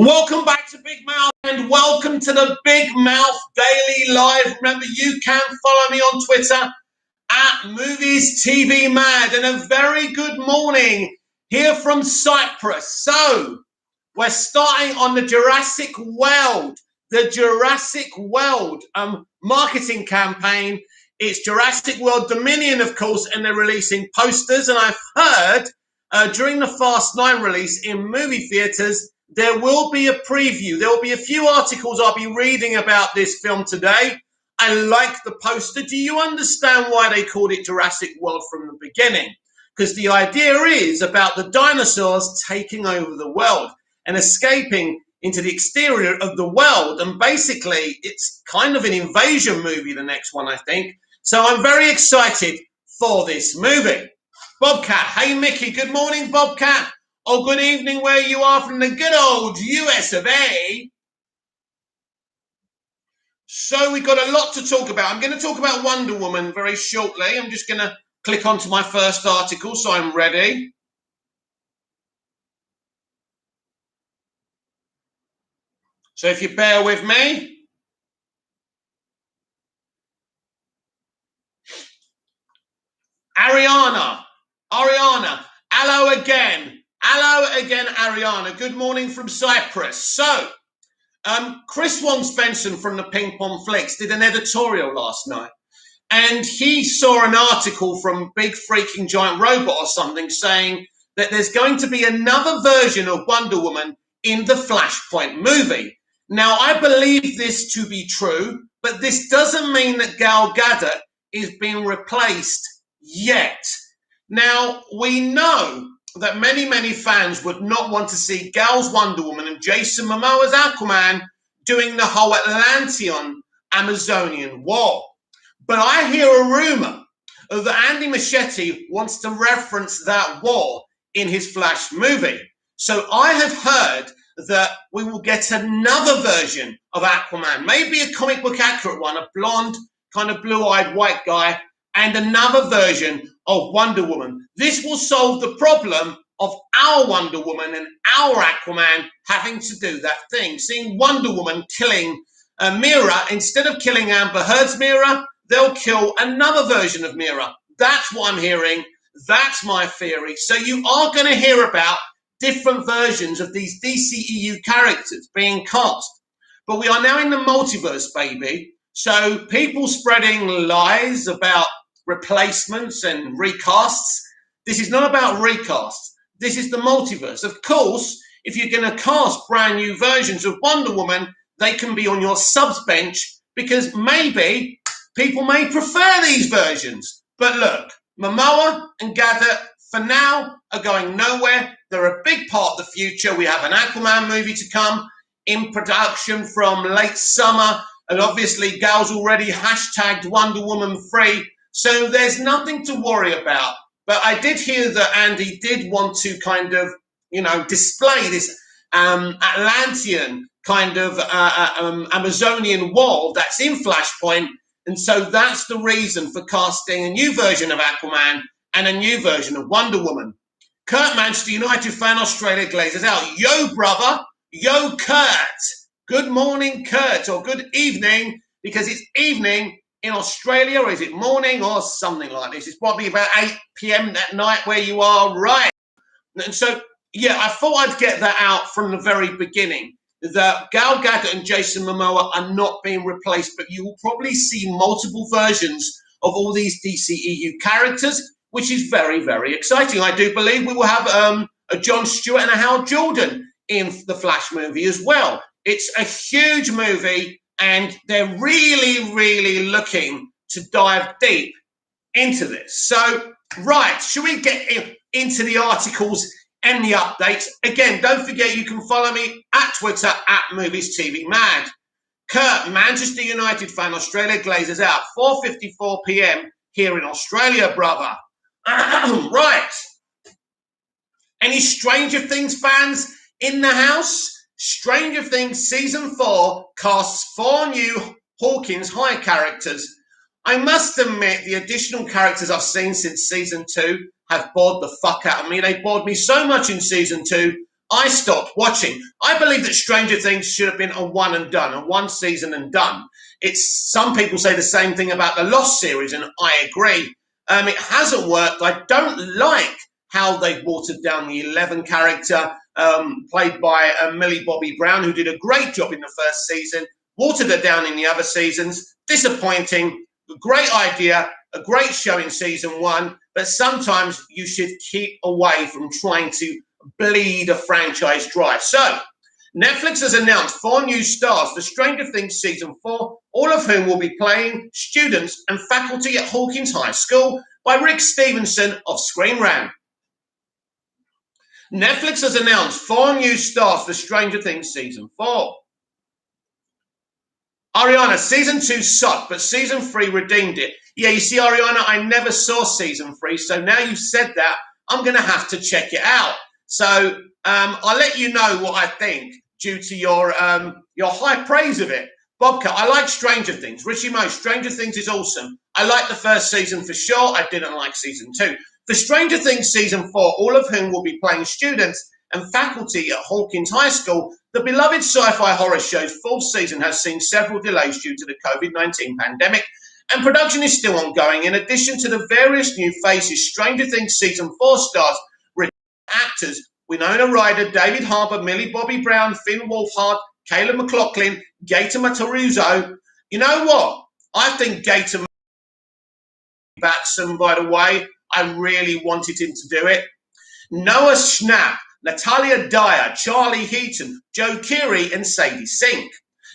Welcome back to Big Mouth and welcome to the Big Mouth Daily Live. Remember, you can follow me on Twitter at Movies TV Mad. And a very good morning here from Cyprus. So, we're starting on the Jurassic World marketing campaign. It's Jurassic World Dominion, of course, and they're releasing posters. And I've heard during the Fast 9 release in movie theaters, there will be a preview. There will be a few articles I'll be reading about this film today. I like the poster. Do you understand why they called it Jurassic World from the beginning? Because the idea is about the dinosaurs taking over the world and escaping into the exterior of the world. And basically, it's kind of an invasion movie, the next one, I think. So I'm very excited for this movie. Bobcat. Hey, Mickey. Good morning, Bobcat. Oh, good evening where you are from the good old US of A. So we've got a lot to talk about. I'm going to talk about Wonder Woman very shortly. I'm just going to click onto my first article so I'm ready. So if you bear with me. Ariana. Hello again, Ariana. Good morning from Cyprus. So, Chris Wong Spencer from the Ping Pong Flicks did an editorial last night, and he saw an article from Big Freaking Giant Robot or something saying that there's going to be another version of Wonder Woman in the Flashpoint movie. Now, I believe this to be true, but this doesn't mean that Gal Gadot is being replaced yet. Now, we know that many fans would not want to see Gal's Wonder Woman and Jason Momoa's Aquaman doing the whole Atlantean Amazonian war. But I hear a rumor that Andy Muschietti wants to reference that war in his Flash movie. So I have heard that we will get another version of Aquaman, maybe a comic book accurate one, a blonde, kind of blue-eyed white guy, and another version of Wonder Woman. This will solve the problem of our Wonder Woman and our Aquaman having to do that thing. Seeing Wonder Woman killing Mira, instead of killing Amber Heard's Mira, they'll kill another version of Mira. That's what I'm hearing. That's my theory. So you are going to hear about different versions of these DCEU characters being cast. But we are now in the multiverse, baby. So people spreading lies about replacements and recasts. This is not about recasts. This is the multiverse. Of course, if you're going to cast brand new versions of Wonder Woman, they can be on your subs bench because maybe people may prefer these versions. But look, Momoa and Gadot for now are going nowhere. They're a big part of the future. We have an Aquaman movie to come in production from late summer. And obviously, Gal's already hashtagged Wonder Woman free. So there's nothing to worry about. But I did hear that Andy did want to kind of, display this Atlantean kind of Amazonian wall that's in Flashpoint. And so that's the reason for casting a new version of Aquaman and a new version of Wonder Woman. Kurt Manchester United fan, Australia Glazers out. Yo, brother. Yo, Kurt. Good morning, Kurt, or good evening, because it's evening in Australia, or is it morning or something like this? It's probably about 8 p.m. that night where you are, right? And so, yeah, I thought I'd get that out from the very beginning, that Gal Gadot and Jason Momoa are not being replaced, but you will probably see multiple versions of all these DCEU characters, which is very, very exciting. I do believe we will have a Jon Stewart and a Hal Jordan in the Flash movie as well. It's a huge movie, and they're really looking to dive deep into this. So, right, should we get into the articles and the updates? Again, don't forget you can follow me at Twitter at Movies TV Mad. Kurt, Manchester United fan, Australia Glazers out, 4:54 p.m. here in Australia, brother. Right. Any Stranger Things fans in the house? Stranger Things Season 4 casts 4 new Hawkins High characters. I must admit, the additional characters I've seen since Season 2 have bored the fuck out of me. They bored me so much in Season 2, I stopped watching. I believe that Stranger Things should have been a one and done, a one season and done. It's some people say the same thing about the Lost series, and I agree. It hasn't worked. I don't like how they've watered down the 11 character, played by Millie Bobby Brown, who did a great job in the first season, watered her down in the other seasons. Disappointing. Great idea, a great show in season one, but sometimes you should keep away from trying to bleed a franchise dry. So, Netflix has announced 4 new stars for Stranger Things season 4, all of whom will be playing students and faculty at Hawkins High School by Rick Stevenson of Screen Rant. Netflix has announced 4 new stars for Stranger Things season 4. Ariana, season 2 sucked, but season 3 redeemed it. Yeah, you see, Ariana, I never saw season 3, so now you've said that, I'm going to have to check it out. So I'll let you know what I think due to your high praise of it. Bobcat, I like Stranger Things. Richie Mo, Stranger Things is awesome. I like the first season for sure. I didn't like season 2. For Stranger Things season 4, all of whom will be playing students and faculty at Hawkins High School, the beloved sci-fi horror show's 4th season has seen several delays due to the COVID-19 pandemic, and production is still ongoing. In addition to the various new faces, Stranger Things season 4 stars actors Winona Ryder, David Harbour, Millie Bobby Brown, Finn Wolfhard, Kayla McLaughlin, Gator Matarazzo. You know what? I think Gator Batson, by the way, I really wanted him to do it. Noah Schnapp, Natalia Dyer, Charlie Heaton, Joe Keery, and Sadie Sink.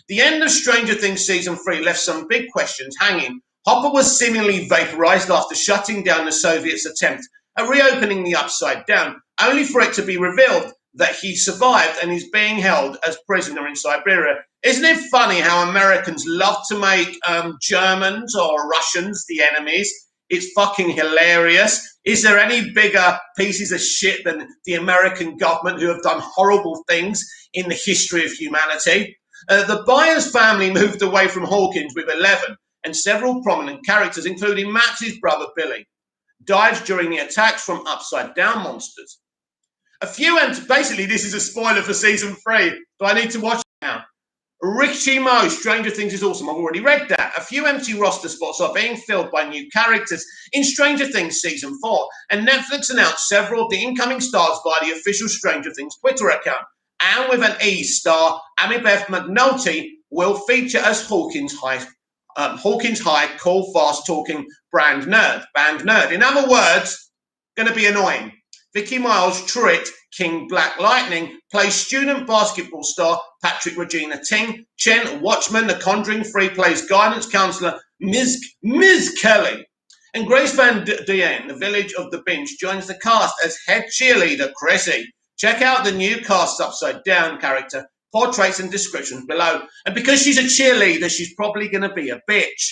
The end of Stranger Things season 3 left some big questions hanging. Hopper was seemingly vaporized after shutting down the Soviets' attempt at reopening the Upside Down, only for it to be revealed that he survived and is being held as prisoner in Siberia. Isn't it funny how Americans love to make Germans or Russians the enemies? It's fucking hilarious. Is there any bigger pieces of shit than the American government who have done horrible things in the history of humanity? The Byers family moved away from Hawkins with 11, and several prominent characters, including Max's brother Billy, died during the attacks from Upside Down monsters. Basically, this is a spoiler for season 3, so I need to watch it now. Richie Mo, Stranger Things is awesome. I've already read that. A few empty roster spots are being filled by new characters in Stranger Things season 4, and Netflix announced several of the incoming stars via the official Stranger Things Twitter account. And with an E star, Amibeth McNulty will feature as Hawkins High, cool, fast-talking band nerd. In other words, going to be annoying. Vicky Miles Truitt, King Black Lightning, plays student basketball star Patrick Regina Ting. Chen Watchman, The Conjuring 3, plays guidance counselor Ms. Kelly. And Grace Van Dien, the Village of the Binge, joins the cast as head cheerleader Chrissy. Check out the new cast Upside Down character portraits and descriptions below. And because she's a cheerleader, she's probably going to be a bitch.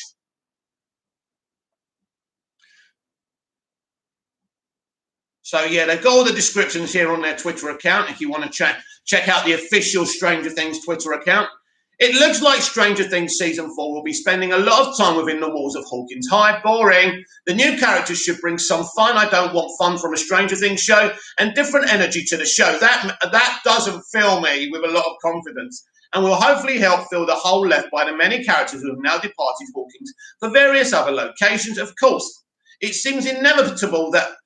So yeah, they've got all the descriptions here on their Twitter account if you want to check out the official Stranger Things Twitter account. It looks like Stranger Things season 4 will be spending a lot of time within the walls of Hawkins High. Boring. The new characters should bring some fun. I don't want fun from a Stranger Things show, and different energy to the show. That doesn't fill me with a lot of confidence, and will hopefully help fill the hole left by the many characters who have now departed Hawkins for various other locations. Of course, it seems inevitable that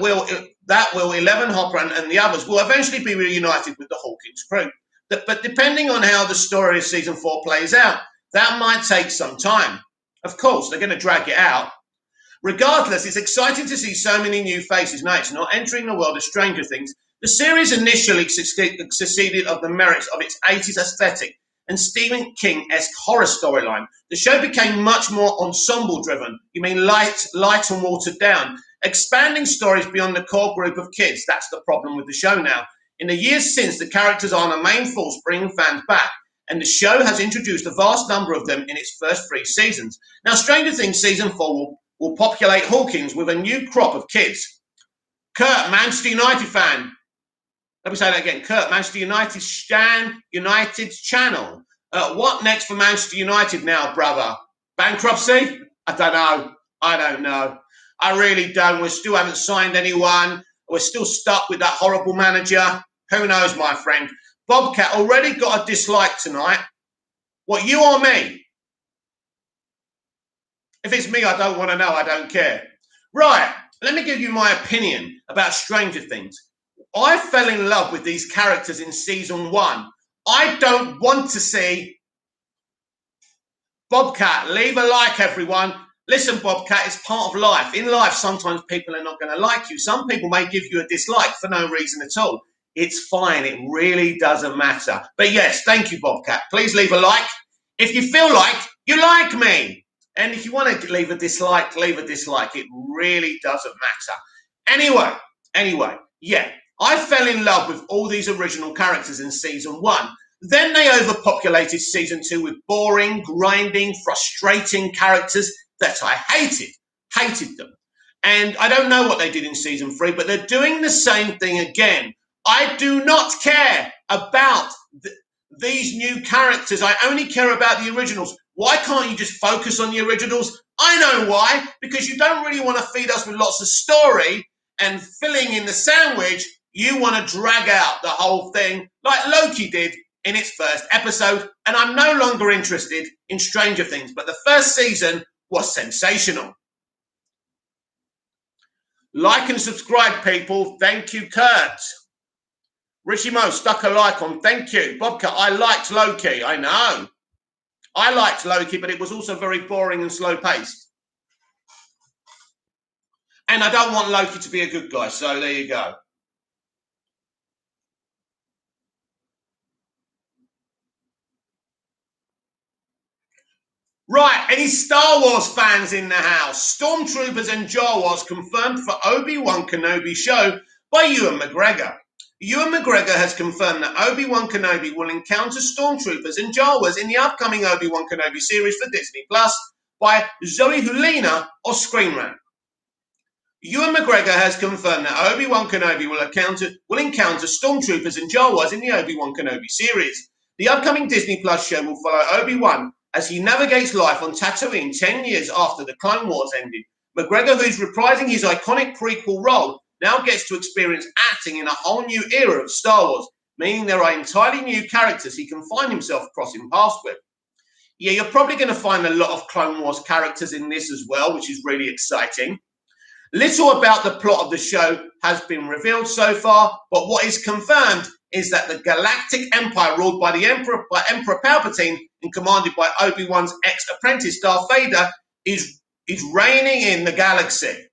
will 11 Hopper and the others will eventually be reunited with the Hawkins crew. But depending on how the story of season 4 plays out, that might take some time. Of course, they're going to drag it out. Regardless, it's exciting to see so many new faces. Now, it's not entering the world of Stranger Things. The series initially succeeded of the merits of its 80s aesthetic and Stephen King-esque horror storyline. The show became much more ensemble-driven. You mean light and watered down. Expanding stories beyond the core group of kids. That's the problem with the show now. In the years since, the characters are the main force bringing fans back, and the show has introduced a vast number of them in its first 3 seasons. Now, Stranger Things season 4 will populate Hawkins with a new crop of kids. Kurt, Manchester United fan. Let me say that again. Kurt, Manchester United's channel. What next for Manchester United now, brother? Bankruptcy? I don't know. I really don't. We still haven't signed anyone. We're still stuck with that horrible manager Who knows, my friend? Bobcat already got a dislike tonight. What, you or me? If it's me, I don't want to know. I don't care. Right, let me give you my opinion about Stranger Things. I fell in love with these characters in season 1. I don't want to see Bobcat. Leave a like, everyone. Listen, Bobcat, it's part of life. In life, sometimes people are not going to like you. Some people may give you a dislike for no reason at all. It's fine. It really doesn't matter. But yes, thank you, Bobcat. Please leave a like. If you feel like you like me. And if you want to leave a dislike, leave a dislike. It really doesn't matter. Anyway, yeah, I fell in love with all these original characters in season 1. Then they overpopulated season 2 with boring, grinding, frustrating characters that I hated them. And I don't know what they did in season 3, but they're doing the same thing again. I do not care about these new characters. I only care about the originals. Why can't you just focus on the originals? I know why, because you don't really want to feed us with lots of story and filling in the sandwich. You want to drag out the whole thing like Loki did in its first episode, and I'm no longer interested in Stranger Things, but the first season was sensational. Like and subscribe, people. Thank you, Kurt. Richie Mo stuck a like on. Thank you. Bobcat, I liked Loki. I know. I liked Loki, but it was also very boring and slow-paced. And I don't want Loki to be a good guy, so there you go. Right, any Star Wars fans in the house? Stormtroopers and Jawas confirmed for Obi-Wan Kenobi show by Ewan McGregor. Ewan McGregor has confirmed that Obi-Wan Kenobi will encounter Stormtroopers and Jawas in the upcoming Obi-Wan Kenobi series for Disney Plus by Zoe Hulina or Screen Rant. Ewan McGregor has confirmed that Obi-Wan Kenobi will encounter Stormtroopers and Jawas in the Obi-Wan Kenobi series. The upcoming Disney Plus show will follow Obi-Wan as he navigates life on Tatooine 10 years after the Clone Wars ended. McGregor, who's reprising his iconic prequel role, now gets to experience acting in a whole new era of Star Wars, meaning there are entirely new characters he can find himself crossing paths with. Yeah, you're probably going to find a lot of Clone Wars characters in this as well, which is really exciting. Little about the plot of the show has been revealed so far, but what is confirmed is that the Galactic Empire, ruled by Emperor Palpatine and commanded by Obi-Wan's ex-apprentice Darth Vader, is reigning in the galaxy.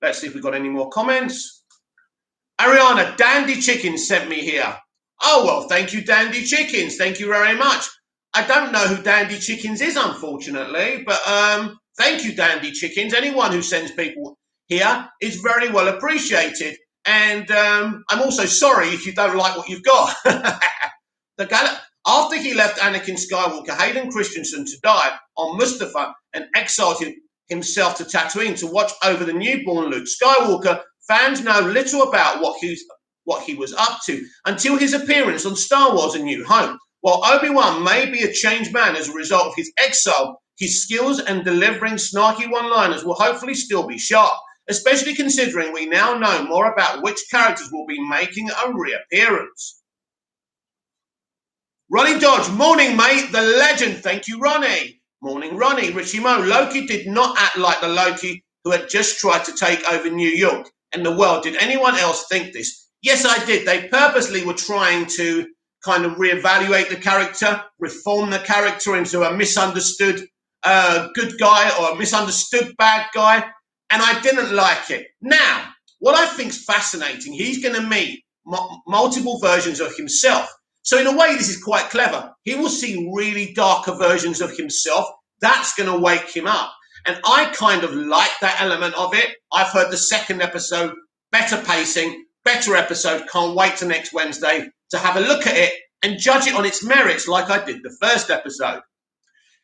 Let's see if we've got any more comments. Ariana, Dandy Chickens sent me here. Oh, well, thank you, Dandy Chickens. Thank you very much. I don't know who Dandy Chickens is, unfortunately, but thank you, Dandy Chickens. Anyone who sends people here is very well appreciated. And I'm also sorry if you don't like what you've got. After he left Anakin Skywalker, Hayden Christensen to die on Mustafar and exiled himself to Tatooine to watch over the newborn Luke Skywalker, fans know little about what he was up to until his appearance on Star Wars: A New Hope. While Obi-Wan may be a changed man as a result of his exile, his skills and delivering snarky one-liners will hopefully still be sharp, especially considering we now know more about which characters will be making a reappearance. Ronnie Dodge, morning, mate, the legend. Thank you, Ronnie. Morning, Ronnie. Richie Mo, Loki did not act like the Loki who had just tried to take over New York and the world. Did anyone else think this? Yes, I did. They purposely were trying to kind of reevaluate the character, reform the character into a misunderstood good guy or a misunderstood bad guy. And I didn't like it. Now, what I think is fascinating, he's going to meet multiple versions of himself. So in a way, this is quite clever. He will see really darker versions of himself. That's going to wake him up. And I kind of like that element of it. I've heard the second episode, better pacing, better episode. Can't wait till next Wednesday to have a look at it and judge it on its merits like I did the first episode.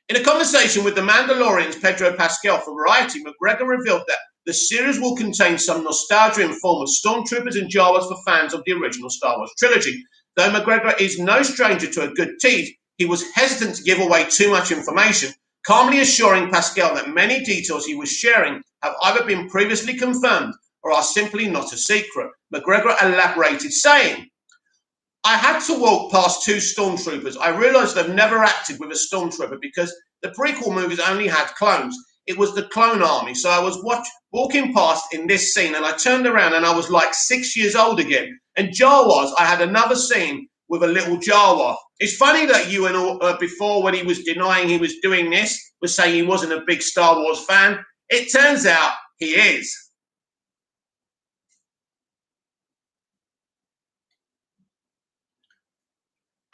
In a conversation with the Mandalorian's Pedro Pascal for Variety, McGregor revealed that the series will contain some nostalgia in form of stormtroopers and Jawas for fans of the original Star Wars trilogy. Though McGregor is no stranger to a good tease, he was hesitant to give away too much information, calmly assuring Pascal that many details he was sharing have either been previously confirmed or are simply not a secret. McGregor elaborated, saying, I had to walk past two stormtroopers. I realised they've never acted with a stormtrooper because the prequel movies only had clones. It was the clone army. So I was walking past in this scene and I turned around and I was like 6 years old again. And Jawas, I had another scene with a little Jawa. It's funny that you and before, when he was denying he was doing this, was saying he wasn't a big Star Wars fan. It turns out he is.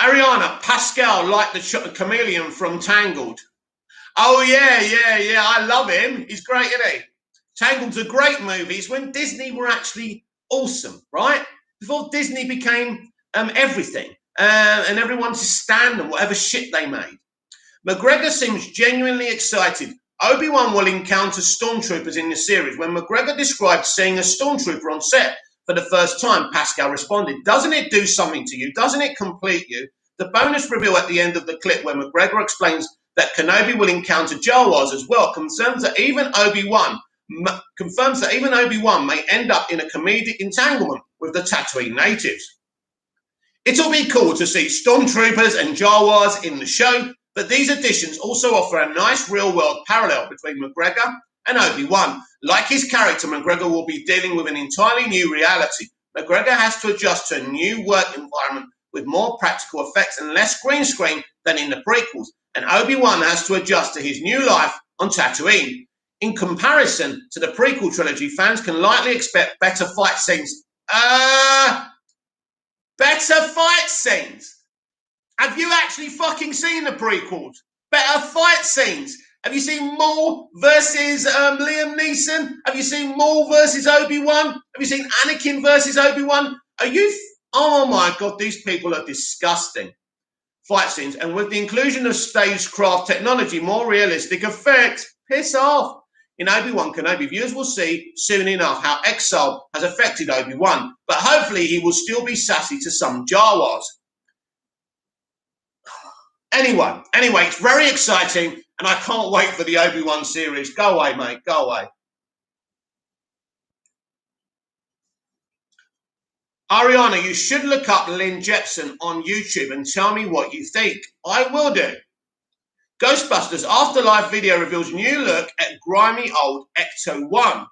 Ariana, Pascal, like the chameleon from Tangled. Oh, yeah. I love him. He's great, isn't he? Tangled's a great movie. It's when Disney were actually awesome, right? Before Disney became everything. And everyone to stand them, whatever shit they made. McGregor seems genuinely excited. Obi-Wan will encounter stormtroopers in the series. When McGregor described seeing a stormtrooper on set for the first time, Pascal responded, "Doesn't it do something to you? Doesn't it complete you?" The bonus reveal at the end of the clip where McGregor explains that Kenobi will encounter Jawas as well confirms that even Obi-Wan may end up in a comedic entanglement with the Tatooine natives. It'll be cool to see stormtroopers and Jawas in the show, but these additions also offer a nice real-world parallel between McGregor and Obi-Wan. Like his character, McGregor will be dealing with an entirely new reality. McGregor has to adjust to a new work environment with more practical effects and less green screen than in the prequels, and Obi-Wan has to adjust to his new life on Tatooine. In comparison to the prequel trilogy, fans can likely expect better fight scenes. Better fight scenes? Have you actually fucking seen the prequels? Better fight scenes? Have you seen Maul versus Liam Neeson? Have you seen Maul versus Obi-Wan? Have you seen Anakin versus Obi-Wan? Oh my God, these people are disgusting. Fight scenes. And with the inclusion of stagecraft technology, more realistic effects, piss off. In Obi-Wan Kenobi, viewers will see soon enough how exile has affected Obi-Wan, but hopefully he will still be sassy to some Jawas. Anyway, it's very exciting, and I can't wait for the Obi-Wan series. Go away, mate, go away. Ariana, you should look up Lynn Jepson on YouTube and tell me what you think. I will do. Ghostbusters Afterlife video reveals new look at grimy old Ecto-1.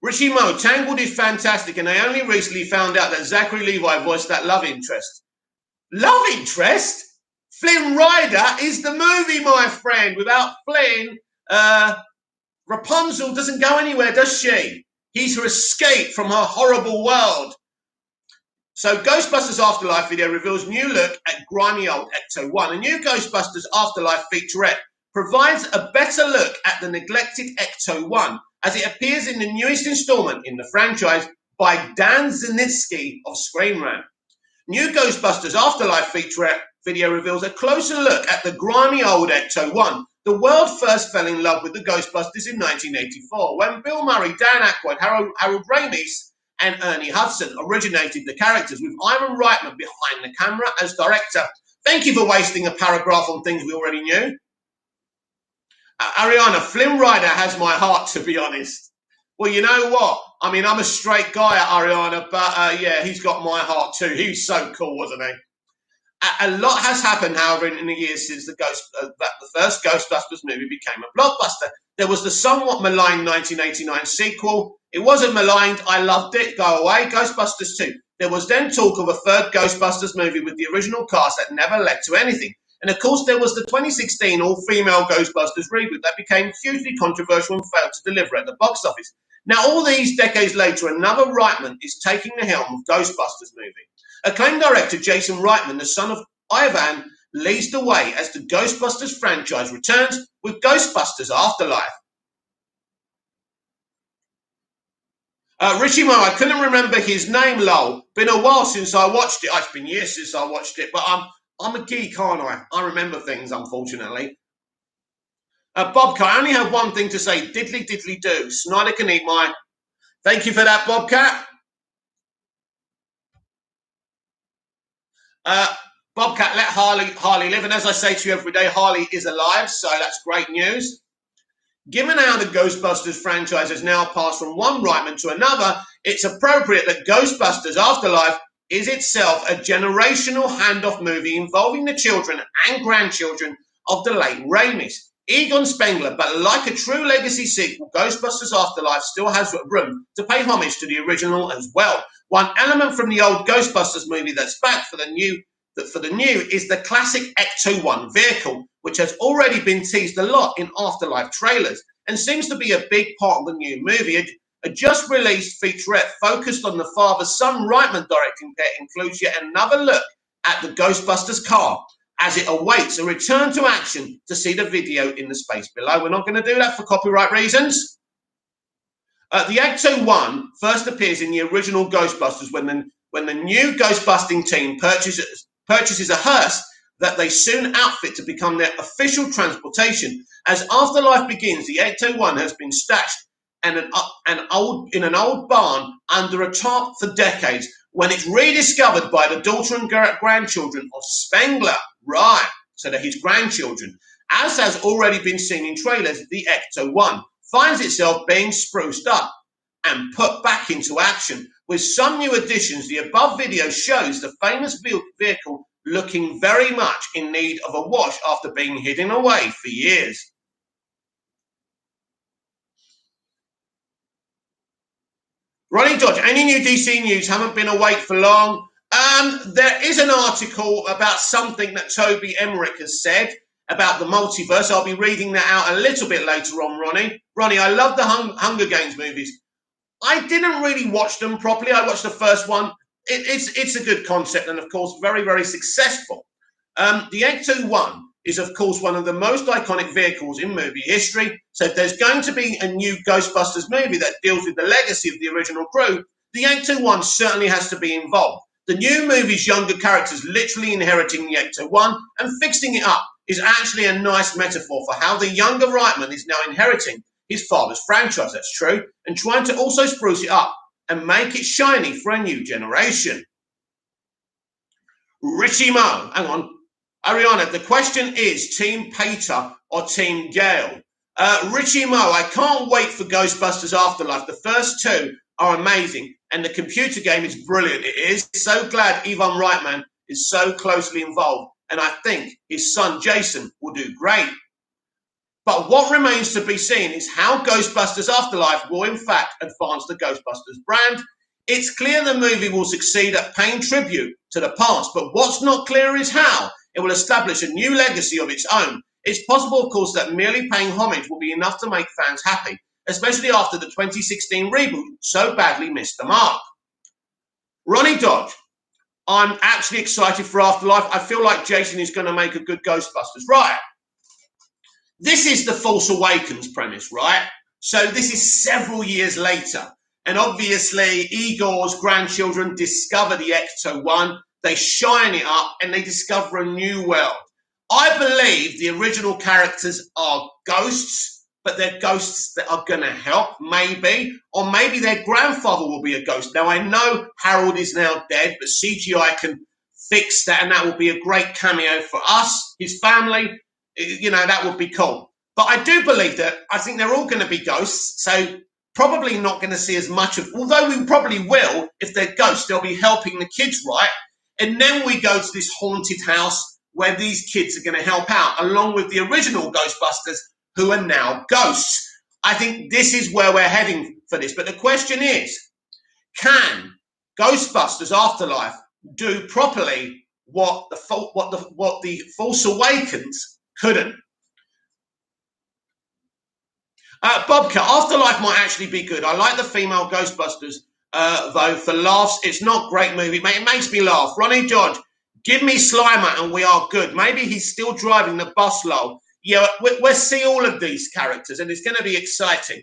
Richie Mo, Tangled is fantastic, and I only recently found out that Zachary Levi voiced that love interest. Love interest? Flynn Rider is the movie, my friend. Without Flynn, Rapunzel doesn't go anywhere, does she? He's her escape from her horrible world. So Ghostbusters Afterlife video reveals new look at grimy old Ecto-1. A new Ghostbusters Afterlife featurette provides a better look at the neglected Ecto-1 as it appears in the newest installment in the franchise by Dan Zinitsky of Screen Rant. New Ghostbusters Afterlife featurette video reveals a closer look at the grimy old Ecto-1. The world first fell in love with the Ghostbusters in 1984 when Bill Murray, Dan Aykroyd, Harold Ramis and Ernie Hudson originated the characters, with Ivan Reitman behind the camera as director. Thank you for wasting a paragraph on things we already knew. Ariana, Flynn Rider has my heart, to be honest. Well, you know what? I mean, I'm a straight guy, Ariana, but yeah, he's got my heart too. He was so cool, wasn't he? A lot has happened, however, in the years since the first Ghostbusters movie became a blockbuster. There was the somewhat maligned 1989 sequel. It wasn't maligned. I loved it. Go away. Ghostbusters 2. There was then talk of a third Ghostbusters movie with the original cast that never led to anything. And of course, there was the 2016 all-female Ghostbusters reboot that became hugely controversial and failed to deliver at the box office. Now, all these decades later, another Reitman is taking the helm of Ghostbusters movie. Acclaimed director Jason Reitman, the son of Ivan, leads the way as the Ghostbusters franchise returns with Ghostbusters Afterlife. Richie Mo, I couldn't remember his name, lol. Been a while since I watched it. It's been years since I watched it, but I'm a geek, aren't I? I remember things, unfortunately. Bobcat, I only have one thing to say. Diddly diddly do. Snyder can eat my... Thank you for that, Bobcat. Bobcat, let Harley live. And as I say to you every day, Harley is alive, so that's great news. Given how the Ghostbusters franchise has now passed from one Reitman to another, it's appropriate that Ghostbusters Afterlife is itself a generational handoff movie involving the children and grandchildren of the late Raimis. Egon Spengler, but like a true legacy sequel, Ghostbusters Afterlife still has room to pay homage to the original as well. One element from the old Ghostbusters movie that's back for the new is the classic Ecto-1 vehicle, which has already been teased a lot in Afterlife trailers and seems to be a big part of the new movie. A just-released featurette focused on the father-son Reitman directing that includes yet another look at the Ghostbusters car as it awaits a return to action to see the video in the space below. We're not going to do that for copyright reasons. The Ecto-1 first appears in the original Ghostbusters when the new Ghostbusting team purchases a hearse that they soon outfit to become their official transportation. As Afterlife begins, the Ecto-1 has been stashed in an old barn under a tarp for decades when it's rediscovered by the daughter and grandchildren of Spengler. Right, so they're his grandchildren. As has already been seen in trailers, the Ecto-1 finds itself being spruced up and put back into action. With some new additions, the above video shows the famous vehicle looking very much in need of a wash after being hidden away for years. Ronnie Dodge, any new DC news? Haven't been awake for long. There is an article about something that Toby Emmerich has said about the multiverse. I'll be reading that out a little bit later on, Ronnie. Ronnie, I love the Hunger Games movies. I didn't really watch them properly. I watched the first one. It's a good concept and, of course, very, very successful. The Ecto-1 is, of course, one of the most iconic vehicles in movie history. So if there's going to be a new Ghostbusters movie that deals with the legacy of the original crew, the Ecto-1 certainly has to be involved. The new movie's younger characters literally inheriting the Ecto-1 and fixing it up is actually a nice metaphor for how the younger Reitman is now inheriting his father's franchise, that's true, and trying to also spruce it up and make it shiny for a new generation. Richie Mo, hang on. Ariana, the question is Team Peter or Team Gale? Richie Mo, I can't wait for Ghostbusters Afterlife. The first two are amazing, and the computer game is brilliant. It is. So glad Ivan Reitman is so closely involved, and I think his son Jason will do great. But what remains to be seen is how Ghostbusters Afterlife will in fact advance the Ghostbusters brand. It's clear the movie will succeed at paying tribute to the past, but what's not clear is how it will establish a new legacy of its own. It's possible, of course, that merely paying homage will be enough to make fans happy, especially after the 2016 reboot so badly missed the mark. Ronnie Dodge, I'm actually excited for Afterlife. I feel like Jason is going to make a good Ghostbusters. Right. This is the Force Awakens premise, right? So this is several years later. And obviously, Igor's grandchildren discover the Ecto-1. They shine it up and they discover a new world. I believe the original characters are ghosts, but they're ghosts that are going to help, maybe. Or maybe their grandfather will be a ghost. Now, I know Harold is now dead, but CGI can fix that, and that will be a great cameo for us, his family. You know, that would be cool. But I do believe that I think they're all going to be ghosts, so probably not going to see as much of, although we probably will, if they're ghosts, they'll be helping the kids, right? And then we go to this haunted house where these kids are going to help out, along with the original Ghostbusters, who are now ghosts. I think this is where we're heading for this. But the question is, can Ghostbusters Afterlife do properly what the Force Awakens couldn't? Bobcat, Afterlife might actually be good. I like the female Ghostbusters, though, for laughs. It's not a great movie, mate. It makes me laugh. Ronnie George, give me Slimer and we are good. Maybe he's still driving the bus, lol. Yeah, we'll see all of these characters, and it's going to be exciting.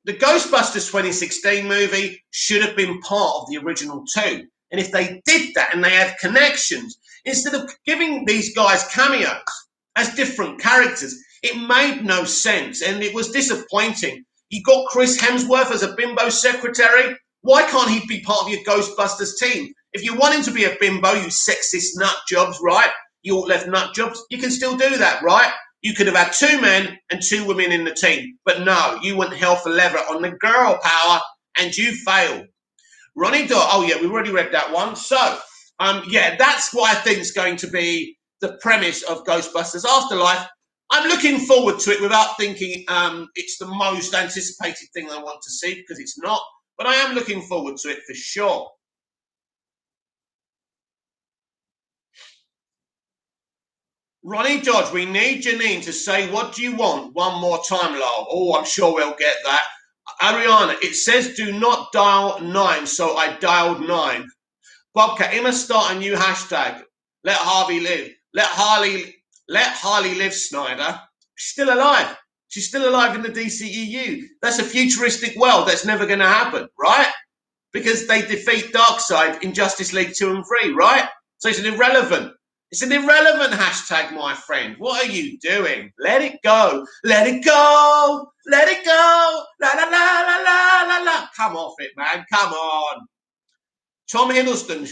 The Ghostbusters 2016 movie should have been part of the original two. And if they did that and they had connections, instead of giving these guys cameos as different characters, it made no sense, and it was disappointing. You got Chris Hemsworth as a bimbo secretary. Why can't he be part of your Ghostbusters team? If you want him to be a bimbo, you sexist nut jobs, right? You all left nut jobs. You can still do that, right? You could have had 2 men and 2 women in the team. But no, you went hell for leather on the girl power, and you failed. Ronnie Dot, oh yeah, we've already read that one. So, Yeah, that's what I think is going to be the premise of Ghostbusters Afterlife. I'm looking forward to it without thinking it's the most anticipated thing I want to see, because it's not. But I am looking forward to it for sure. Ronnie Dodge, we need Janine to say, what do you want? One more time, Lyle. Oh, I'm sure we'll get that. Ariana, it says do not dial 9, so I dialed 9. Bobcat, he must start a new hashtag. Let Harvey live. Let Harley live, Snyder. She's still alive. She's still alive in the DCEU. That's a futuristic world that's never going to happen, right? Because they defeat Darkseid in Justice League 2 and 3, right? So it's an irrelevant hashtag, my friend. What are you doing? Let it go. Let it go. Let it go. La la la la la la la. Come off it, man. Come on. Tom Hiddleston,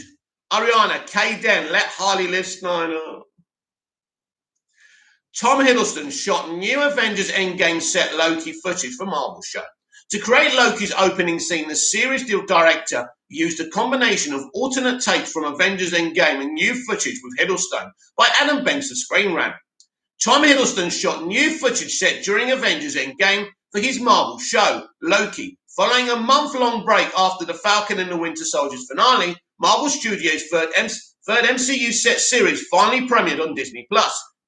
Ariana, K Den, let Harley live, Snyder. Tom Hiddleston shot new Avengers Endgame set Loki footage for Marvel show. To create Loki's opening scene, the series director used a combination of alternate takes from Avengers Endgame and new footage with Hiddleston by Adam Benson Screen Rant. Tom Hiddleston shot new footage set during Avengers Endgame for his Marvel show, Loki. Following a month-long break after the Falcon and the Winter Soldier's finale, Marvel Studios' third MCU set series finally premiered on Disney+,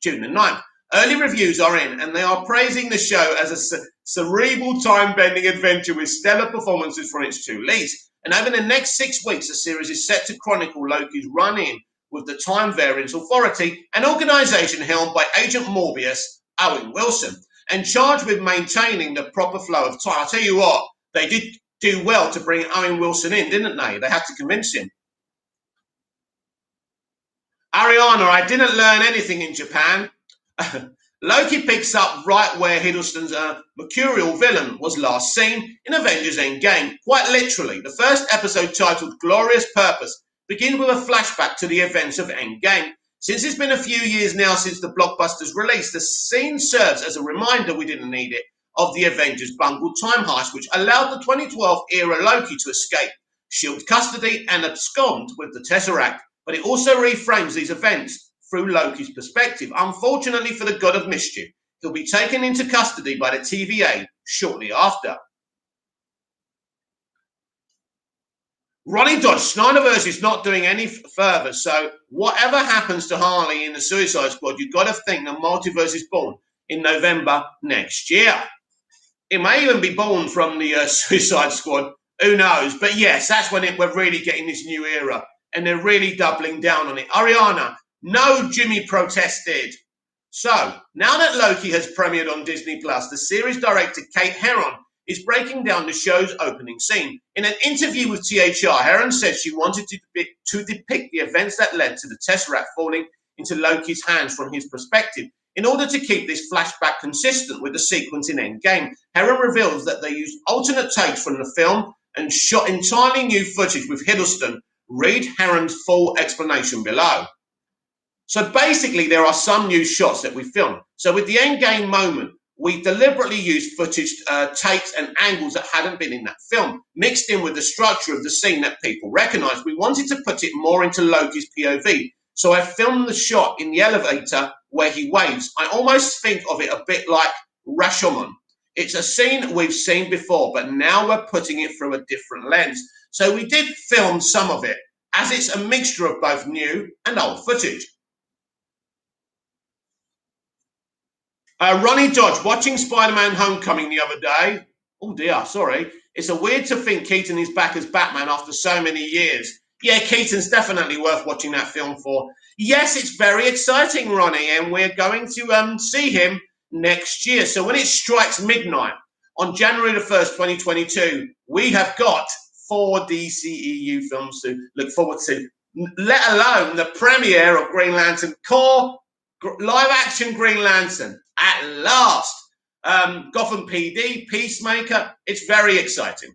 June the 9th. Early reviews are in, and they are praising the show as a cerebral time-bending adventure with stellar performances from its two leads. And over the next 6 weeks, the series is set to chronicle Loki's run-in with the Time Variance Authority, an organization helmed by Agent Morbius, Owen Wilson, and charged with maintaining the proper flow of time. I'll tell you what, they did do well to bring Owen Wilson in, didn't they? They had to convince him. Ariana, I didn't learn anything in Japan. Loki picks up right where Hiddleston's mercurial villain was last seen in Avengers Endgame. Quite literally, the first episode, titled Glorious Purpose, begins with a flashback to the events of Endgame. Since it's been a few years now since the blockbuster's release, the scene serves as a reminder, we didn't need it, of the Avengers' bungled time heist, which allowed the 2012 era Loki to escape S.H.I.E.L.D. custody and abscond with the Tesseract. But it also reframes these events through Loki's perspective. Unfortunately for the God of Mischief, he'll be taken into custody by the TVA shortly after. Ronnie Dodge, Snyderverse is not doing any further, so whatever happens to Harley in the Suicide Squad, you've got to think the multiverse is born in November next year. It may even be born from the Suicide Squad, who knows? But yes, that's when we're really getting this new era, and they're really doubling down on it. Ariana, no, Jimmy protested. So, now that Loki has premiered on Disney+, the series director Kate Herron is breaking down the show's opening scene. In an interview with THR, Herron said she wanted to depict the events that led to the Tesseract falling into Loki's hands from his perspective. In order to keep this flashback consistent with the sequence in Endgame, Herron reveals that they used alternate takes from the film and shot entirely new footage with Hiddleston. Read Herron's full explanation below. So basically, there are some new shots that we filmed. So with the Endgame moment, we deliberately used footage, takes and angles that hadn't been in that film, mixed in with the structure of the scene that people recognized. We wanted to put it more into Loki's POV. So I filmed the shot in the elevator where he waves. I almost think of it a bit like Rashomon. It's a scene we've seen before, but now we're putting it through a different lens. So we did film some of it, as it's a mixture of both new and old footage. Ronnie Dodge, watching Spider-Man Homecoming the other day. Oh dear, sorry. It's a weird to think Keaton is back as Batman after so many years. Yeah, Keaton's definitely worth watching that film for. Yes, it's very exciting, Ronnie, and we're going to see him next year. So when it strikes midnight on January the 1st, 2022, we have got 4 DCEU films to look forward to, let alone the premiere of Green Lantern Corps, live-action Green Lantern. At last, Gotham PD, Peacemaker, it's very exciting.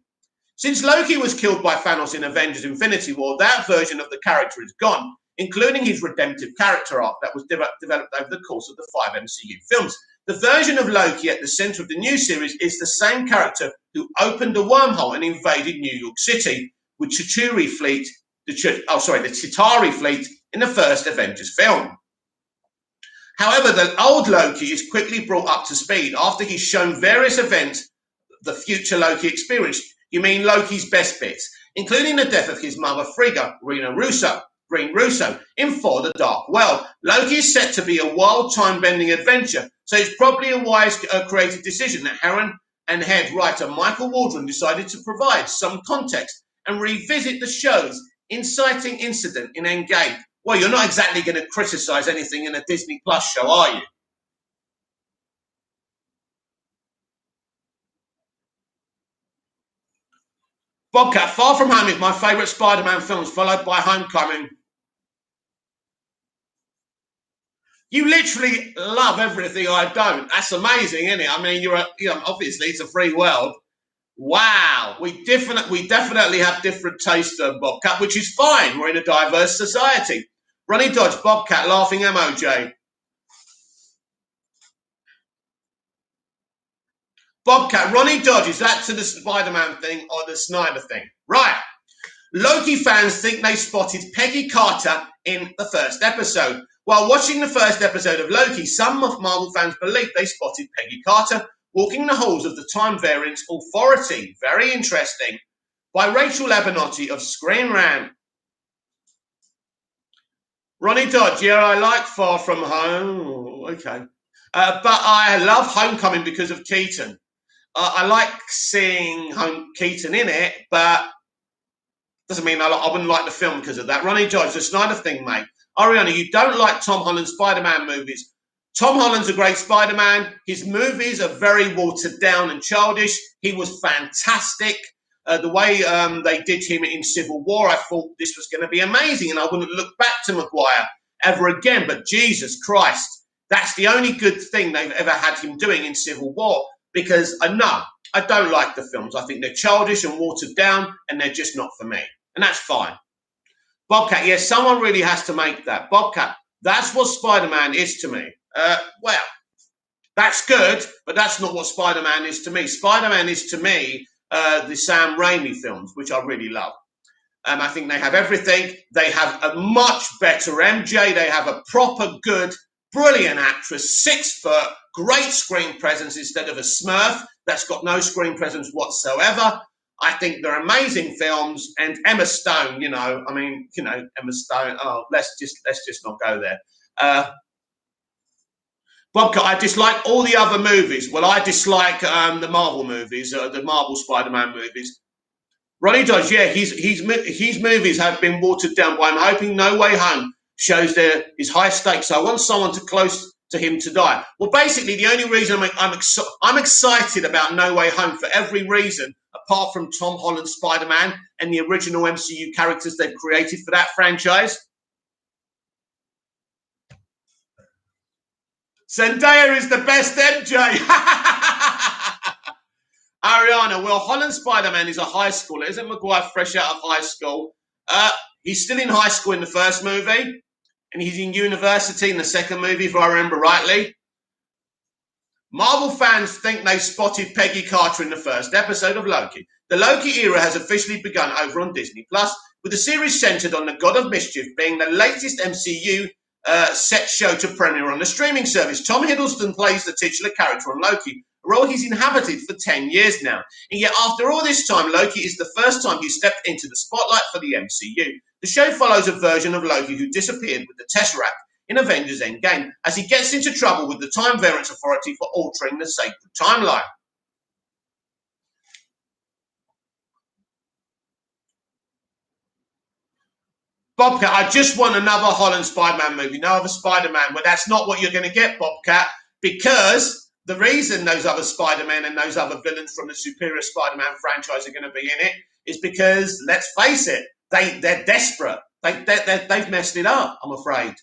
Since Loki was killed by Thanos in Avengers Infinity War, that version of the character is gone, including his redemptive character arc that was developed over the course of the 5 MCU films. The version of Loki at the center of the new series is the same character who opened a wormhole and invaded New York City with Chitauri Fleet the Chitauri fleet in the first Avengers film. However, the old Loki is quickly brought up to speed after he's shown various events the future Loki experienced. You mean Loki's best bits, including the death of his mother Frigga, Green Russo, in For the Dark World. Loki is set to be a wild time-bending adventure, so it's probably a wise creative decision that Heron and head writer Michael Waldron decided to provide some context and revisit the show's inciting incident in Endgame. Well, you're not exactly going to criticize anything in a Disney Plus show, are you? Bobcat, Far From Home is my favourite Spider-Man films, followed by Homecoming. You literally love everything I don't. That's amazing, isn't it? I mean, obviously it's a free world. Wow, we definitely have different tastes, Bobcat, which is fine. We're in a diverse society. Ronnie Dodge, Bobcat, laughing MOJ. Bobcat, Ronnie Dodge, is that to the Spider-Man thing or the Snyder thing? Right. Loki fans think they spotted Peggy Carter in the first episode. While watching the first episode of Loki, some of Marvel fans believe they spotted Peggy Carter walking the halls of the Time Variance Authority. Very interesting. By Rachel Abernathy of Screen Rant. Ronnie Dodge, yeah, I like Far From Home. Okay. But I love Homecoming because of Keaton. I like seeing Keaton in it, but doesn't mean I wouldn't like the film because of that. Ronnie Dodge, the Snyder thing, mate. Ariana, you don't like Tom Holland's Spider-Man movies. Tom Holland's a great Spider-Man. His movies are very watered down and childish. He was fantastic. The way they did him in Civil War, I thought this was going to be amazing, and I wouldn't look back to Maguire ever again. But Jesus Christ, that's the only good thing they've ever had him doing in Civil War, because I don't like the films. I think they're childish and watered down, and they're just not for me. And that's fine. Bobcat, yes, someone really has to make that. Bobcat, that's what Spider-Man is to me. Well, that's good, but that's not what Spider-Man is to me. Spider-Man is to me the Sam Raimi films, which I really love. I think they have everything. They have a much better MJ. They have a proper good, brilliant actress, 6 foot, great screen presence instead of a Smurf that's got no screen presence whatsoever. I think they're amazing films, and Emma Stone, Emma Stone. Oh, let's just not go there. Bobcat, I dislike all the other movies. Well, I dislike the Marvel movies, the Marvel Spider-Man movies. Ronnie Dodge, yeah, his movies have been watered down, but I'm hoping No Way Home shows there is high stakes. So I want someone close to him to die. Well, basically, the only reason I'm excited about No Way Home for every reason, apart from Tom Holland's Spider-Man and the original MCU characters they've created for that franchise. Zendaya is the best MJ. Ariana, well, Holland's Spider-Man is a high schooler. Isn't Maguire fresh out of high school? He's still in high school in the first movie, and he's in university in the second movie, if I remember rightly. Marvel fans think they spotted Peggy Carter in the first episode of Loki. The Loki era has officially begun over on Disney Plus, with the series centered on the God of Mischief being the latest MCU set show to premiere on the streaming service. Tom Hiddleston plays the titular character on Loki, a role he's inhabited for 10 years now. And yet, after all this time, Loki is the first time he stepped into the spotlight for the MCU. The show follows a version of Loki who disappeared with the Tesseract in Avengers Endgame as he gets into trouble with the Time Variance Authority for altering the sacred timeline. Bobcat, I just want another Holland Spider-Man movie, no other Spider-Man. Well, that's not what you're going to get, Bobcat, because the reason those other Spider-Men and those other villains from the Superior Spider-Man franchise are going to be in it is because, let's face it, they're desperate. They've messed it up, I'm afraid.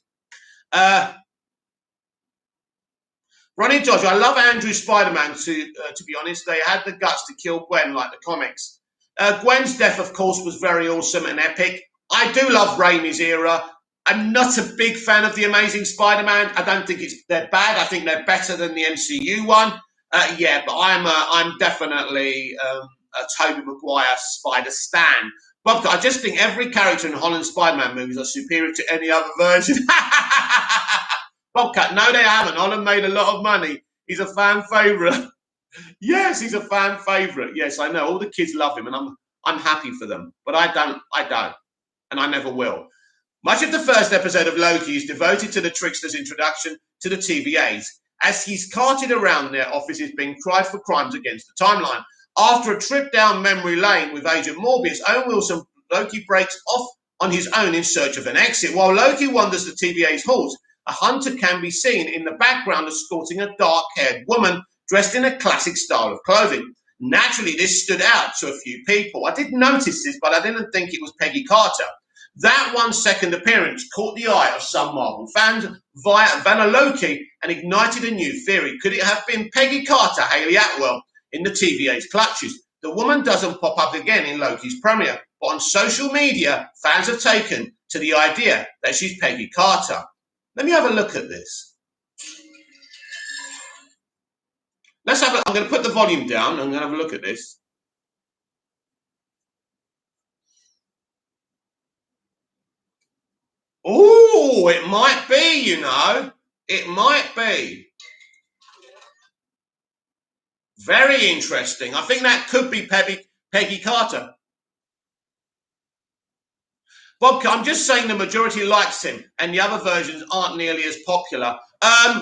Ronnie Dodge, I love Andrew Spider-Man, to be honest. They had the guts to kill Gwen like the comics. Gwen's death, of course, was very awesome and epic. I do love Raimi's era. I'm not a big fan of The Amazing Spider-Man. I don't think they're bad. I think they're better than the MCU one. But I'm definitely a Tobey Maguire Spider stan. Bobcat, I just think every character in Holland Spider-Man movies are superior to any other version. Bobcat, no, they haven't. Holland made a lot of money. He's a fan favourite. Yes, he's a fan favourite. Yes, I know. All the kids love him, and I'm happy for them. But I don't, and I never will. Much of the first episode of Loki is devoted to the trickster's introduction to the TVAs, as he's carted around their offices being tried for crimes against the timeline. After a trip down memory lane with Agent Morbius, Owen Wilson, Loki breaks off on his own in search of an exit. While Loki wanders the TVA's halls, a hunter can be seen in the background escorting a dark-haired woman dressed in a classic style of clothing. Naturally, this stood out to a few people. I did notice this, but I didn't think it was Peggy Carter. That 1 second appearance caught the eye of some Marvel fans via Vanna Loki and ignited a new theory. Could it have been Peggy Carter, Hayley Atwell, in the TVA's clutches? The woman doesn't pop up again in Loki's premiere, but on social media, fans have taken to the idea that she's Peggy Carter. Let me have a look at this. I'm going to put the volume down. I'm going to have a look at this. Oh, it might be, you know. It might be. Very interesting. I think that could be Peggy Carter. Bob, I'm just saying the majority likes him, and the other versions aren't nearly as popular.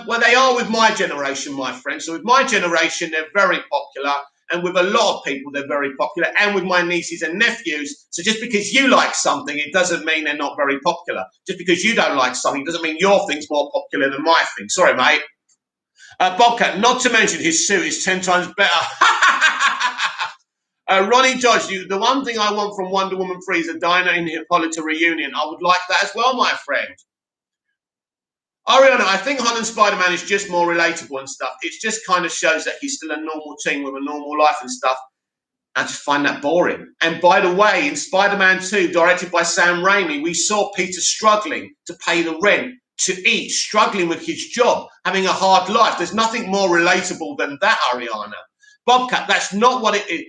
Well, they are with my generation, my friend. So with my generation, they're very popular, and with a lot of people, they're very popular, and with my nieces and nephews. So just because you like something, it doesn't mean they're not very popular. Just because you don't like something doesn't mean your thing's more popular than my thing. Sorry, mate. Bobcat, not to mention his suit is 10 times better. Ronnie Dodge, the one thing I want from Wonder Woman 3 is a Dinah in Hippolyta reunion. I would like that as well, my friend. Ariana, I think Holland Spider-Man is just more relatable and stuff. It just kind of shows that he's still a normal teen with a normal life and stuff. I just find that boring. And by the way, in Spider-Man 2, directed by Sam Raimi, we saw Peter struggling to pay the rent, to eat, struggling with his job, having a hard life. There's nothing more relatable than that, Ariana. Bobcat, that's not what it is.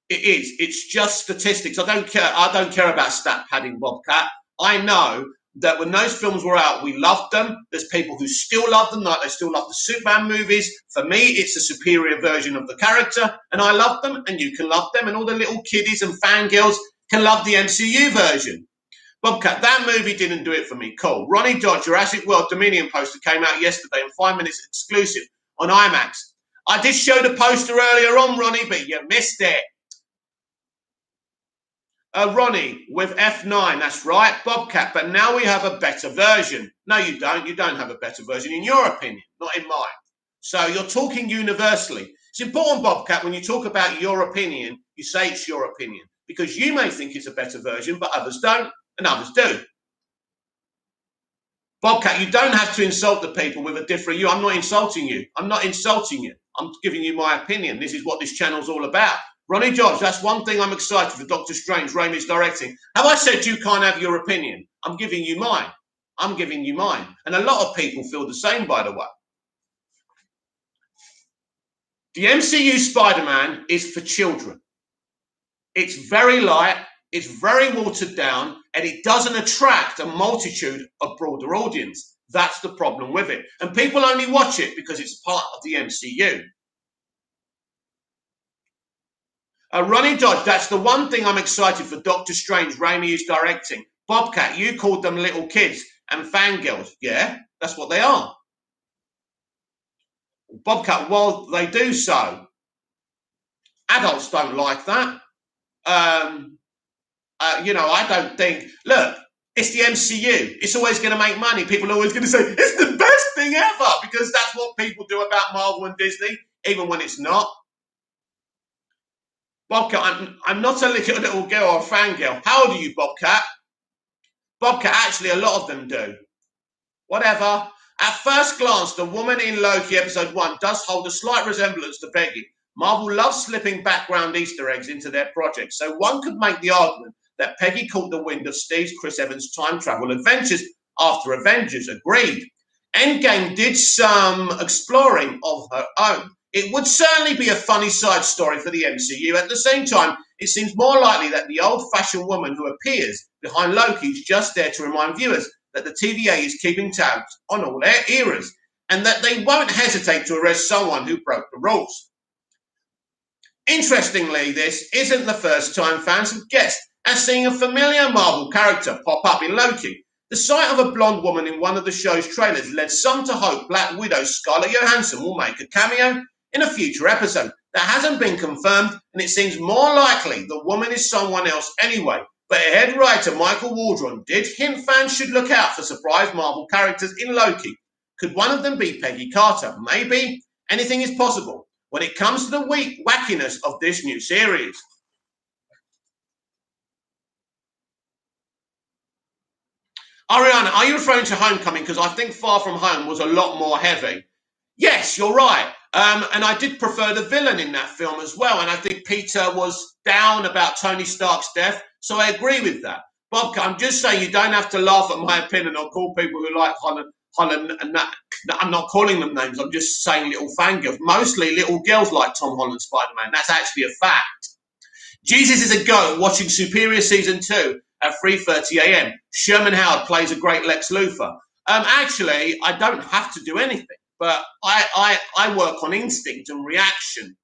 It is. It's just statistics. I don't care about stat padding, Bobcat. I know that when those films were out, we loved them. There's people who still love them, like they still love the Superman movies. For me, it's a superior version of the character, and I love them, and you can love them, and all the little kiddies and fangirls can love the MCU version. Bobcat, that movie didn't do it for me. Cool. Ronnie Dodge, Jurassic World Dominion poster came out yesterday in 5 minutes exclusive on IMAX. I did show the poster earlier on, Ronnie, but you missed it. Ronnie, with F9, that's right, Bobcat, but now we have a better version. No, you don't. You don't have a better version, in your opinion, not in mine. So you're talking universally. It's important, Bobcat, when you talk about your opinion, you say it's your opinion, because you may think it's a better version, but others don't, and others do. Bobcat, you don't have to insult the people with a different view. I'm not insulting you. I'm not insulting you. I'm giving you my opinion. This is what this channel's all about. Ronnie George, that's one thing I'm excited for Doctor Strange, Raimi's directing. Have I said you can't have your opinion? I'm giving you mine. I'm giving you mine. And a lot of people feel the same, by the way. The MCU Spider-Man is for children. It's very light, it's very watered down, and it doesn't attract a multitude of broader audience. That's the problem with it. And people only watch it because it's part of the MCU. Ronnie Dodge, that's the one thing I'm excited for Doctor Strange, Raimi is directing. Bobcat, you called them little kids and fangirls. Yeah, that's what they are. Bobcat, while they do so, adults don't like that. I don't think, look, it's the MCU. It's always going to make money. People are always going to say, it's the best thing ever, because that's what people do about Marvel and Disney, even when it's not. Bobcat, I'm not a little girl or a fangirl. How old are you, Bobcat? Bobcat, actually, a lot of them do. Whatever. At first glance, the woman in Loki episode 1 does hold a slight resemblance to Peggy. Marvel loves slipping background Easter eggs into their projects, so one could make the argument that Peggy caught the wind of Steve's Chris Evans' time travel adventures after Avengers. Agreed. Endgame did some exploring of her own. It would certainly be a funny side story for the MCU. At the same time, it seems more likely that the old-fashioned woman who appears behind Loki is just there to remind viewers that the TVA is keeping tabs on all their eras, and that they won't hesitate to arrest someone who broke the rules. Interestingly, this isn't the first time fans have guessed at seeing a familiar Marvel character pop up in Loki. The sight of a blonde woman in one of the show's trailers led some to hope Black Widow Scarlett Johansson will make a cameo in a future episode. That hasn't been confirmed, and it seems more likely the woman is someone else anyway. But head writer Michael Waldron did hint fans should look out for surprise Marvel characters in Loki. Could one of them be Peggy Carter? Maybe. Anything is possible when it comes to the wackiness of this new series. Ariana, are you referring to Homecoming? Because I think Far From Home was a lot more heavy. Yes, you're right. And I did prefer the villain in that film as well. And I think Peter was down about Tony Stark's death. So I agree with that. Bob, I'm just saying you don't have to laugh at my opinion or call people who like Holland and that. I'm not calling them names. I'm just saying little fangirls. Mostly little girls like Tom Holland Spider-Man. That's actually a fact. Jesus is a go watching Superior Season 2 at 3:30 a.m. Sherman Howard plays a great Lex Luthor. Actually, I don't have to do anything. But I work on instinct and reaction.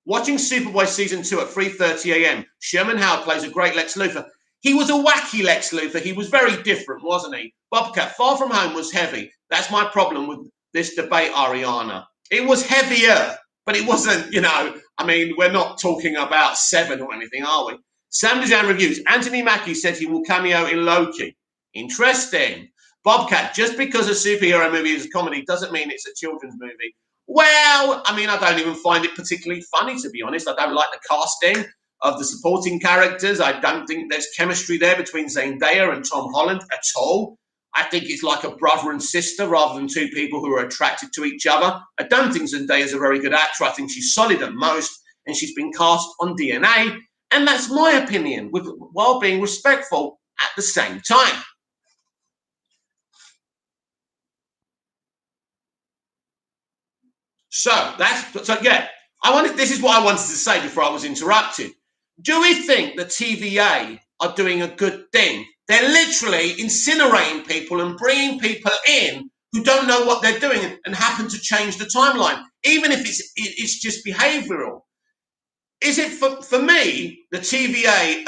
Watching Superboy Season 2 at 3:30 a.m., Sherman Howard plays a great Lex Luthor. He was a wacky Lex Luthor. He was very different, wasn't he? Bobcat, Far From Home was heavy. That's my problem with this debate, Ariana. It was heavier, but it wasn't, we're not talking about Seven or anything, are we? Sam Dejan reviews. Anthony Mackie said he will cameo in Loki. Interesting. Bobcat, just because a superhero movie is a comedy doesn't mean it's a children's movie. Well, I don't even find it particularly funny, to be honest. I don't like the casting of the supporting characters. I don't think there's chemistry there between Zendaya and Tom Holland at all. I think it's like a brother and sister rather than two people who are attracted to each other. I don't think Zendaya's a very good actor. I think she's solid at most, and she's been cast on DNA. And that's my opinion, while being respectful at the same time. This is what I wanted to say before I was interrupted. Do we think the TVA are doing a good thing? They're literally incinerating people and bringing people in who don't know what they're doing and happen to change the timeline, even if it's just behavioural. Is it for me? The TVA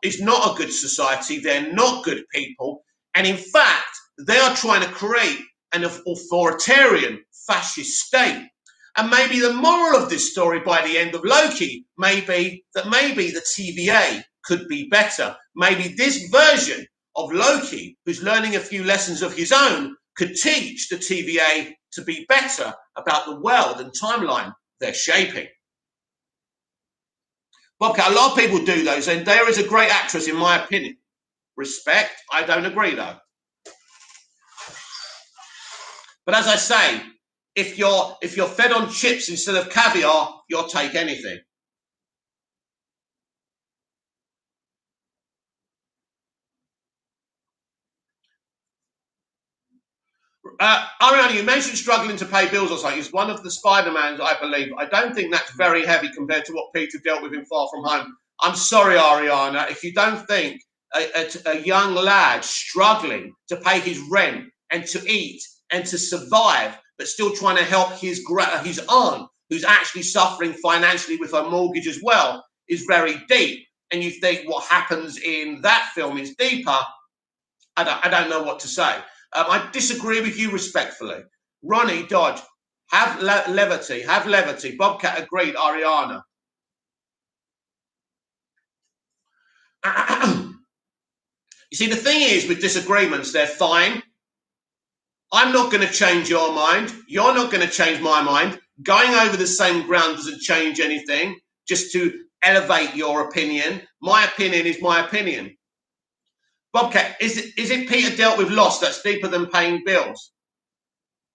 is not a good society. They're not good people, and in fact, they are trying to create an authoritarian fascist state. And maybe the moral of this story by the end of Loki may be that maybe the TVA could be better. Maybe this version of Loki, who's learning a few lessons of his own, could teach the TVA to be better about the world and timeline they're shaping. Bobcat, a lot of people do those, and Zendaya is a great actress in my opinion. Respect, I don't agree though. But as I say, if you're fed on chips instead of caviar, you'll take anything. Ariana, you mentioned struggling to pay bills or something. It's one of the Spider-Mans, I believe. I don't think that's very heavy compared to what Peter dealt with in Far From Home. I'm sorry, Ariana, if you don't think a young lad struggling to pay his rent and to eat and to survive, but still trying to help his aunt, who's actually suffering financially with her mortgage as well, is very deep, and you think what happens in that film is deeper, I don't know what to say. I disagree with you respectfully. Ronnie Dodge, have levity. Bobcat agreed, Ariana. You see, the thing is with disagreements, they're fine. I'm not going to change your mind. You're not going to change my mind. Going over the same ground doesn't change anything, just to elevate your opinion. My opinion is my opinion. Bobcat, is it Peter dealt with loss that's deeper than paying bills?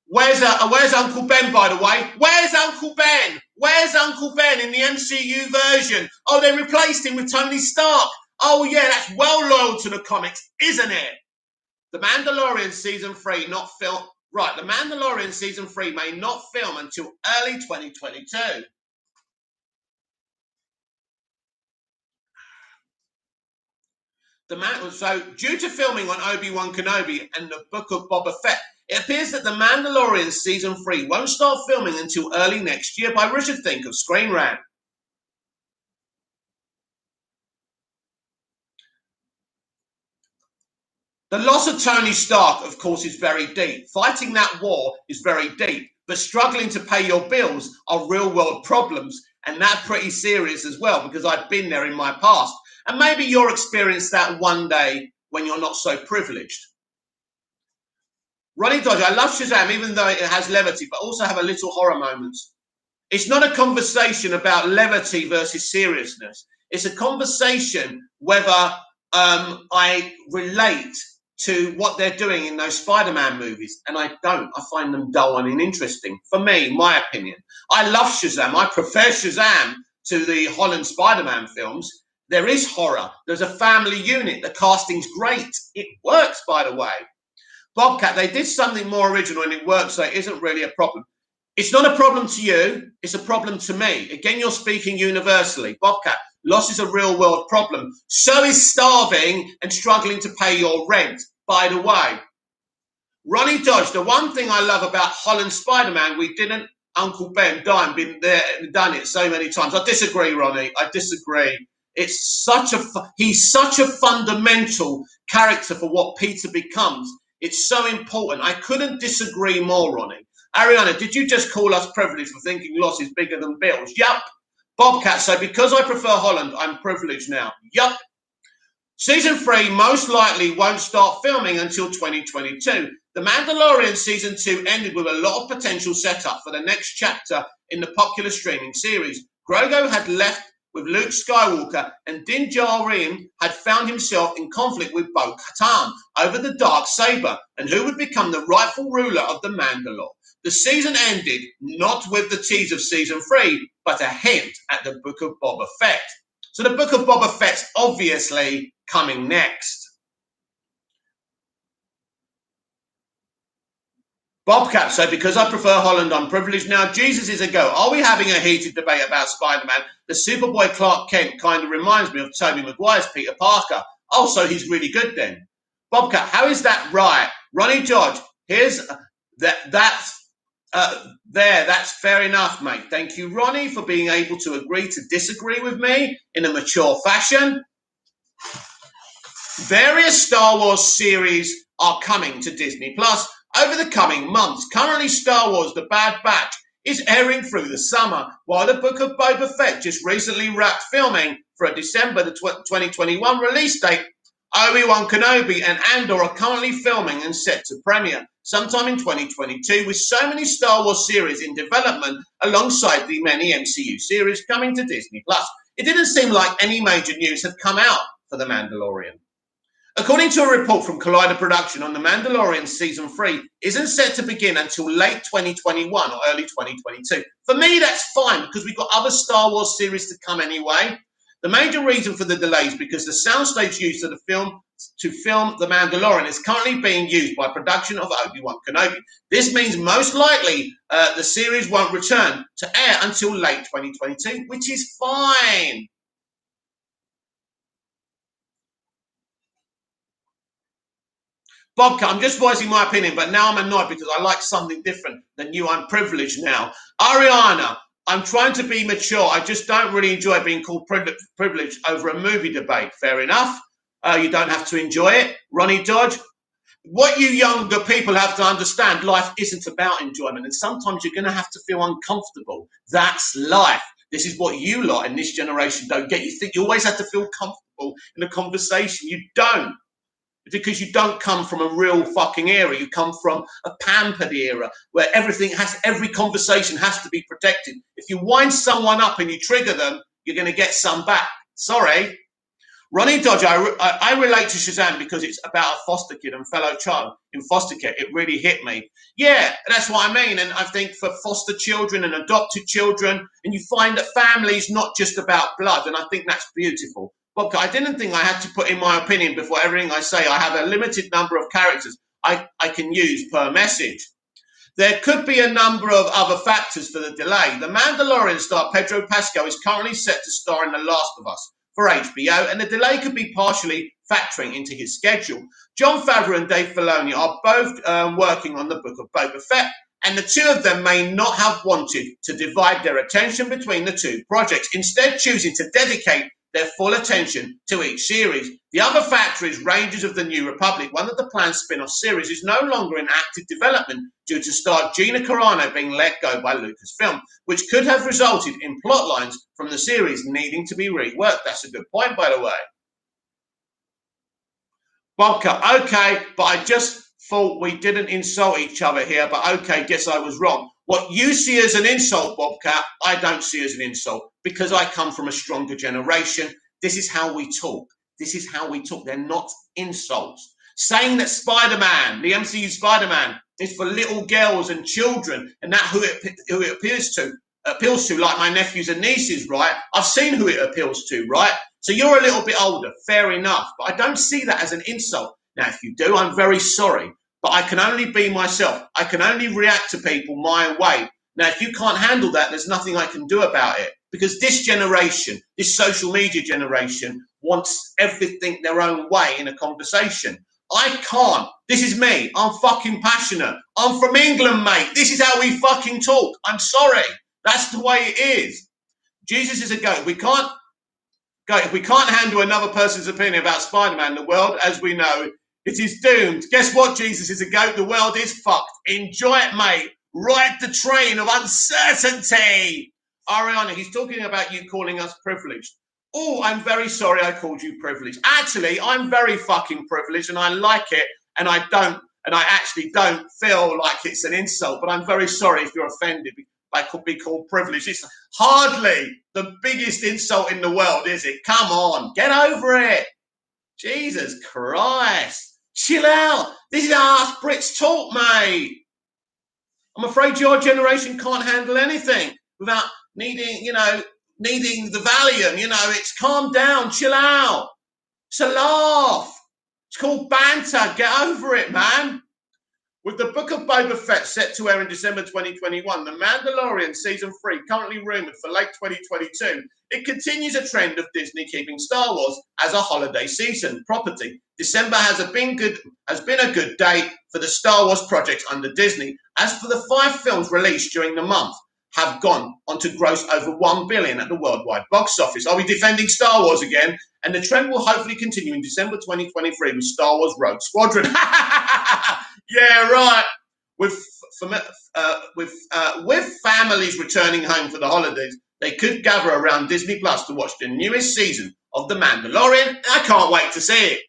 Where's Uncle Ben, by the way? Where's Uncle Ben? Where's Uncle Ben in the MCU version? Oh, they replaced him with Tony Stark. Oh, yeah, that's well loyal to the comics, isn't it? The Mandalorian Season 3, not film, Right, The Mandalorian Season 3 may not film until early 2022. So, due to filming on Obi-Wan Kenobi and the Book of Boba Fett, it appears that The Mandalorian Season 3 won't start filming until early next year by Richard Think of Screen Rant. The loss of Tony Stark, of course, is very deep. Fighting that war is very deep, but struggling to pay your bills are real-world problems, and that's pretty serious as well, because I've been there in my past. And maybe you'll experience that one day when you're not so privileged. Ronnie Dodger, I love Shazam, even though it has levity, but also have a little horror moments. It's not a conversation about levity versus seriousness. It's a conversation whether I relate to what they're doing in those Spider-Man movies, and I don't. I find them dull and uninteresting. For me, my opinion. I love Shazam. I prefer Shazam to the Holland Spider-Man films. There is horror. There's a family unit. The casting's great. It works, by the way. Bobcat, they did something more original and it works, so it isn't really a problem. It's not a problem to you. It's a problem to me. Again, you're speaking universally. Bobcat, loss is a real world problem. So is starving and struggling to pay your rent, by the way. Ronnie Dodge, the one thing I love about Holland Spider-Man, we didn't, Uncle Ben, been there and done it so many times. I disagree, Ronnie. I disagree. It's he's such a fundamental character for what Peter becomes. It's so important. I couldn't disagree more, Ronnie. Ariana, did you just call us privileged for thinking loss is bigger than bills? Yup. Bobcat, so because I prefer Holland, I'm privileged now. Yup. Season 3 most likely won't start filming until 2022. The Mandalorian Season 2 ended with a lot of potential setup for the next chapter in the popular streaming series. Grogu had left with Luke Skywalker, and Din Djarin had found himself in conflict with Bo-Katan over the dark saber and who would become the rightful ruler of the Mandalore. The season ended not with the tease of Season 3, but a hint at the Book of Boba Fett. So the Book of Boba Fett's obviously coming next. Bobcat, so because I prefer Holland, I'm privileged now. Jesus is a go. Are we having a heated debate about Spider-Man? The Superboy Clark Kent kind of reminds me of Tobey Maguire's Peter Parker. Oh, so he's really good then. Bobcat, how is that right? Ronnie George, here's that's fair enough, mate. Thank you, Ronnie, for being able to agree to disagree with me in a mature fashion. Various Star Wars series are coming to Disney Plus over the coming months. Currently, Star Wars The Bad Batch is airing through the summer, while the Book of Boba Fett just recently wrapped filming for a December 2021 release date. Obi-Wan Kenobi and Andor are currently filming and set to premiere sometime in 2022, with so many Star Wars series in development alongside the many MCU series coming to Disney Plus. It didn't seem like any major news had come out for The Mandalorian. According to a report from Collider Production on The Mandalorian Season 3 isn't set to begin until late 2021 or early 2022. For me, that's fine because we've got other Star Wars series to come anyway. The major reason for the delay is because the soundstage used to film The Mandalorian is currently being used by production of Obi-Wan Kenobi. This means most likely the series won't return to air until late 2022, which is fine. Bobcat, I'm just voicing my opinion, but now I'm annoyed because I like something different than you. I'm privileged now. Ariana, I'm trying to be mature. I just don't really enjoy being called privileged over a movie debate. Fair enough. You don't have to enjoy it. Ronnie Dodge, what you younger people have to understand, life isn't about enjoyment. And sometimes you're going to have to feel uncomfortable. That's life. This is what you lot in this generation don't get. You think you always have to feel comfortable in a conversation. You don't. Because you don't come from a real fucking era. You come from a pampered era where every conversation has to be protected. If you wind someone up and you trigger them, you're going to get some back. Sorry. Ronnie Dodge, I relate to Shazam because it's about a foster kid and fellow child in foster care. It really hit me. Yeah, that's what I mean. And I think for foster children and adopted children, and you find that family is not just about blood. And I think that's beautiful. Bobcat, I didn't think I had to put in my opinion before everything I say. I have a limited number of characters I can use per message. There could be a number of other factors for the delay. The Mandalorian star Pedro Pascal is currently set to star in The Last of Us for HBO, and the delay could be partially factoring into his schedule. Jon Favreau and Dave Filoni are both working on the Book of Boba Fett, and the two of them may not have wanted to divide their attention between the two projects, instead choosing to dedicate their full attention to each series. The other factor is Rangers of the New Republic. One of the planned spin-off series is no longer in active development due to star Gina Carano being let go by Lucasfilm, which could have resulted in plot lines from the series needing to be reworked. That's a good point, by the way. Bobcat, okay, but I just thought we didn't insult each other here, but okay, guess I was wrong. What you see as an insult, Bobcat, I don't see as an insult because I come from a stronger generation. This is how we talk. This is how we talk. They're not insults. Saying that Spider-Man, the MCU Spider-Man, is for little girls and children, and that who it appeals to, like my nephews and nieces, right? I've seen who it appeals to, right? So you're a little bit older, fair enough, but I don't see that as an insult. Now, if you do, I'm very sorry, but I can only be myself. I can only react to people my way. Now, if you can't handle that, there's nothing I can do about it, because this generation, this social media generation, wants everything their own way in a conversation. I can't. This is me. I'm fucking passionate. I'm from England, mate. This is how we fucking talk. I'm sorry. That's the way it is. Jesus is a goat. If we can't handle another person's opinion about Spider-Man, the world, as we know, it is doomed. Guess what, Jesus is a goat? The world is fucked. Enjoy it, mate. Ride the train of uncertainty. Ariana, he's talking about you calling us privileged. Oh, I'm very sorry I called you privileged. Actually, I'm very fucking privileged and I like it, and I actually don't feel like it's an insult, but I'm very sorry if you're offended. I could be called privileged. It's hardly the biggest insult in the world, is it? Come on, get over it. Jesus Christ. Chill out. This is how us Brits talk, mate. I'm afraid your generation can't handle anything without needing the Valium. It's calm down, chill out. It's a laugh. It's called banter. Get over it, man. With the Book of Boba Fett set to air in December 2021, The Mandalorian Season 3 currently rumoured for late 2022, it continues a trend of Disney keeping Star Wars as a holiday season property. December has been a good date for the Star Wars projects under Disney, as for the 5 films released during the month have gone on to gross over $1 billion at the worldwide box office. Are we defending Star Wars again? And the trend will hopefully continue in December 2023 with Star Wars Rogue Squadron. Yeah, right. With families returning home for the holidays, they could gather around Disney Plus to watch the newest season of The Mandalorian. I can't wait to see it.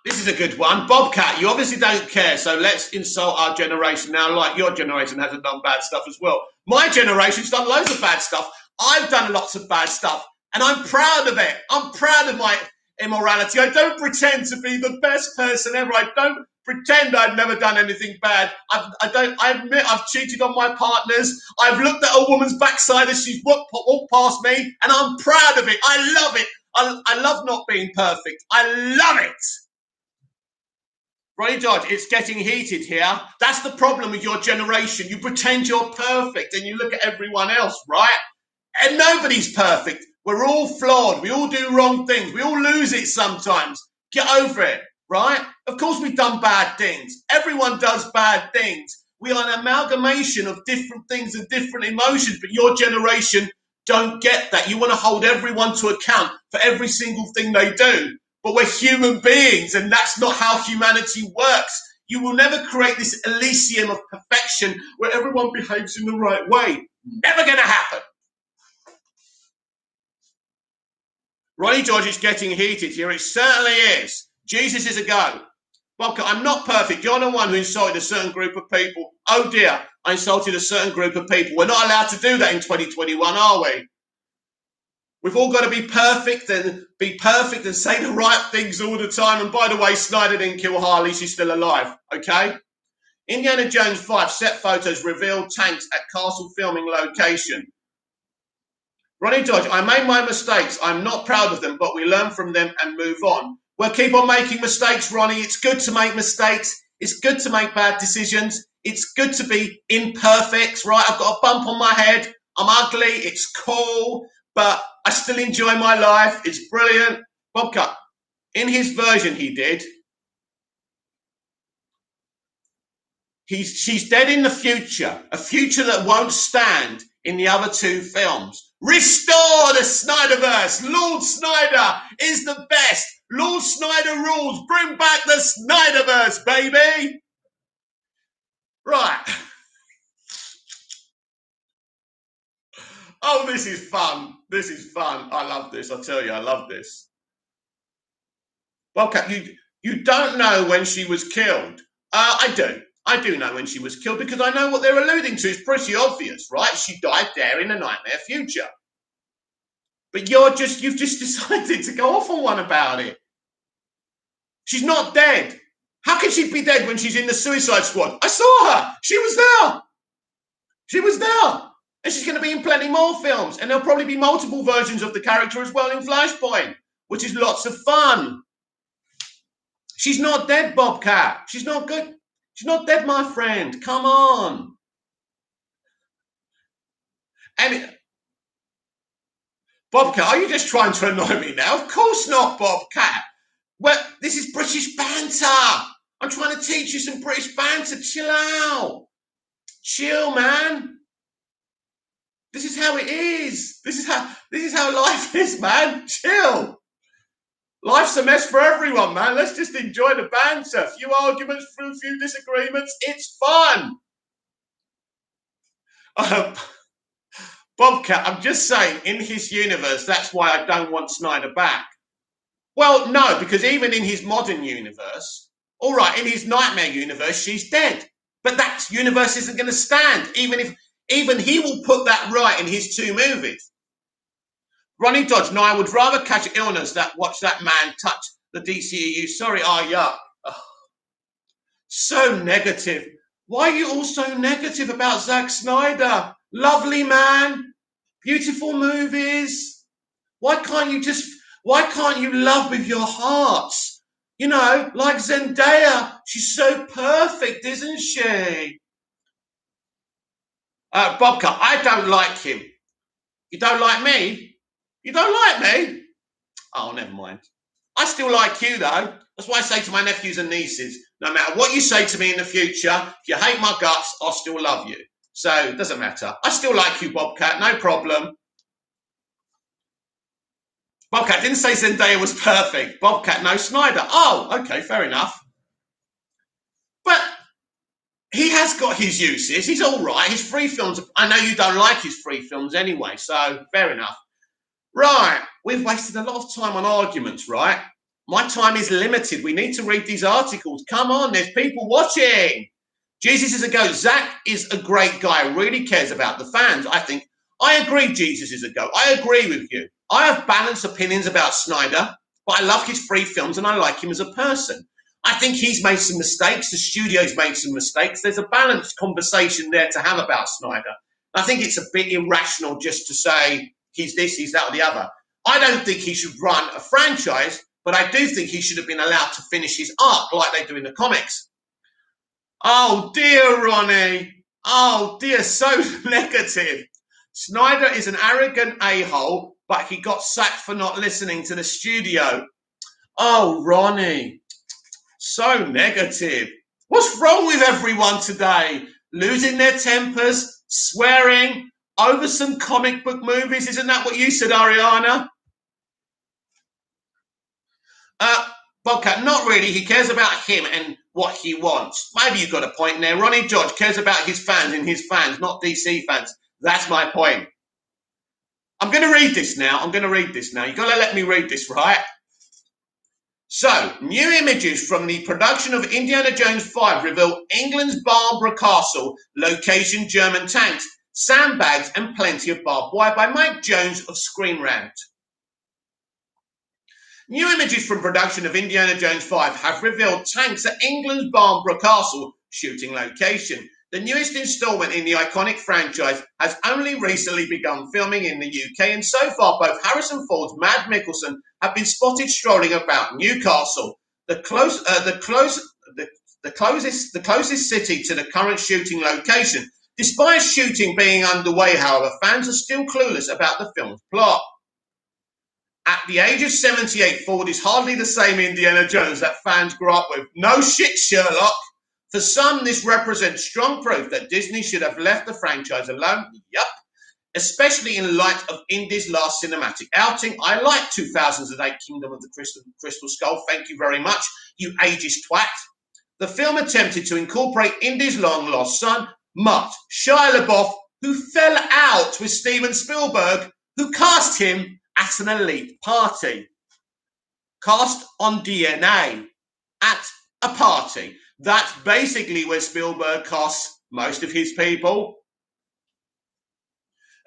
This is a good one. Bobcat, you obviously don't care, so let's insult our generation now, like your generation hasn't done bad stuff as well. My generation's done loads of bad stuff. I've done lots of bad stuff, and I'm proud of it. I'm proud of my immorality. I don't pretend to be the best person ever. I don't pretend I've never done anything bad. I admit I've cheated on my partners. I've looked at a woman's backside as she's walked past me, and I'm proud of it. I love it. I love not being perfect. I love it. Ronnie Dodge, it's getting heated here. That's the problem with your generation. You pretend you're perfect and you look at everyone else, right? And nobody's perfect. We're all flawed. We all do wrong things. We all lose it sometimes. Get over it, right? Of course we've done bad things. Everyone does bad things. We are an amalgamation of different things and different emotions, but your generation don't get that. You want to hold everyone to account for every single thing they do. But we're human beings, and that's not how humanity works. You will never create this elysium of perfection where everyone behaves in the right way. Never going to happen. Ronnie George is getting heated here. It certainly is. Jesus is a go. Welcome. I'm not perfect. You're the one who insulted a certain group of people. Oh dear, I insulted a certain group of people. We're not allowed to do that in 2021, are we? We've all got to be perfect and say the right things all the time. And by the way, Snyder didn't kill Harley. She's still alive, okay? Indiana Jones 5 set photos reveal tanks at castle filming location. Ronnie Dodge, I made my mistakes. I'm not proud of them, but we learn from them and move on. Well, keep on making mistakes, Ronnie. It's good to make mistakes. It's good to make bad decisions. It's good to be imperfect, right? I've got a bump on my head. I'm ugly. It's cool, but I still enjoy my life. It's brilliant. Bobcat, in his version he did, she's dead in the future, a future that won't stand in the other two films. Restore the Snyderverse. Lord Snyder is the best. Lord Snyder rules. Bring back the Snyderverse, baby. Right. Oh, this is fun. This is fun. I love this. I tell you, I love this. Bobcat, you don't know when she was killed. I do. I do know when she was killed because I know what they're alluding to. It's pretty obvious, right? She died there in a nightmare future. But you've just decided to go off on one about it. She's not dead. How can she be dead when she's in the Suicide Squad? I saw her. She was there. She was there. And she's going to be in plenty more films. And there'll probably be multiple versions of the character as well in Flashpoint, which is lots of fun. She's not dead, Bobcat. She's not good. She's not dead, my friend. Come on. And Bobcat, are you just trying to annoy me now? Of course not, Bobcat. Well, this is British banter. I'm trying to teach you some British banter. Chill out. Chill, man. This is how it is. This is how life is, man. Chill. Life's a mess for everyone, man. Let's just enjoy the banter. A few arguments, a few disagreements. It's fun. Bobcat, I'm just saying, in his universe, that's why I don't want Snyder back. Well, no, because even in his modern universe, all right, in his nightmare universe, she's dead. But that universe isn't going to stand, even he will put that right in his two movies. Ronnie Dodge, no, I would rather catch illness than watch that man touch the DCEU. Sorry, yuck. Oh, so negative. Why are you all so negative about Zack Snyder? Lovely man, beautiful movies. Why can't you love with your hearts? You know, like Zendaya, she's so perfect, isn't she? Bobcat, I don't like him. You don't like me? You don't like me? Oh, never mind. I still like you, though. That's why I say to my nephews and nieces, no matter what you say to me in the future, if you hate my guts, I'll still love you. So it doesn't matter. I still like you, Bobcat, no problem. Bobcat didn't say Zendaya was perfect. Bobcat, no Snyder. Oh, okay, fair enough. But he has got his uses. He's all right. His free films, I know you don't like his free films anyway, so fair enough. Right, we've wasted a lot of time on arguments, right? My time is limited. We need to read these articles. Come on, there's people watching. Jesus is a goat. Zach is a great guy, really cares about the fans. I agree Jesus is a goat. I agree with you. I have balanced opinions about Snyder, but I love his free films and I like him as a person. I think he's made some mistakes. The studio's made some mistakes. There's a balanced conversation there to have about Snyder. I think it's a bit irrational just to say, he's this, he's that, or the other. I don't think he should run a franchise, but I do think he should have been allowed to finish his arc like they do in the comics. Oh, dear, Ronnie. Oh, dear, so negative. Snyder is an arrogant a-hole, but he got sacked for not listening to the studio. Oh, Ronnie. So negative. What's wrong with everyone today? Losing their tempers, swearing, over some comic book movies. Isn't that what you said, Ariana? Bobcat, not really. He cares about him and what he wants. Maybe you've got a point there. Ronnie George cares about his fans and his fans, not DC fans. That's my point. I'm going to read this now. You've got to let me read this, right? So, new images from the production of Indiana Jones 5 reveal England's Barbara Castle, location German tanks, sandbags and plenty of barbed wire by Mike Jones of Screen Rant. New images from production of Indiana Jones 5 have revealed tanks at England's Barbara Castle, shooting location. The newest installment in the iconic franchise has only recently begun filming in the UK, and so far both Harrison Ford's Mads Mikkelsen have been spotted strolling about Newcastle, the closest city to the current shooting location. Despite shooting being underway, however, fans are still clueless about the film's plot. At the age of 78, Ford is hardly the same Indiana Jones that fans grew up with. No shit, Sherlock. For some, this represents strong proof that Disney should have left the franchise alone. Yup. Especially in light of Indy's last cinematic outing. I like 2008 Kingdom of the Crystal Skull. Thank you very much, you ageist twat. The film attempted to incorporate Indy's long-lost son, Mutt, Shia LaBeouf, who fell out with Steven Spielberg, who cast him at an elite party. Cast on DNA at a party. That's basically where Spielberg casts most of his people.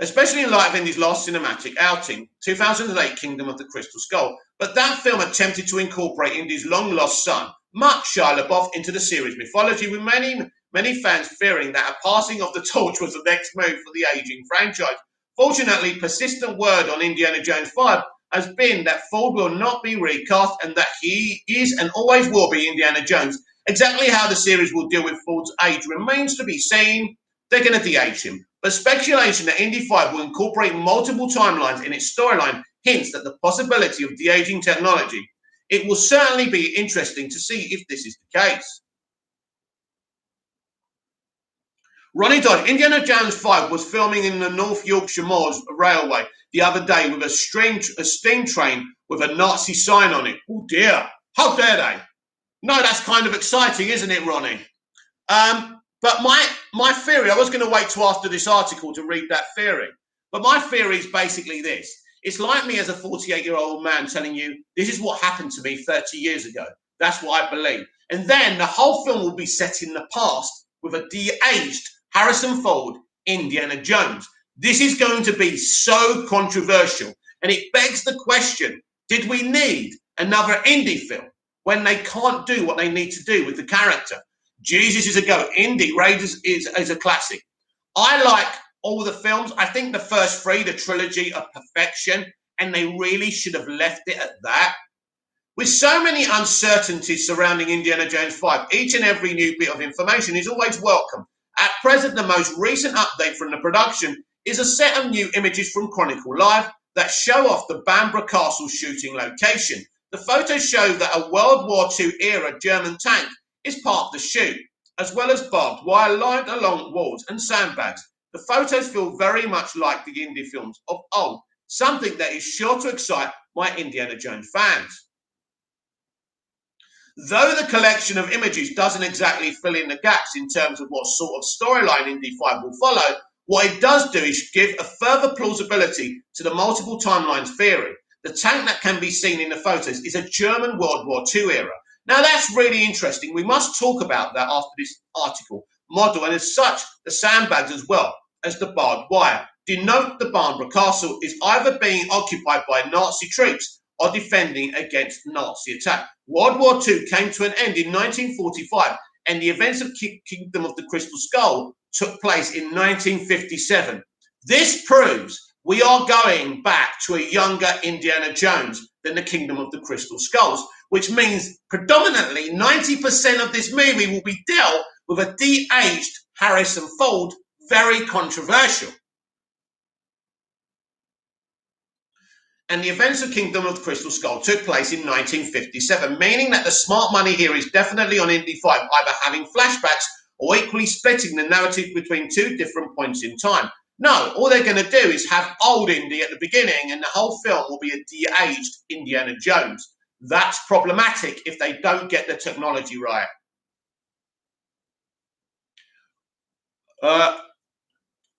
Especially in light of Indy's last cinematic outing, 2008 Kingdom of the Crystal Skull. But that film attempted to incorporate Indy's long-lost son, Mutt, Shia LaBeouf, into the series mythology, with many fans fearing that a passing of the torch was the next move for the aging franchise. Fortunately, persistent word on Indiana Jones 5 has been that Ford will not be recast and that he is and always will be Indiana Jones. Exactly how the series will deal with Ford's age remains to be seen. They're going to de-age him. But speculation that Indy 5 will incorporate multiple timelines in its storyline hints at the possibility of de-aging technology. It will certainly be interesting to see if this is the case. Ronnie Dodd, Indiana Jones 5 was filming in the North Yorkshire Moors Railway the other day with a steam train with a Nazi sign on it. Oh dear, how dare they? No, that's kind of exciting, isn't it, Ronnie? But my theory, I was going to wait till after this article to read that theory. But my theory is basically this. It's like me as a 48-year-old man telling you, this is what happened to me 30 years ago. That's what I believe. And then the whole film will be set in the past with a de-aged Harrison Ford, Indiana Jones. This is going to be so controversial. And it begs the question, did we need another Indy film when they can't do what they need to do with the character? Jesus is a go. Indy Raiders is a classic. I like all the films. I think the first three, the trilogy, are perfection, and they really should have left it at that. With so many uncertainties surrounding Indiana Jones 5, each and every new bit of information is always welcome. At present, the most recent update from the production is a set of new images from Chronicle Live that show off the Bamborough Castle shooting location. The photos show that a World War II era German tank is part of the shoot, as well as barbed wire lined along walls and sandbags. The photos feel very much like the Indy films of old, something that is sure to excite my Indiana Jones fans. Though the collection of images doesn't exactly fill in the gaps in terms of what sort of storyline Indy 5 will follow, what it does do is give a further plausibility to the multiple timelines theory. The tank that can be seen in the photos is a German World War II era. Now that's really interesting. We must talk about that after this article. Model, and as such, the sandbags as well as the barbed wire denote the Bamborough Castle is either being occupied by Nazi troops or defending against Nazi attack. World War II came to an end in 1945, and the events of Kingdom of the Crystal Skull took place in 1957. This proves we are going back to a younger Indiana Jones than the Kingdom of the Crystal Skulls, which means predominantly 90% of this movie will be dealt with a de-aged Harrison Ford, very controversial. And the events of Kingdom of the Crystal Skull took place in 1957, meaning that the smart money here is definitely on Indy 5, either having flashbacks or equally splitting the narrative between two different points in time. No, all they're going to do is have old Indy at the beginning, and the whole film will be a de-aged Indiana Jones. That's problematic if they don't get the technology right.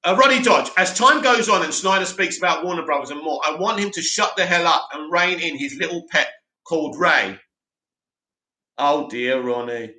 Roddy Dodge, as time goes on and Snyder speaks about Warner Brothers and more, I want him to shut the hell up and rein in his little pet called Ray. Oh dear, Ronnie.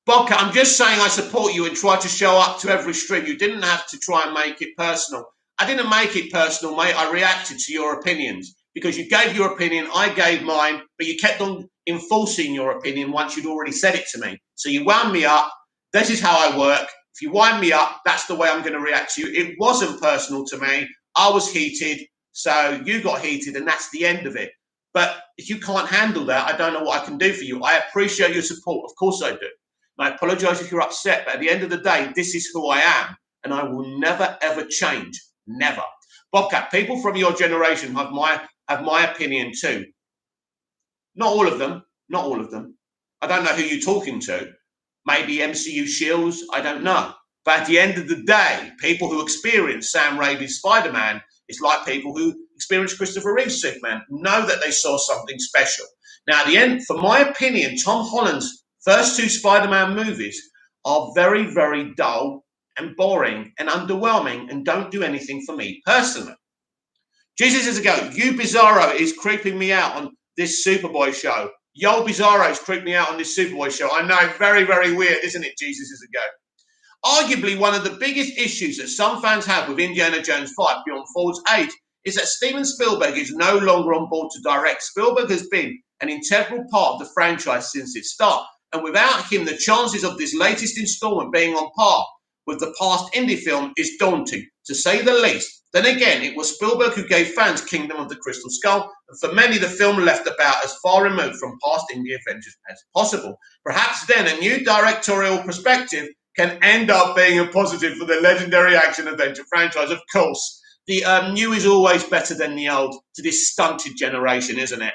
Bobcat, I'm just saying I support you and try to show up to every stream. You didn't have to try and make it personal. I didn't make it personal, mate. I reacted to your opinions. because you gave your opinion, I gave mine, but you kept on enforcing your opinion once you'd already said it to me. So you wound me up. This is how I work. If you wind me up, that's the way I'm going to react to you. It wasn't personal to me. I was heated, so you got heated, and that's the end of it. But if you can't handle that, I don't know what I can do for you. I appreciate your support. Of course I do. And I apologize if you're upset, but at the end of the day, this is who I am, and I will never, ever change. Never. Bobcat, people from your generation have my opinion too. Not all of them. Not all of them. I don't know who you're talking to. Maybe MCU Shields. I don't know. But at the end of the day, people who experience Sam Raimi's Spider-Man, it's like people who experience Christopher Reeve's Superman, know that they saw something special. Now, at the end, for my opinion, Tom Holland's first two Spider-Man movies are very, very dull and boring and underwhelming and don't do anything for me personally. Jesus is a go. You Bizarro is creeping me out on this Superboy show. Yo Bizarro is creeping me out on this Superboy show. I know, very, very weird, isn't it? Jesus is a go. Arguably, one of the biggest issues that some fans have with Indiana Jones 5 Beyond Forward's age is that Steven Spielberg is no longer on board to direct. Spielberg has been an integral part of the franchise since its start, and without him, the chances of this latest installment being on par with the past indie film is daunting, to say the least. Then again, it was Spielberg who gave fans Kingdom of the Crystal Skull, and for many, the film left about as far removed from past indie adventures as possible. Perhaps then a new directorial perspective can end up being a positive for the legendary action-adventure franchise. Of course, the new is always better than the old to this stunted generation, isn't it?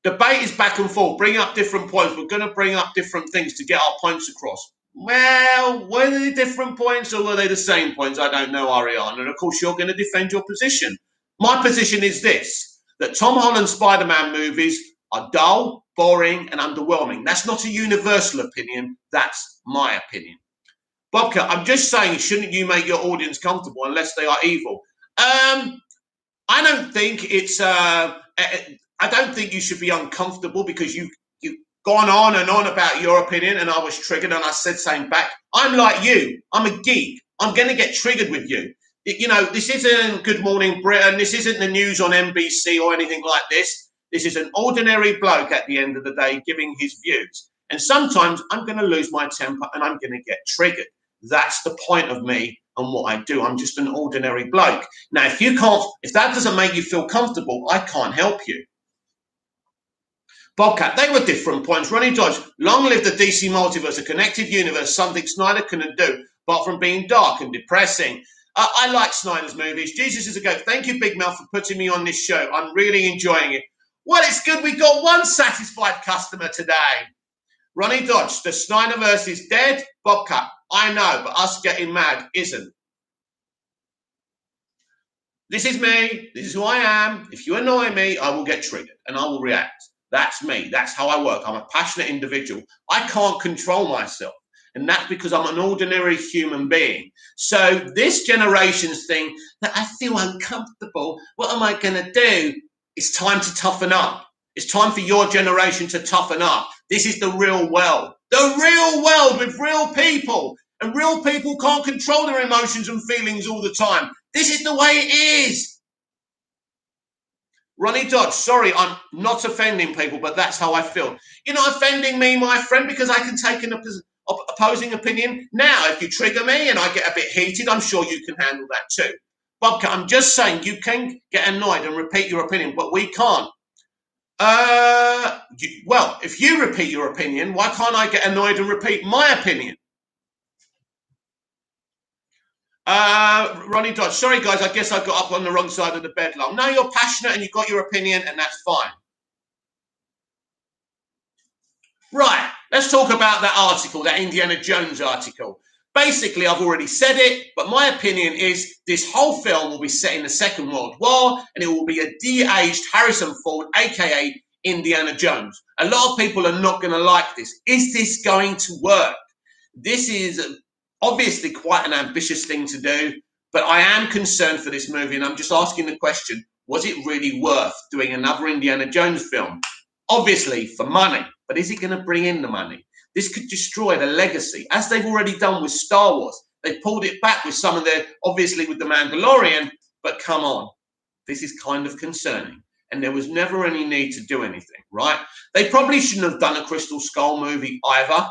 Debate is back and forth, bring up different points. We're going to bring up different things to get our points across. Well, were they different points or were they the same points? I don't know, Ariana. And of course, you're going to defend your position. My position is this, that Tom Holland's Spider-Man movies are dull, boring, and underwhelming. That's not a universal opinion. That's my opinion. Bobcat, I'm just saying, shouldn't you make your audience comfortable unless they are evil? I don't think it's... I don't think you should be uncomfortable because you've gone on and on about your opinion and I was triggered and I said something back. I'm like you. I'm a geek. I'm going to get triggered with you. You know, this isn't Good Morning Britain. This isn't the news on NBC or anything like this. This is an ordinary bloke at the end of the day giving his views. And sometimes I'm going to lose my temper and I'm going to get triggered. That's the point of me and what I do. I'm just an ordinary bloke. Now, if that doesn't make you feel comfortable, I can't help you. Bobcat, they were different points. Ronnie Dodge, long live the DC multiverse, a connected universe, something Snyder couldn't do, apart from being dark and depressing. I like Snyder's movies. Jesus is a go. Thank you, Big Mouth, for putting me on this show. I'm really enjoying it. Well, it's good we got one satisfied customer today. Ronnie Dodge, the Snyderverse is dead. Bobcat, I know, but us getting mad isn't. This is me. This is who I am. If you annoy me, I will get triggered and I will react. That's me. That's how I work. I'm a passionate individual. I can't control myself. And that's because I'm an ordinary human being. So this generation's thing that I feel uncomfortable, what am I going to do? It's time to toughen up. It's time for your generation to toughen up. This is the real world. The real world with real people. And real people can't control their emotions and feelings all the time. This is the way it is. Ronnie Dodge, sorry, I'm not offending people, but that's how I feel. You're not offending me, my friend, because I can take an opposing opinion. Now, if you trigger me and I get a bit heated, I'm sure you can handle that too. Bobcat, I'm just saying you can get annoyed and repeat your opinion, but we can't. Well, if you repeat your opinion, why can't I get annoyed and repeat my opinion? Ronnie Dodge, sorry guys, I guess I got up on the wrong side of the bed long. No, you're passionate and you've got your opinion and that's fine. Right, let's talk about that article, that Indiana Jones article. Basically, I've already said it, but my opinion is this whole film will be set in the Second World War and it will be a de-aged Harrison Ford, aka Indiana Jones. A lot of people are not going to like this. Is this going to work? This is obviously quite an ambitious thing to do, but I am concerned for this movie and I'm just asking the question, was it really worth doing another Indiana Jones film? Obviously for money, but is it going to bring in the money? This could destroy the legacy, as they've already done with Star Wars. They pulled it back with some of their, obviously with The Mandalorian, But come on, this is kind of concerning. And there was never any need to do anything, right? They probably shouldn't have done a Crystal Skull movie either.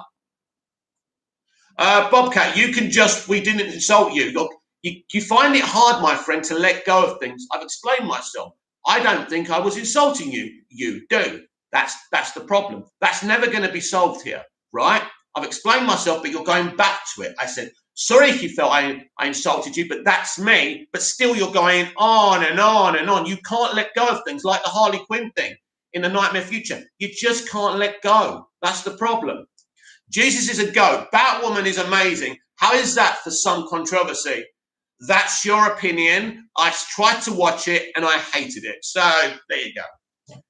Bobcat, we didn't insult you. Look, you find it hard, my friend, to let go of things. I've explained myself. I don't think I was insulting you. You do. That's the problem. That's never going to be solved here, right? I've explained myself, but you're going back to it. I said, sorry if you felt I insulted you, but that's me. But still you're going on and on and on. You can't let go of things like the Harley Quinn thing in the Nightmare Future. You just can't let go. That's the problem. Jesus is a goat. Batwoman is amazing. How is that for some controversy? That's your opinion. I tried to watch it and I hated it. So there you go.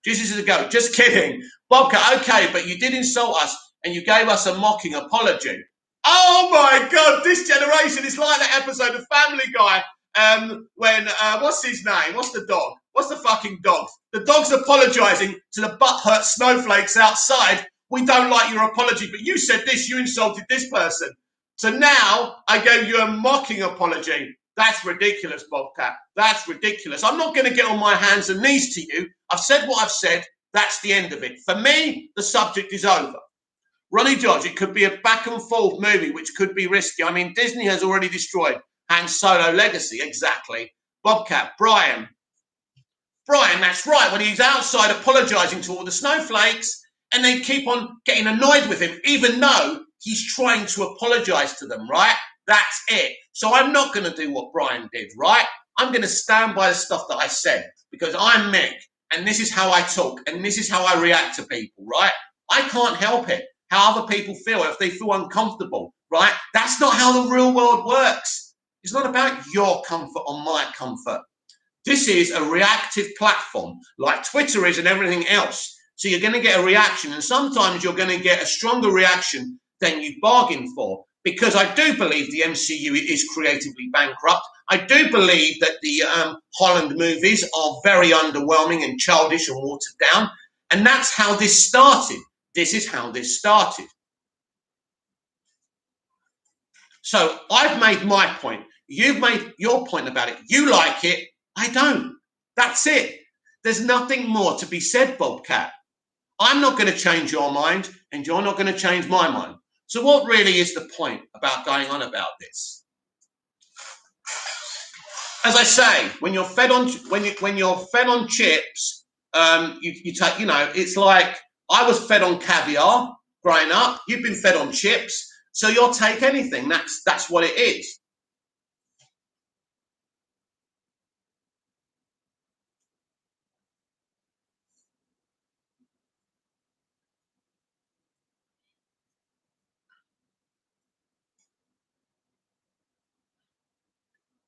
Jesus is a goat. Just kidding. Bobcat, okay, but you did insult us and you gave us a mocking apology. Oh my God, this generation is like that episode of Family Guy when, what's his name? What's the dog? What's the fucking dog? The dog's apologizing to the butthurt snowflakes outside. We don't like your apology, but you said this, you insulted this person. So now I gave you a mocking apology. That's ridiculous, Bobcat. That's ridiculous. I'm not going to get on my hands and knees to you. I've said what I've said. That's the end of it. For me, the subject is over. Ronnie George, it could be a back and forth movie, which could be risky. I mean, Disney has already destroyed Han Solo legacy. Exactly. Bobcat, Brian, that's right. When he's outside apologizing to all the snowflakes, and they keep on getting annoyed with him, even though he's trying to apologize to them, right? That's it. So I'm not going to do what Brian did, right? I'm going to stand by the stuff that I said because I'm Mick, and this is how I talk, and this is how I react to people, right? I can't help it, how other people feel, if they feel uncomfortable, right? That's not how the real world works. It's not about your comfort or my comfort. This is a reactive platform like Twitter is and everything else. So you're going to get a reaction, and sometimes you're going to get a stronger reaction than you bargained for, because I do believe the MCU is creatively bankrupt. I do believe that the Holland movies are very underwhelming and childish and watered down, and that's how this started. This is how this started. So I've made my point. You've made your point about it. You like it. I don't. That's it. There's nothing more to be said, Bobcat. I'm not going to change your mind, and you're not going to change my mind. So what really is the point about going on about this? As I say, when you're fed on chips, you take, it's like I was fed on caviar growing up. You've been fed on chips, so you'll take anything. That's what it is.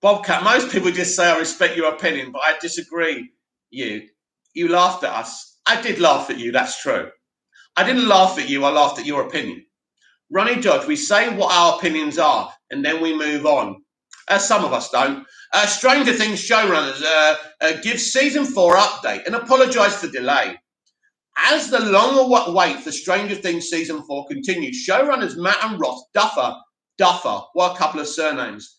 Bobcat, most people just say I respect your opinion, but I disagree. You laughed at us. I did laugh at you, that's true. I didn't laugh at you, I laughed at your opinion. Ronnie Judge, we say what our opinions are, and then we move on. Some of us don't. Stranger Things showrunners give season 4 update and apologise for delay. As the longer wait for Stranger Things season 4 continues, showrunners Matt and Ross Duffer, what a couple of surnames.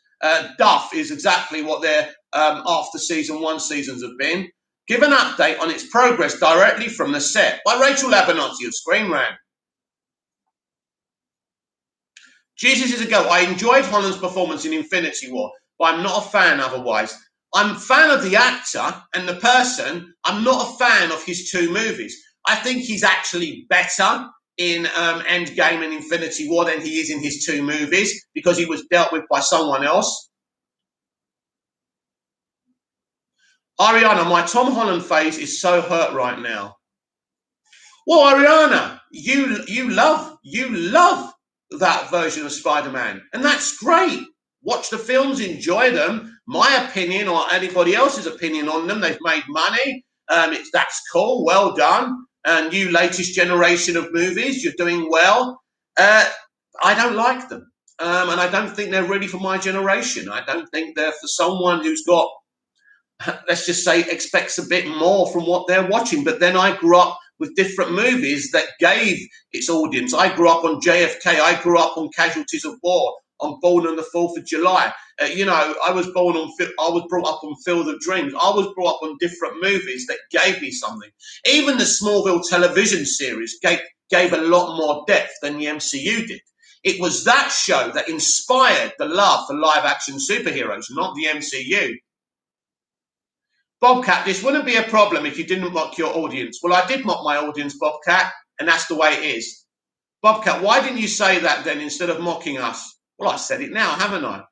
Duff is exactly what their after season 1 seasons have been. Give an update on its progress directly from the set by Rachel Abernathy of Screen Rant. Jesus is a go. I enjoyed Holland's performance in Infinity War, but I'm not a fan otherwise. I'm a fan of the actor and the person. I'm not a fan of his 2 movies. I think he's actually better in Endgame and Infinity War than he is in his 2 movies because he was dealt with by someone else. Ariana, my Tom Holland face is so hurt right now. Well, Ariana, you love that version of Spider-Man, and that's great. Watch the films, enjoy them. My opinion or anybody else's opinion on them, they've made money. That's cool, well done. And you latest generation of movies, you're doing well. I don't like them, and I don't think they're really for my generation. I don't think they're for someone who's got, let's just say, expects a bit more from what they're watching. But then I grew up with different movies that gave its audience. I grew up on JFK. I grew up on Casualties of War. I'm born on the 4th of July. I was brought up on Field of Dreams. I was brought up on different movies that gave me something. Even the Smallville television series gave a lot more depth than the MCU did. It was that show that inspired the love for live action superheroes, not the MCU. Bobcat, this wouldn't be a problem if you didn't mock your audience. Well, I did mock my audience, Bobcat, and that's the way it is. Bobcat, why didn't you say that then instead of mocking us? Well, I said it now, haven't I?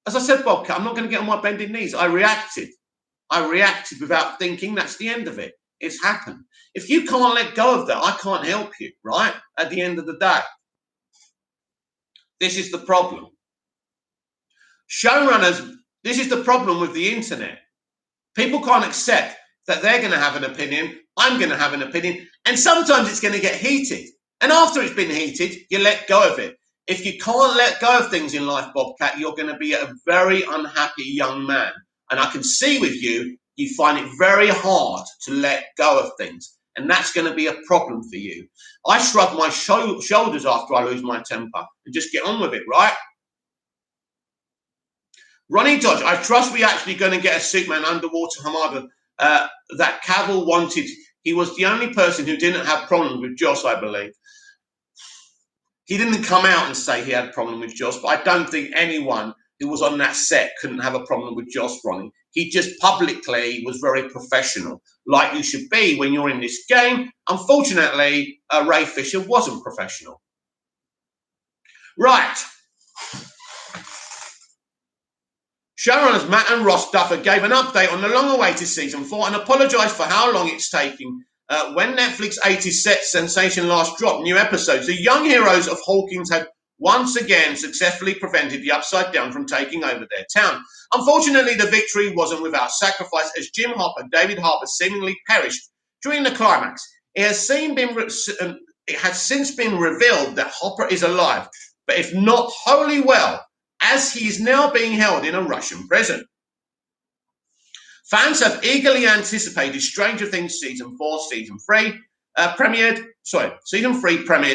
As I said, Bobcat, I'm not going to get on my bending knees. I reacted. Without thinking. That's the end of it. It's happened. If you can't let go of that, I can't help you, right? At the end of the day. This is the problem. Showrunners, this is the problem with the internet. People can't accept that they're going to have an opinion, I'm going to have an opinion, and sometimes it's going to get heated. And after it's been heated, you let go of it. If you can't let go of things in life, Bobcat, you're going to be a very unhappy young man. And I can see with you, you find it very hard to let go of things. And that's going to be a problem for you. I shrug my shoulders after I lose my temper and just get on with it, right? Ronnie Dodge, I trust we're actually going to get a Superman underwater Hamada that Cavill wanted. He was the only person who didn't have problems with Joss, I believe. He didn't come out and say he had a problem with Joss, but I don't think anyone who was on that set couldn't have a problem with Joss, Ronnie. He just publicly was very professional, like you should be when you're in this game. Unfortunately, Ray Fisher wasn't professional. Right. Showrunners Matt and Ross Duffer gave an update on the long-awaited season 4 and apologised for how long it's taking. When Netflix 80s set sensation last dropped new episodes, the young heroes of Hawkins had once again successfully prevented the Upside Down from taking over their town. Unfortunately, the victory wasn't without sacrifice, as Jim Hopper, David Harbour, seemingly perished during the climax. It has since been revealed that Hopper is alive, but if not wholly well, as he is now being held in a Russian prison. Fans have eagerly anticipated Stranger Things Season 4, Season 3 premiered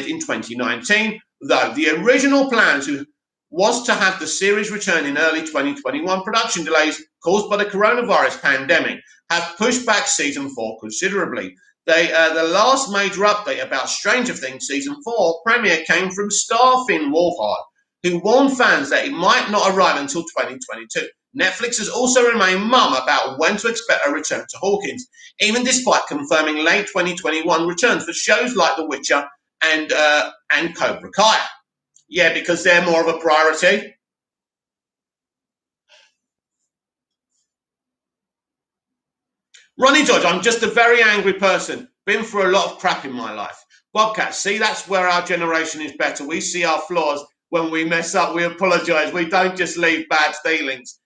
in 2019, though the original plans was to have the series return in early 2021. Production delays caused by the coronavirus pandemic have pushed back Season 4 considerably. The last major update about Stranger Things Season 4 premiere came from star Finn Wolfhard, who warned fans that it might not arrive until 2022. Netflix has also remained mum about when to expect a return to Hawkins, even despite confirming late 2021 returns for shows like The Witcher and Cobra Kai. Yeah, because they're more of a priority. Ronnie Dodge, I'm just a very angry person. Been through a lot of crap in my life. Bobcat, see, that's where our generation is better. We see our flaws. When we mess up, we apologise. We don't just leave bad feelings.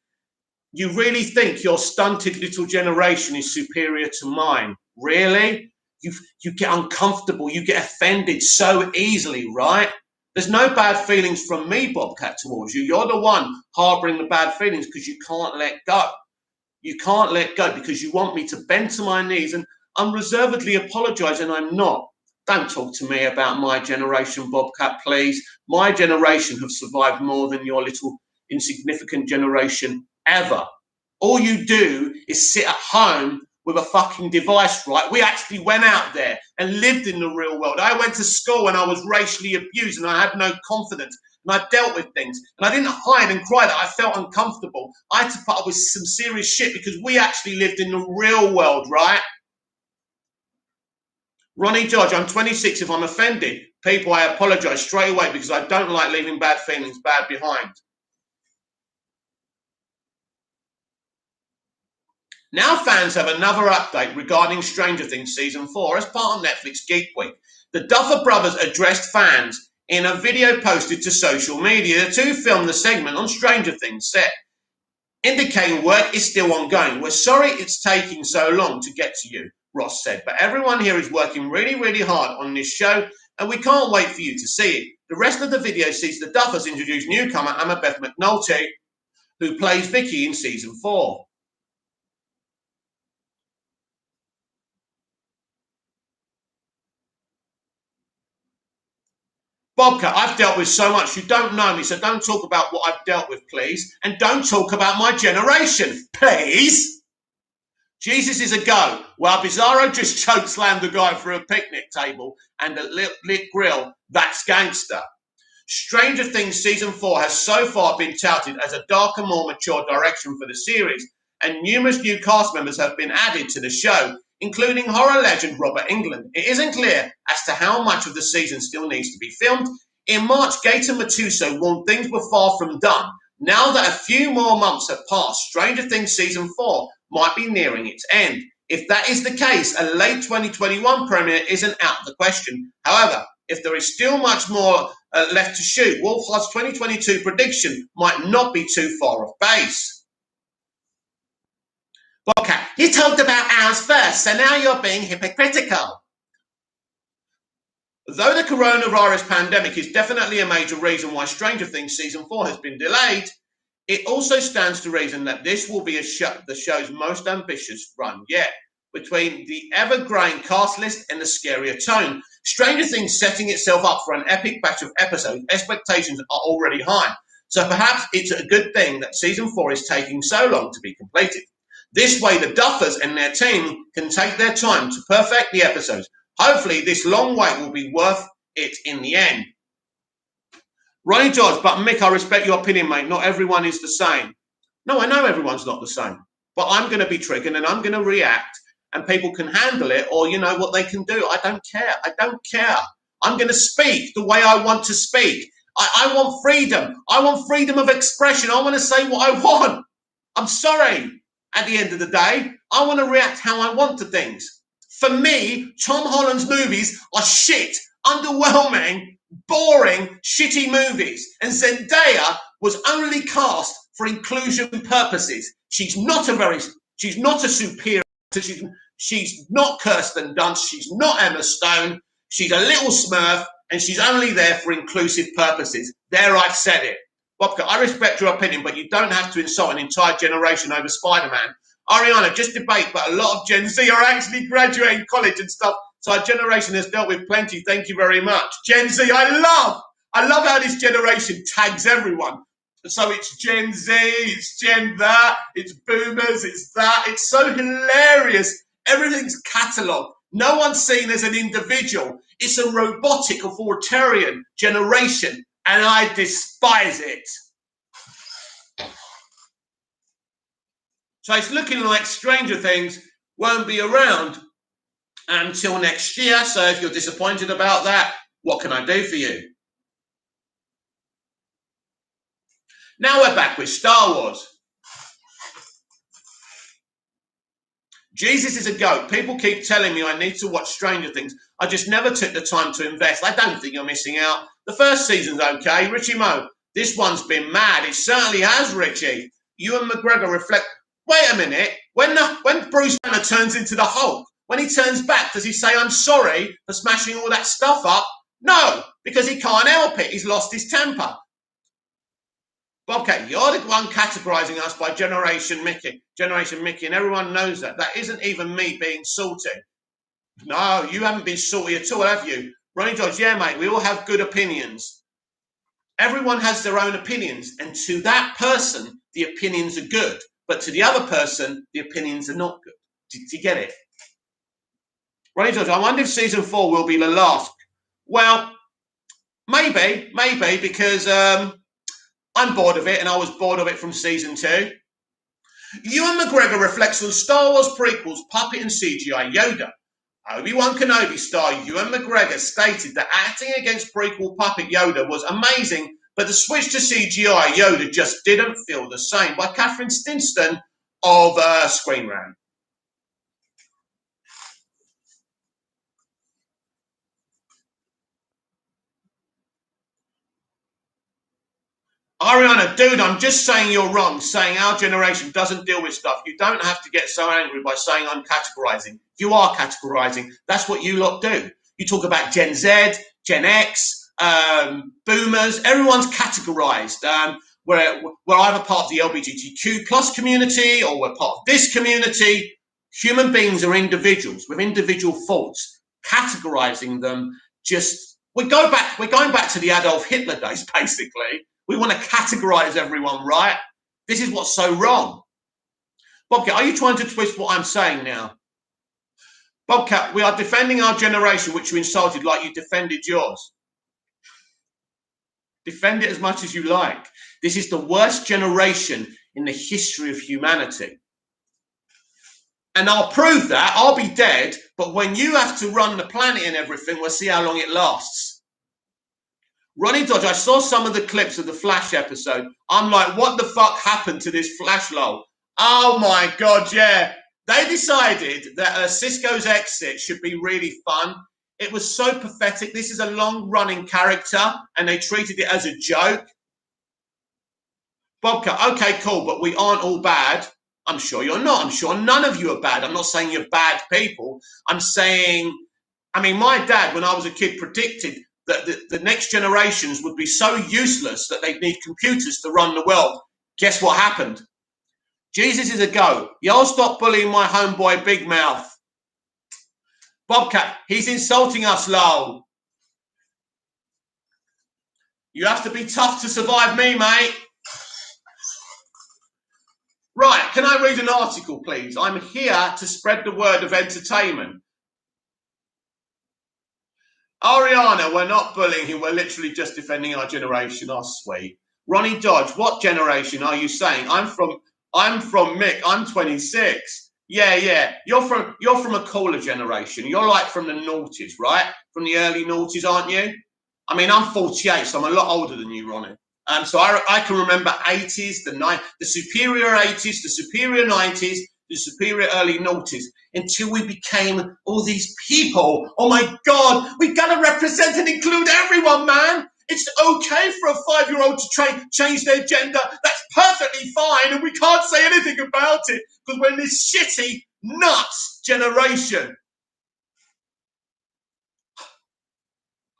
You really think your stunted little generation is superior to mine? Really? You get uncomfortable. You get offended so easily, right? There's no bad feelings from me, Bobcat, towards you. You're the one harbouring the bad feelings because you can't let go. You can't let go because you want me to bend to my knees and unreservedly apologise, and I'm not. Don't talk to me about my generation, Bobcat, please. My generation have survived more than your little insignificant generation ever. All you do is sit at home with a fucking device, right? We actually went out there and lived in the real world. I went to school and I was racially abused and I had no confidence and I dealt with things and I didn't hide and cry that I felt uncomfortable. I had to put up with some serious shit because we actually lived in the real world, right? Ronnie Dodge, I'm 26. If I'm offended, people, I apologise straight away because I don't like leaving bad feelings bad behind. Now fans have another update regarding Stranger Things Season 4 as part of Netflix Geek Week. The Duffer Brothers addressed fans in a video posted to social media. The two filmed the segment on Stranger Things set, indicating work is still ongoing. We're sorry it's taking so long to get to you, Ross said, but everyone here is working really, really hard on this show and we can't wait for you to see it. The rest of the video sees the Duffers introduce newcomer Annabeth McNulty, who plays Vicky in Season 4. Bobcat, I've dealt with so much. You don't know me, so don't talk about what I've dealt with, please. And don't talk about my generation, please. Jesus is a go. Well, Bizarro just chokeslammed the guy through a picnic table and a lit grill. That's gangster. Stranger Things Season 4 has so far been touted as a darker, more mature direction for the series, and numerous new cast members have been added to the show, including horror legend Robert Englund. It isn't clear as to how much of the season still needs to be filmed. In March, Gator Matuso warned things were far from done. Now that a few more months have passed, Stranger Things Season 4 might be nearing its end. If that is the case, a late 2021 premiere isn't out of the question. However, if there is still much more left to shoot, Wolfhard's 2022 prediction might not be too far off base. Okay, you talked about ours first, so now you're being hypocritical. Though the coronavirus pandemic is definitely a major reason why Stranger Things Season 4 has been delayed, it also stands to reason that this will be the show's most ambitious run yet. Between the ever-growing cast list and the scarier tone, Stranger Things setting itself up for an epic batch of episodes, expectations are already high. So perhaps it's a good thing that Season 4 is taking so long to be completed. This way, the Duffers and their team can take their time to perfect the episodes. Hopefully, this long wait will be worth it in the end. Ronnie George, but Mick, I respect your opinion, mate. Not everyone is the same. No, I know everyone's not the same. But I'm going to be triggered and I'm going to react, and people can handle it, or you know what they can do. I don't care. I don't care. I'm going to speak the way I want to speak. I want freedom. I want freedom of expression. I want to say what I want. I'm sorry. At the end of the day, I want to react how I want to things. For me, Tom Holland's movies are shit, underwhelming, boring, shitty movies. And Zendaya was only cast for inclusion purposes. She's not a superior. She's not Kirsten Dunst. She's not Emma Stone. She's a little smurf, and she's only there for inclusive purposes. There, I've said it. Bobka, I respect your opinion, but you don't have to insult an entire generation over Spider-Man. Ariana, just debate, but a lot of Gen Z are actually graduating college and stuff, so our generation has dealt with plenty. Thank you very much. Gen Z, I love how this generation tags everyone. So it's Gen Z, it's Gen that, it's boomers, it's that. It's so hilarious. Everything's catalogued. No one's seen as an individual. It's a robotic, authoritarian generation, and I despise it. So it's looking like Stranger Things won't be around until next year. So if you're disappointed about that, what can I do for you? Now we're back with Star Wars. Jesus is a goat. People keep telling me I need to watch Stranger Things. I just never took the time to invest. I don't think you're missing out. The first season's okay. Richie Mo, this one's been mad. It certainly has, Richie. Ewan McGregor reflect. Wait a minute. When Bruce Banner turns into the Hulk, when he turns back, does he say, I'm sorry for smashing all that stuff up? No, because he can't help it. He's lost his temper. Okay, you're the one categorizing us by Generation Mickey, and everyone knows that. That isn't even me being salty. No, you haven't been salty at all, have you? Ronnie George, yeah, mate, we all have good opinions. Everyone has their own opinions, and to that person, the opinions are good. But to the other person, the opinions are not good. Do you get it? Ronnie George, I wonder if season 4 will be the last. Well, maybe, because I'm bored of it, and I was bored of it from season 2. Ewan McGregor reflects on Star Wars prequels, puppet and CGI Yoda. Obi-Wan Kenobi star Ewan McGregor stated that acting against prequel puppet Yoda was amazing, but the switch to CGI Yoda just didn't feel the same. By Catherine Stinston of Screen Rant. Ariana, dude, I'm just saying you're wrong, saying our generation doesn't deal with stuff. You don't have to get so angry by saying I'm categorizing. You are categorizing. That's what you lot do. You talk about Gen Z, Gen X, boomers. Everyone's categorized. We're either part of the LGBTQ plus community or we're part of this community. Human beings are individuals with individual faults. Categorizing them just, We're going back to the Adolf Hitler days, basically. We want to categorize everyone, right? This is what's so wrong. Bobcat, are you trying to twist what I'm saying now? Bobcat, we are defending our generation, which you insulted like you defended yours. Defend it as much as you like. This is the worst generation in the history of humanity. And I'll prove that. I'll be dead. But when you have to run the planet and everything, we'll see how long it lasts. Ronnie Dodge, I saw some of the clips of the Flash episode. I'm like, what the fuck happened to this Flash lol? Oh my God, yeah. They decided that Cisco's exit should be really fun. It was so pathetic. This is a long-running character, and they treated it as a joke. Bobcat, okay, cool, but we aren't all bad. I'm sure you're not. I'm sure none of you are bad. I'm not saying you're bad people. I'm saying, my dad, when I was a kid, predicted that the next generations would be so useless that they'd need computers to run the world. Guess what happened? Jesus is a go. Y'all stop bullying my homeboy Big Mouth. Bobcat, he's insulting us, lol. You have to be tough to survive me, mate. Right, can I read an article, please? I'm here to spread the word of entertainment. Ariana, we're not bullying him. We're literally just defending our generation. Oh, sweet. Ronnie Dodge, what generation are you saying? I'm from Mick. I'm 26. Yeah. You're from a cooler generation. You're like from the noughties, right? From the early noughties, aren't you? I'm 48, so I'm a lot older than you, Ronnie. So I can remember 80s, the superior 80s, the superior 90s, the superior early noughties, until we became all these people. Oh my God, we gotta represent and include everyone, man. It's okay for a 5-year-old to change their gender. That's perfectly fine, and we can't say anything about it because we're in this shitty, nuts generation.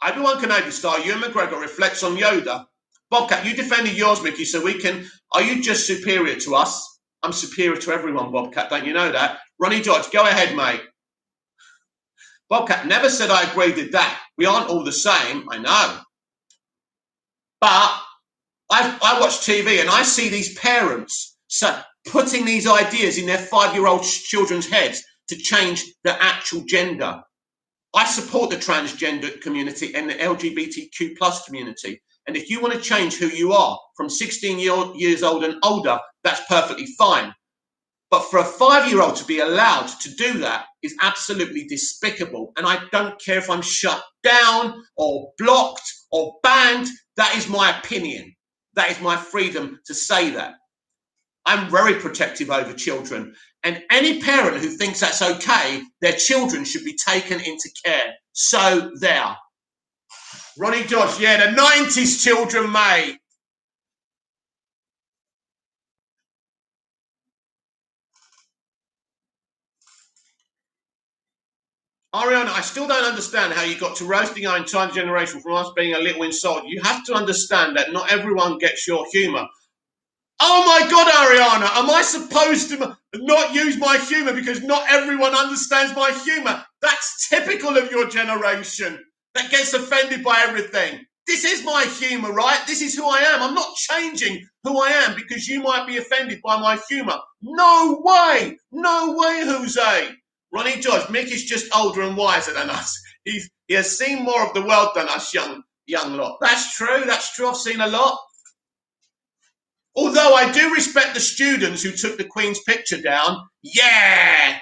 Everyone can overstar. Ewan McGregor reflects on Yoda. Bobcat, you defended yours, Mickey, so we can. Are you just superior to us? I'm superior to everyone, Bobcat. Don't you know that? Ronnie Dodge, go ahead, mate. Bobcat, never said I agreed with that. We aren't all the same, I know. But I watch TV and I see these parents putting these ideas in their 5-year-old children's heads to change their actual gender. I support the transgender community and the LGBTQ plus community. And if you want to change who you are from 16 years old and older, that's perfectly fine. But for a 5-year-old to be allowed to do that is absolutely despicable. And I don't care if I'm shut down or blocked or banned. That is my opinion. That is my freedom to say that. I'm very protective over children. And any parent who thinks that's okay, their children should be taken into care. So there. Ronnie Dodge, yeah, the 90s children, mate. Ariana, I still don't understand how you got to roasting our entire generation from us being a little insulted. You have to understand that not everyone gets your humour. Oh my God, Ariana, am I supposed to not use my humour because not everyone understands my humour? That's typical of your generation that gets offended by everything. This is my humour, right? This is who I am. I'm not changing who I am because you might be offended by my humour. No way. No way, Jose. Ronnie George, Mick is just older and wiser than us. He has seen more of the world than us young lot. That's true. That's true. I've seen a lot. Although I do respect the students who took the Queen's picture down. Yeah.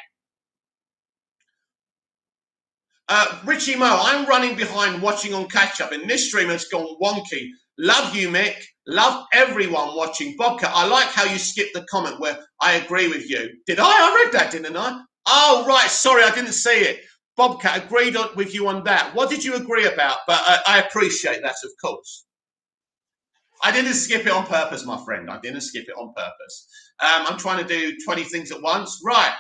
Richie Mo, I'm running behind watching on catch up, and this stream has gone wonky. Love you, Mick. Love everyone watching. Bobcat, I like how you skipped the comment where I agree with you. Did I? I read that, didn't I? Oh, right. Sorry, I didn't see it. Bobcat, agreed with you on that. What did you agree about? But I appreciate that, of course. I didn't skip it on purpose, my friend. I didn't skip it on purpose. I'm trying to do 20 things at once. Right.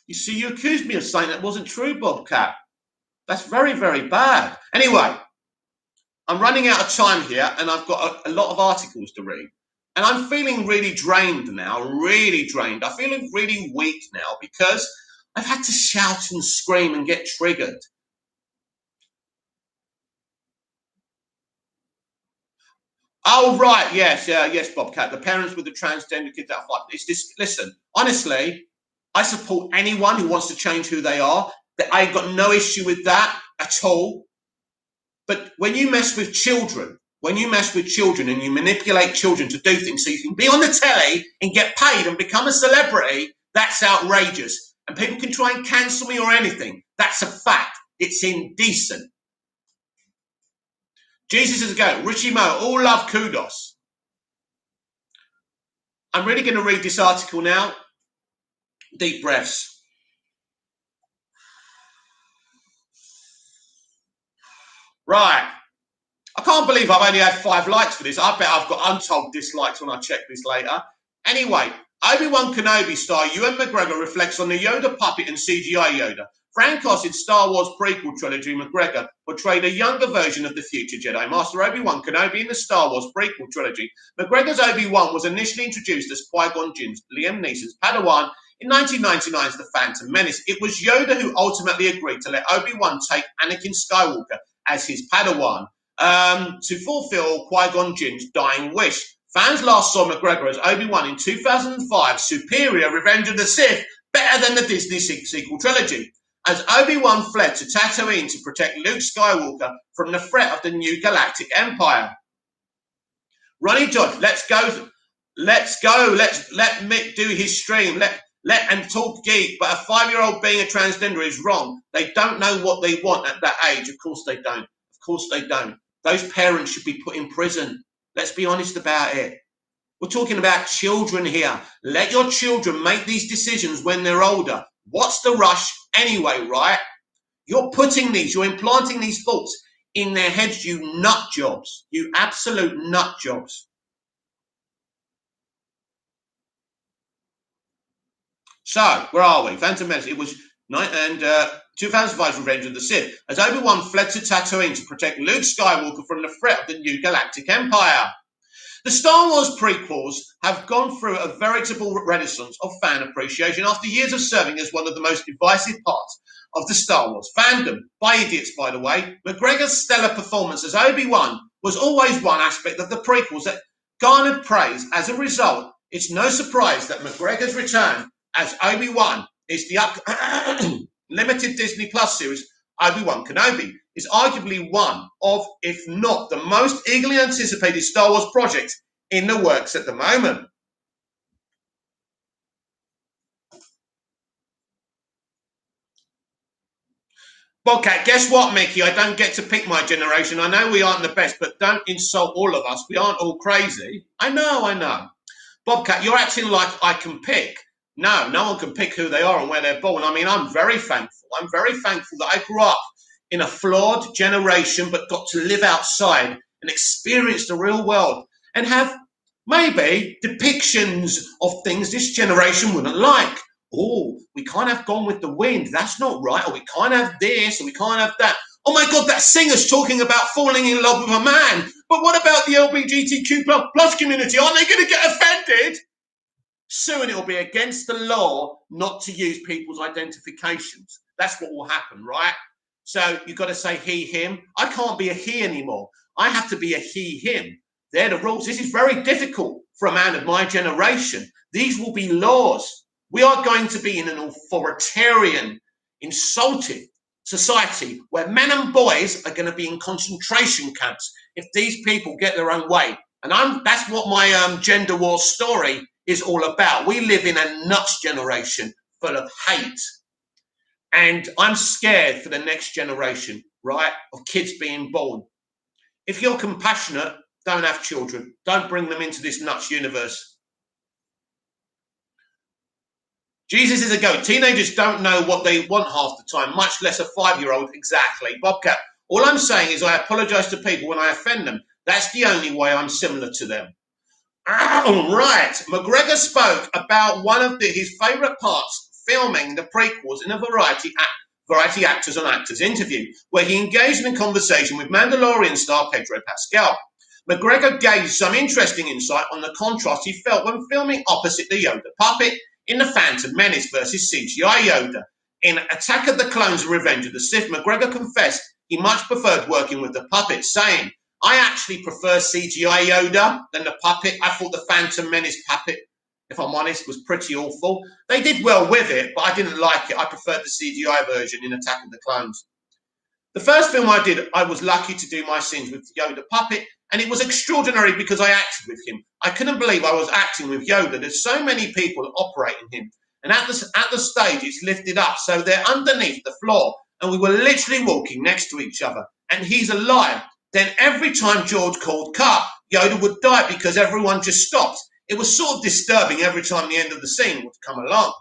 You see, you accused me of saying that wasn't true, Bobcat. That's very, very bad. Anyway, I'm running out of time here, and I've got a lot of articles to read. And I'm feeling really drained now, really drained. I'm feeling really weak now because I've had to shout and scream and get triggered. Oh, right. Yes, yes, Bobcat. The parents with the transgender kids that fight. It's this. Listen, honestly, I support anyone who wants to change who they are. I've got no issue with that at all. But when you mess with children, and you manipulate children to do things so you can be on the telly and get paid and become a celebrity, that's outrageous. And people can try and cancel me or anything. That's a fact. It's indecent. Jesus is a goat. Richie Mo, all love, kudos. I'm really going to read this article now. Deep breaths. Right. I can't believe I've only had 5 likes for this. I bet I've got untold dislikes when I check this later. Anyway, Obi-Wan Kenobi star Ewan McGregor reflects on the Yoda puppet and CGI Yoda. Frankos in Star Wars prequel trilogy, McGregor portrayed a younger version of the future Jedi Master Obi-Wan Kenobi in the Star Wars prequel trilogy. McGregor's Obi-Wan was initially introduced as Qui-Gon Jinn's Liam Neeson's Padawan in 1999's The Phantom Menace. It was Yoda who ultimately agreed to let Obi-Wan take Anakin Skywalker as his Padawan to fulfill Qui-Gon Jinn's dying wish. Fans last saw McGregor as Obi-Wan in 2005's superior Revenge of the Sith, better than the Disney sequel trilogy, as Obi-Wan fled to Tatooine to protect Luke Skywalker from the threat of the new galactic empire. Ronnie Dodge, let's go, let Mick do his stream, let and talk geek, but a 5-year-old being a transgender is wrong. They don't know what they want at that age. Of course they don't. Of course they don't. Those parents should be put in prison. Let's be honest about it. We're talking about children here. Let your children make these decisions when they're older. What's the rush anyway, right? You're implanting these thoughts in their heads, you nut jobs. You absolute nut jobs. So, where are we? Phantom Menace. It was 2005's Revenge of the Sith, as Obi-Wan fled to Tatooine to protect Luke Skywalker from the threat of the new galactic empire. The Star Wars prequels have gone through a veritable renaissance of fan appreciation after years of serving as one of the most divisive parts of the Star Wars fandom. By idiots, by the way. McGregor's stellar performance as Obi-Wan was always one aspect of the prequels that garnered praise. As a result, it's no surprise that McGregor's return as Obi-Wan is the limited Disney Plus series Obi-Wan Kenobi is arguably one of, if not the most eagerly anticipated Star Wars projects in the works at the moment. Okay, guess what, Mickey? I don't get to pick my generation. I know we aren't the best, but don't insult all of us. We aren't all crazy. I know. Bobcat, you're acting like I can pick. No one can pick who they are and where they're born. I mean, I'm very thankful. I'm very thankful that I grew up in a flawed generation, but got to live outside and experience the real world and have maybe depictions of things this generation wouldn't like. Oh, we can't have Gone with the Wind. That's not right. Or we can't have this, or we can't have that. Oh my God, that singer's talking about falling in love with a man. But what about the LGBTQ plus community? Aren't they going to get offended? Soon it'll be against the law not to use people's identifications. That's what will happen, right? So you've got to say he, him. I can't be a he anymore. I have to be a he, him. They're the rules. This is very difficult for a man of my generation. These will be laws. We are going to be in an authoritarian, insulting society where men and boys are going to be in concentration camps if these people get their own way. And that's what my gender war story is all about. We live in a nuts generation full of hate. And I'm scared for the next generation, right, of kids being born. If you're compassionate, don't have children. Don't bring them into this nuts universe. Jesus is a goat. Teenagers don't know what they want half the time, much less a 5-year-old. Exactly. Bobcat, all I'm saying is I apologize to people when I offend them. That's the only way I'm similar to them. Right. McGregor spoke about one of his favourite parts, filming the prequels in a variety actors on actors interview, where he engaged in a conversation with Mandalorian star Pedro Pascal. McGregor gave some interesting insight on the contrast he felt when filming opposite the Yoda puppet in The Phantom Menace versus CGI Yoda. In Attack of the Clones and Revenge of the Sith, McGregor confessed he much preferred working with the puppet, saying, I actually prefer CGI Yoda than the puppet. I thought the Phantom Menace puppet, if I'm honest, was pretty awful. They did well with it, but I didn't like it. I preferred the CGI version in Attack of the Clones. The first film I did, I was lucky to do my scenes with Yoda puppet, and it was extraordinary because I acted with him. I couldn't believe I was acting with Yoda. There's so many people operating him, and at the stage, it's lifted up, so they're underneath the floor, and we were literally walking next to each other, and he's alive. Then every time George called cut, Yoda would die because everyone just stopped. It was sort of disturbing every time the end of the scene would come along.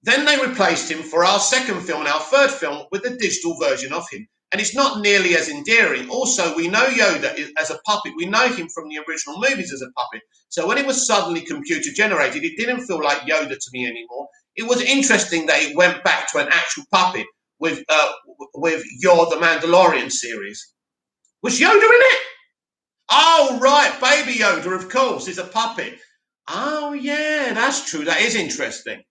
Then they replaced him for our second film and our third film with a digital version of him. And it's not nearly as endearing. Also, we know Yoda as a puppet. We know him from the original movies as a puppet. So when it was suddenly computer generated, it didn't feel like Yoda to me anymore. It was interesting that it went back to an actual puppet with You're the Mandalorian series. Was Yoda in it? Oh, right. Baby Yoda, of course, is a puppet. Oh, yeah, that's true. That is interesting.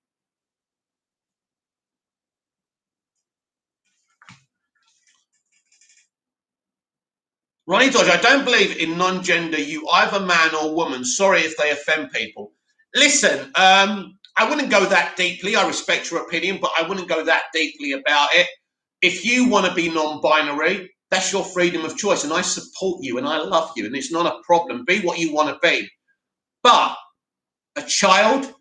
Ronnie Dodge, I don't believe in non-gender, you either man or woman. Sorry if they offend people. Listen, I wouldn't go that deeply. I respect your opinion, but I wouldn't go that deeply about it. If you want to be non-binary, that's your freedom of choice, and I support you and I love you, and it's not a problem. Be what you want to be. But a child,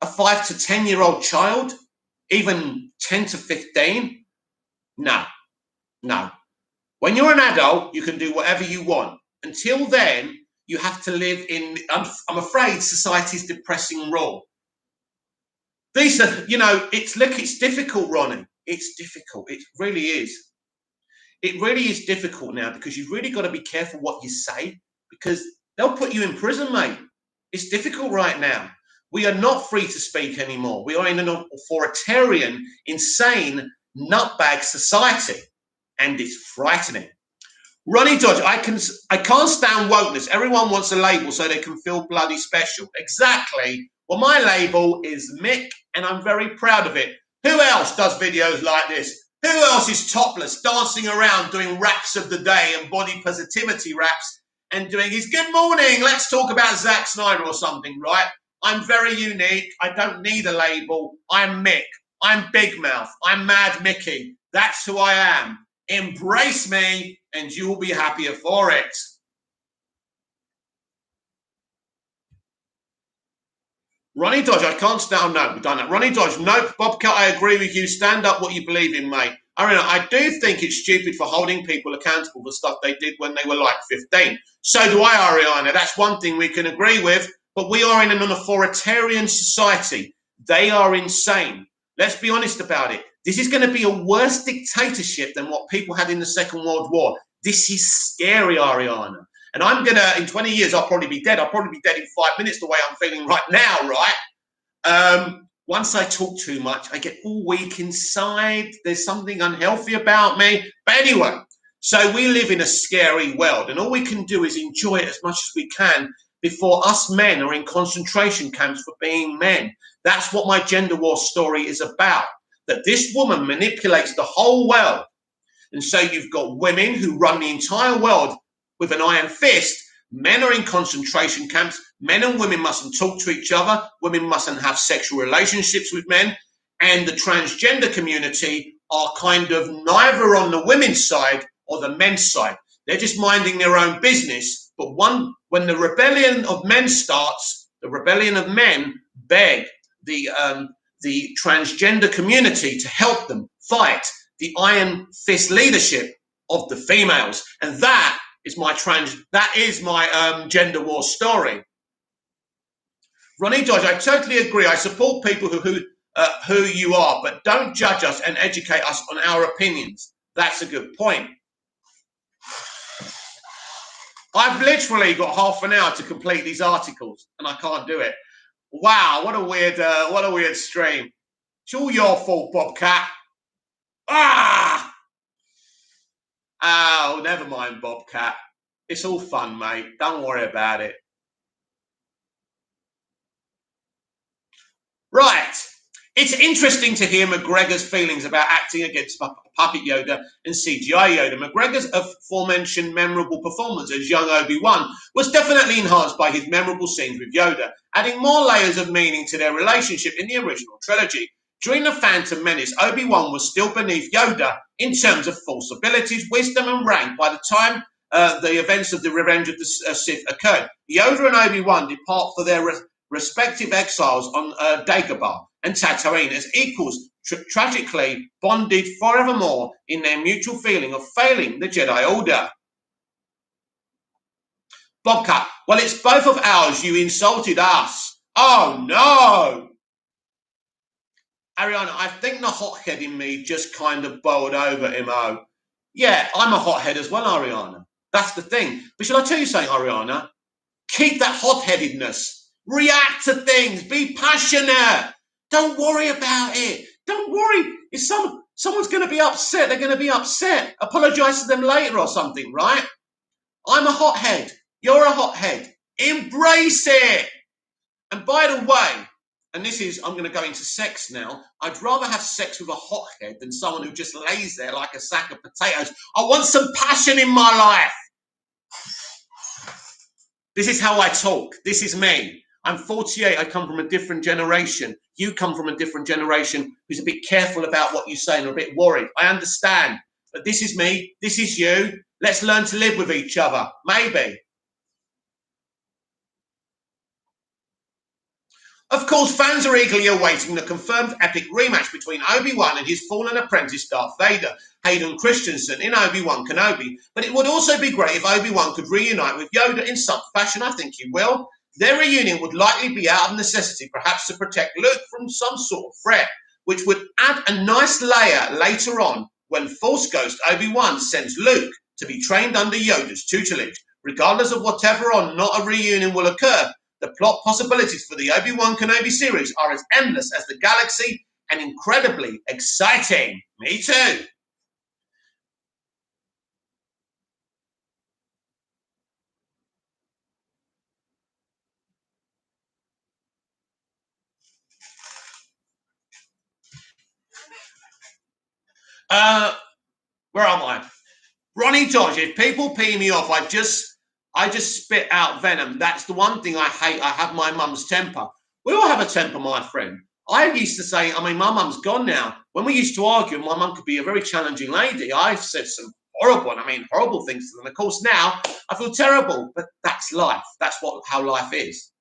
a 5 to 10-year-old child, even 10 to 15, no. When you're an adult, you can do whatever you want. Until then, you have to live in, I'm afraid, society's depressing rule. These are, it's difficult, Ronnie. It's difficult. It really is. It really is difficult now because you've really got to be careful what you say because they'll put you in prison, mate. It's difficult right now. We are not free to speak anymore. We are in an authoritarian, insane, nutbag society. And it's frightening. Ronnie Dodge, I can't stand wokeness. Everyone wants a label so they can feel bloody special. Exactly. Well, my label is Mick, and I'm very proud of it. Who else does videos like this? Who else is topless, dancing around, doing raps of the day and body positivity raps and doing his good morning, let's talk about Zack Snyder or something, right? I'm very unique. I don't need a label. I'm Mick. I'm Big Mouth. I'm Mad Mickey. That's who I am. Embrace me and you will be happier for it. Ronnie Dodge, I can't stand. No, we've done that. Ronnie Dodge, nope. Bobcat, I agree with you. Stand up what you believe in, mate. I do think it's stupid for holding people accountable for stuff they did when they were like 15. So do I, Ariana. That's one thing we can agree with. But we are in an authoritarian society. They are insane. Let's be honest about it. This is going to be a worse dictatorship than what people had in the Second World War. This is scary, Ariana. And I'm going to, in 20 years, I'll probably be dead. I'll probably be dead in 5 minutes the way I'm feeling right now, right? Once I talk too much, I get all weak inside. There's something unhealthy about me. But anyway, so we live in a scary world. And all we can do is enjoy it as much as we can before us men are in concentration camps for being men. That's what my gender war story is about. That this woman manipulates the whole world. And so you've got women who run the entire world with an iron fist. Men are in concentration camps. Men and women mustn't talk to each other. Women mustn't have sexual relationships with men. And the transgender community are kind of neither on the women's side or the men's side. They're just minding their own business. But when the rebellion of men starts, the rebellion of men beg the transgender community to help them fight the iron fist leadership of the females. And that is my gender war story. Ronnie Dodge, I totally agree. I support people who you are, but don't judge us and educate us on our opinions. That's a good point. I've literally got half an hour to complete these articles, and I can't do it. Wow, what a weird stream. It's all your fault, Bobcat. Oh, never mind, Bobcat. It's all fun, mate. Don't worry about it. Right. It's interesting to hear McGregor's feelings about acting against Puppet Yoda and CGI Yoda. McGregor's aforementioned memorable performance as young Obi-Wan was definitely enhanced by his memorable scenes with Yoda, adding more layers of meaning to their relationship in the original trilogy. During The Phantom Menace, Obi-Wan was still beneath Yoda in terms of force abilities, wisdom, and rank by the time the events of the Revenge of the Sith occurred. Yoda and Obi-Wan depart for their respective exiles on Dagobah and Tatooine as equals, tragically bonded forevermore in their mutual feeling of failing the Jedi Order. Bobcat, well, it's both of ours. You insulted us. Oh, no. Ariana, I think the hothead in me just kind of boiled over, Mo. Yeah, I'm a hothead as well, Ariana. That's the thing. But shall I tell you something, Ariana? Keep that hot-headedness. React to things. Be passionate. Don't worry about it. Don't worry. If someone's going to be upset, they're going to be upset. Apologize to them later or something, right? I'm a hothead. You're a hothead. Embrace it. And by the way, and this is, I'm going to go into sex now. I'd rather have sex with a hothead than someone who just lays there like a sack of potatoes. I want some passion in my life. This is how I talk. This is me. I'm 48. I come from a different generation. You come from a different generation who's a bit careful about what you say and a bit worried. I understand. But this is me. This is you. Let's learn to live with each other. Maybe. Of course, fans are eagerly awaiting the confirmed epic rematch between Obi-Wan and his fallen apprentice Darth Vader, Hayden Christensen, in Obi-Wan Kenobi. But it would also be great if Obi-Wan could reunite with Yoda in some fashion. I think he will. Their reunion would likely be out of necessity, perhaps to protect Luke from some sort of threat, which would add a nice layer later on when Force Ghost Obi-Wan sends Luke to be trained under Yoda's tutelage. Regardless of whatever or not a reunion will occur, the plot possibilities for the Obi-Wan Kenobi series are as endless as the galaxy and incredibly exciting. Me too. Where am I? Ronnie Dodge, if people pee me off, I just spit out venom. That's the one thing I hate. I have my mum's temper. We all have a temper, my friend. I used to say, I mean, my mum's gone now. When we used to argue, my mum could be a very challenging lady. I've said some horrible things to them. Of course, now I feel terrible, but that's life. That's how life is.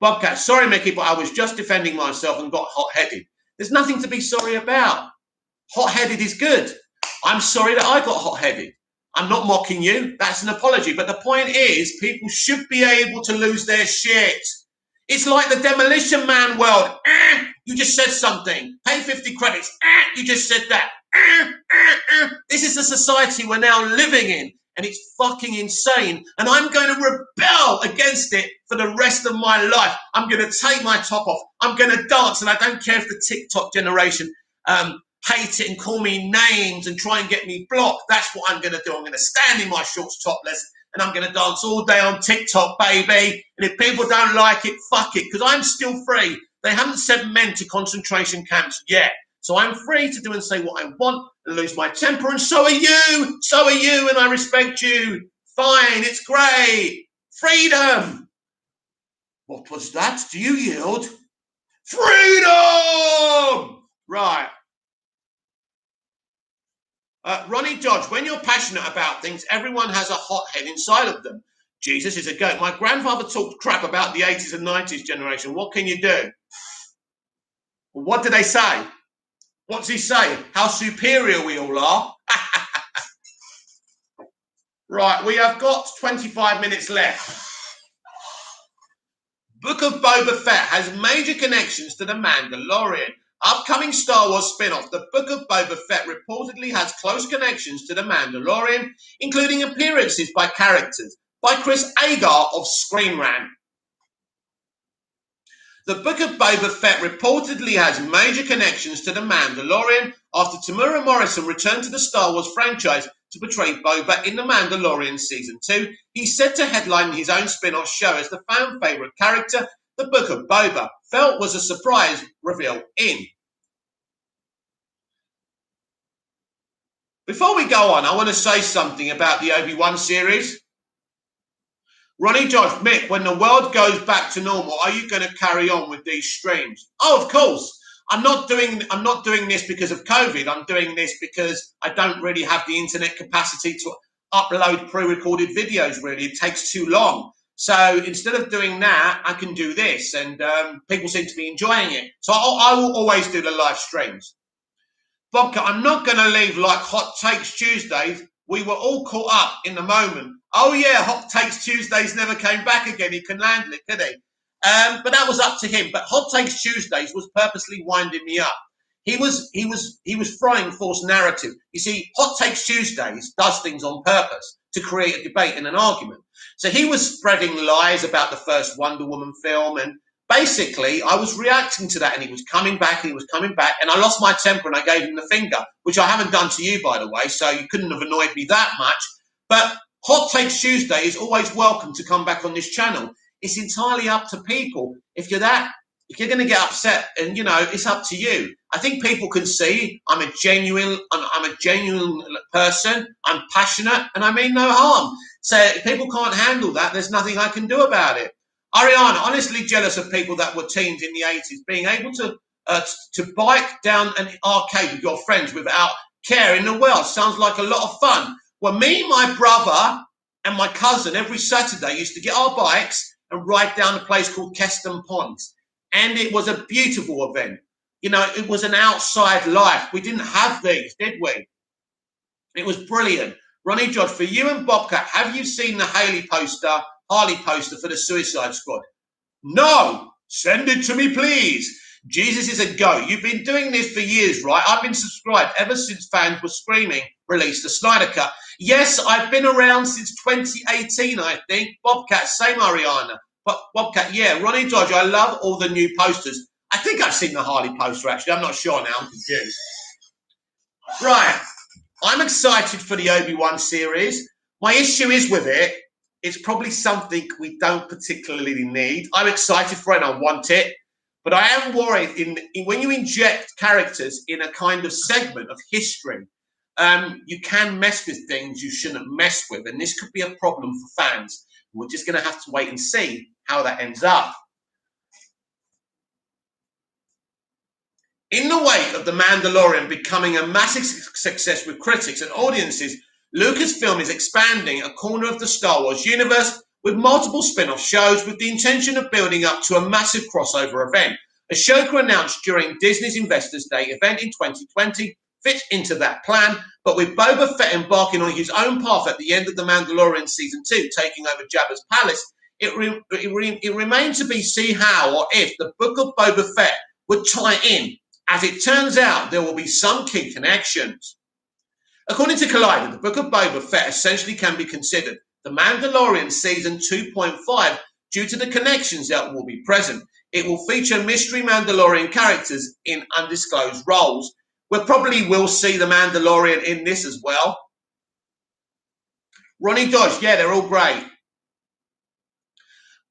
Bobcat, sorry, Mickey, but I was just defending myself and got hot-headed. There's nothing to be sorry about. Hot-headed is good. I'm sorry that I got hot-headed. I'm not mocking you. That's an apology. But the point is, people should be able to lose their shit. It's like the Demolition Man world. You just said something. Pay 50 credits. You just said that. This is the society we're now living in. And it's fucking insane. And I'm going to rebel against it for the rest of my life. I'm going to take my top off. I'm going to dance. And I don't care if the TikTok generation hate it and call me names and try and get me blocked. That's what I'm going to do. I'm going to stand in my shorts topless and I'm going to dance all day on TikTok, baby. And if people don't like it, fuck it, because I'm still free. They haven't sent men to concentration camps yet. So I'm free to do and say what I want and lose my temper. And so are you. So are you. And I respect you. Fine. It's great. Freedom. What was that? Do you yield? Freedom. Right. Ronnie Dodge, when you're passionate about things, everyone has a hothead inside of them. Jesus is a goat. My grandfather talked crap about the 80s and 90s generation. What can you do? What do they say? What's he say? How superior we all are. Right, we have got 25 minutes left. Book of Boba Fett has major connections to The Mandalorian. Upcoming Star Wars spin-off, The Book of Boba Fett reportedly has close connections to The Mandalorian, including appearances by characters by Chris Agar of Screen Rant. The Book of Boba Fett reportedly has major connections to The Mandalorian after Tamura Morrison returned to the Star Wars franchise to portray Boba in The Mandalorian Season 2. He's set to headline his own spin-off show as the fan favourite character. The Book of Boba Fett was a surprise reveal in Before we go on, I want to say something about the Obi-Wan series. Ronnie Josh, Mick, when the world goes back to normal, are you going to carry on with these streams? Oh, of course. I'm not doing this because of COVID. I'm doing this because I don't really have the internet capacity to upload pre-recorded videos, really. It takes too long. So instead of doing that, I can do this, and people seem to be enjoying it. So I will always do the live streams. Bobcat, I'm not going to leave like Hot Takes Tuesdays. We were all caught up in the moment. Oh yeah, Hot Takes Tuesdays never came back again. He can handle it, could he? But that was up to him. But Hot Takes Tuesdays was purposely winding me up. He was frying false narrative. You see, Hot Takes Tuesdays does things on purpose to create a debate and an argument. So he was spreading lies about the first Wonder Woman film, and basically I was reacting to that, and he was coming back, and I lost my temper and I gave him the finger, which I haven't done to you, by the way, so you couldn't have annoyed me that much. But Hot Takes Tuesday is always welcome to come back on this channel. It's entirely up to people. If you're going to get upset, and it's up to you. I think people can see I'm a genuine person. I'm passionate, and I mean no harm. So if people can't handle that, there's nothing I can do about it. Ariana, honestly jealous of people that were teens in the 80s, being able to bike down an arcade with your friends without care in the world. Sounds like a lot of fun. Well, me, my brother, and my cousin every Saturday used to get our bikes and ride down a place called Keston Ponds. And it was a beautiful event. It was an outside life. We didn't have these, did we? It was brilliant. Ronnie George, for you and Bobcat, have you seen the Harley poster for the Suicide Squad? No. Send it to me, please. Jesus is a goat. You've been doing this for years, right? I've been subscribed ever since fans were screaming, release the Snyder Cut. Yes, I've been around since 2018, I think. Bobcat, same Ariana. But Bobcat, yeah. Ronnie Dodge, I love all the new posters. I think I've seen the Harley poster, actually. I'm not sure now. I'm confused. Right. I'm excited for the Obi-Wan series. My issue is with it, it's probably something we don't particularly need. I'm excited for it and I want it. But I am worried when you inject characters in a kind of segment of history, you can mess with things you shouldn't mess with. And this could be a problem for fans. We're just going to have to wait and see how that ends up. In the wake of The Mandalorian becoming a massive success with critics and audiences, Lucasfilm is expanding a corner of the Star Wars universe with multiple spin-off shows with the intention of building up to a massive crossover event. Ashoka announced during Disney's Investors Day event in 2020 fits into that plan, but with Boba Fett embarking on his own path at the end of The Mandalorian Season 2, taking over Jabba's palace, it remains to be seen how or if the Book of Boba Fett would tie in. As it turns out, there will be some key connections. According to Collider, the Book of Boba Fett essentially can be considered The Mandalorian Season 2.5 due to the connections that will be present. It will feature mystery Mandalorian characters in undisclosed roles. We probably will see the Mandalorian in this as well. Ronnie Dodge, yeah, they're all great.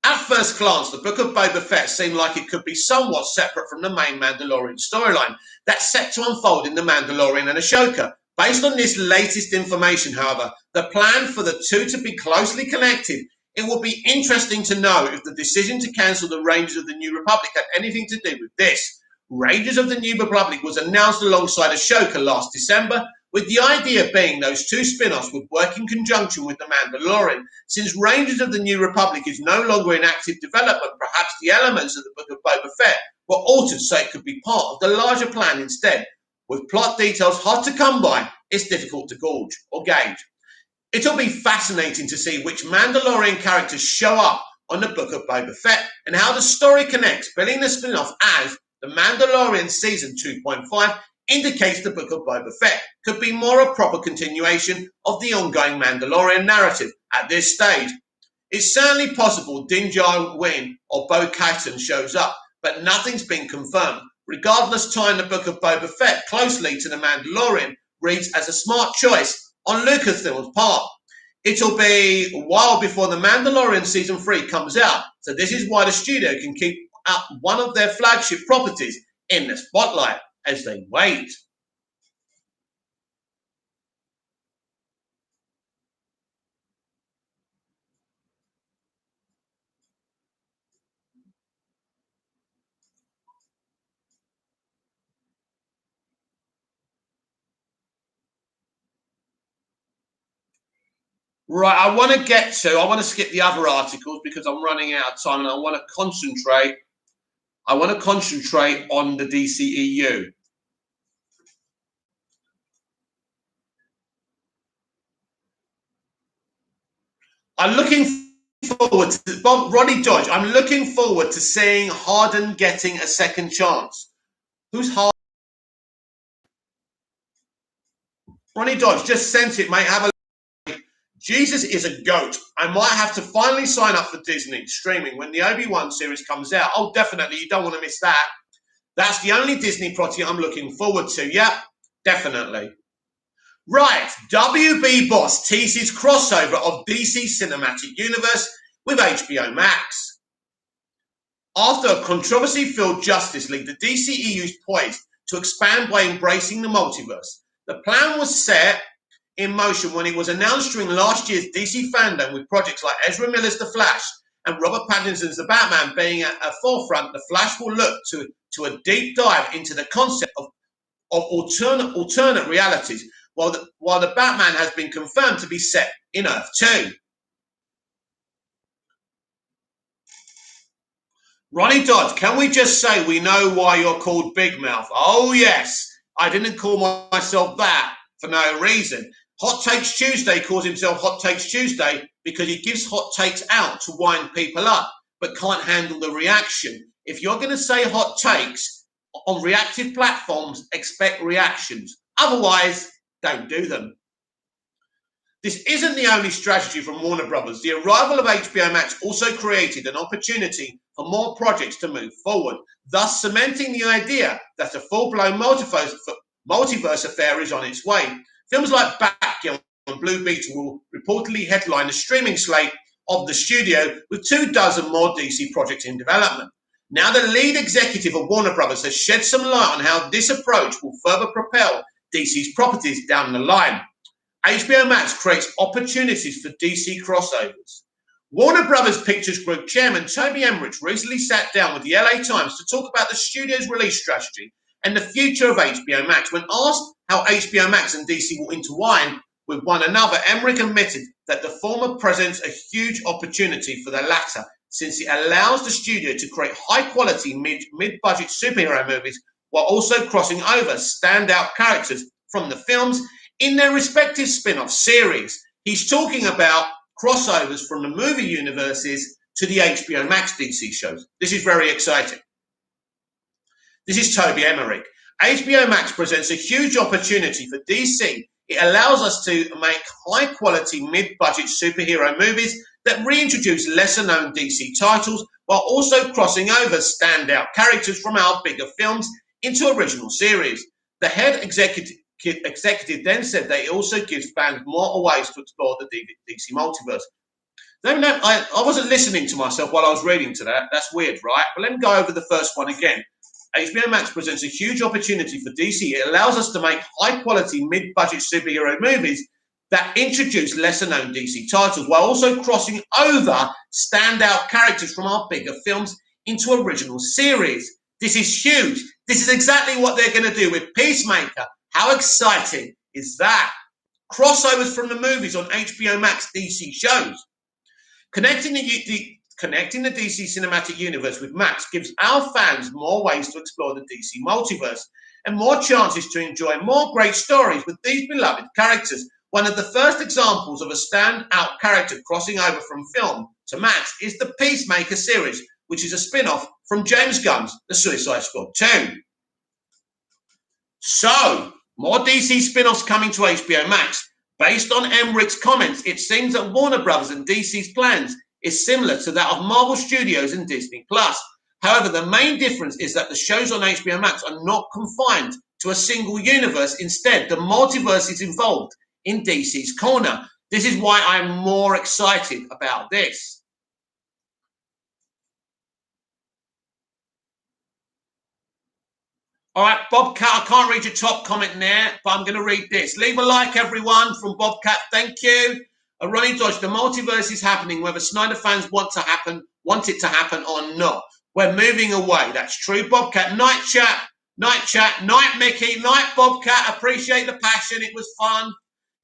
At first glance, the Book of Boba Fett seemed like it could be somewhat separate from the main Mandalorian storyline that's set to unfold in The Mandalorian and Ashoka. Based on this latest information, however, the plan for the two to be closely connected, it will be interesting to know if the decision to cancel the Rangers of the New Republic had anything to do with this. Rangers of the New Republic was announced alongside Ashoka last December, with the idea being those two spin-offs would work in conjunction with The Mandalorian. Since Rangers of the New Republic is no longer in active development, perhaps the elements of the Book of Boba Fett were altered so it could be part of the larger plan instead. With plot details hard to come by, it's difficult to gauge. It'll be fascinating to see which Mandalorian characters show up on the Book of Boba Fett and how the story connects, billing the spin-off as The Mandalorian Season 2.5 indicates the Book of Boba Fett could be more a proper continuation of the ongoing Mandalorian narrative at this stage. It's certainly possible Din Djarin or Bo-Katan shows up, but nothing's been confirmed. Regardless, tying the Book of Boba Fett closely to the Mandalorian reads as a smart choice on Lucasfilm's part. It'll be a while before The Mandalorian Season 3 comes out, so this is why the studio can keep up one of their flagship properties in the spotlight as they wait. Right, I want to skip the other articles because I'm running out of time and I want to concentrate. I want to concentrate on the DCEU. I'm looking forward to Ronnie Dodge. I'm looking forward to seeing Harden getting a second chance. Who's Harden? Ronnie Dodge just sent it, mate. Have a Jesus is a goat. I might have to finally sign up for Disney streaming when the Obi-Wan series comes out. Oh, definitely. You don't want to miss that. That's the only Disney project I'm looking forward to. Yep, definitely. Right. WB Boss teases crossover of DC Cinematic Universe with HBO Max. After a controversy-filled Justice League, the DCEU is poised to expand by embracing the multiverse. The plan was set in motion when it was announced during last year's DC fandom, with projects like Ezra Miller's The Flash and Robert Pattinson's The Batman being at a forefront. The Flash will look to a deep dive into the concept of alternate realities, while the Batman has been confirmed to be set in Earth 2. Ronnie Dodd, can we just say we know why you're called Big Mouth? Oh, yes. I didn't call myself that for no reason. Hot Takes Tuesday calls himself Hot Takes Tuesday because he gives hot takes out to wind people up, but can't handle the reaction. If you're going to say hot takes on reactive platforms, expect reactions. Otherwise, don't do them. This isn't the only strategy from Warner Brothers. The arrival of HBO Max also created an opportunity for more projects to move forward, thus cementing the idea that a full-blown multiverse affair is on its way. Films like Batgirl and Blue Beetle will reportedly headline the streaming slate of the studio, with 24 more DC projects in development. Now the lead executive of Warner Brothers has shed some light on how this approach will further propel DC's properties down the line. HBO Max creates opportunities for DC crossovers. Warner Brothers Pictures Group chairman Toby Emmerich recently sat down with the LA Times to talk about the studio's release strategy and the future of HBO Max. When asked how HBO Max and DC will intertwine with one another, Emmerich admitted that the former presents a huge opportunity for the latter, since it allows the studio to create high-quality mid-budget superhero movies while also crossing over standout characters from the films in their respective spin-off series. He's talking about crossovers from the movie universes to the HBO Max DC shows. This is very exciting. This is Toby Emmerich. HBO Max presents a huge opportunity for DC. It allows us to make high-quality mid-budget superhero movies that reintroduce lesser-known DC titles while also crossing over standout characters from our bigger films into original series. The head executive then said that it also gives fans more ways to explore the DC multiverse. I wasn't listening to myself while I was reading to that. That's weird, right? But let me go over the first one again. HBO Max presents a huge opportunity for DC. It allows us to make high-quality mid-budget superhero movies that introduce lesser-known DC titles while also crossing over standout characters from our bigger films into original series. This is huge. This is exactly what they're going to do with Peacemaker. How exciting is that? Crossovers from the movies on HBO Max DC shows. Connecting the DC cinematic universe with Max gives our fans more ways to explore the DC multiverse and more chances to enjoy more great stories with these beloved characters. One of the first examples of a standout character crossing over from film to Max is the Peacemaker series, which is a spin-off from James Gunn's The Suicide Squad 2. So, more DC spin-offs coming to HBO Max. Based on Emmerich's comments, it seems that Warner Brothers and DC's plans is similar to that of Marvel Studios and Disney+. However, the main difference is that the shows on HBO Max are not confined to a single universe. Instead, the multiverse is involved in DC's corner. This is why I'm more excited about this. All right, Bobcat, I can't read your top comment there, but I'm going to read this. Leave a like, everyone, from Bobcat. Thank you. Ronnie Dodge, the multiverse is happening, whether Snyder fans want it to happen or not. We're moving away. That's true, Bobcat. Night chat, night Mickey, night Bobcat. Appreciate the passion. It was fun.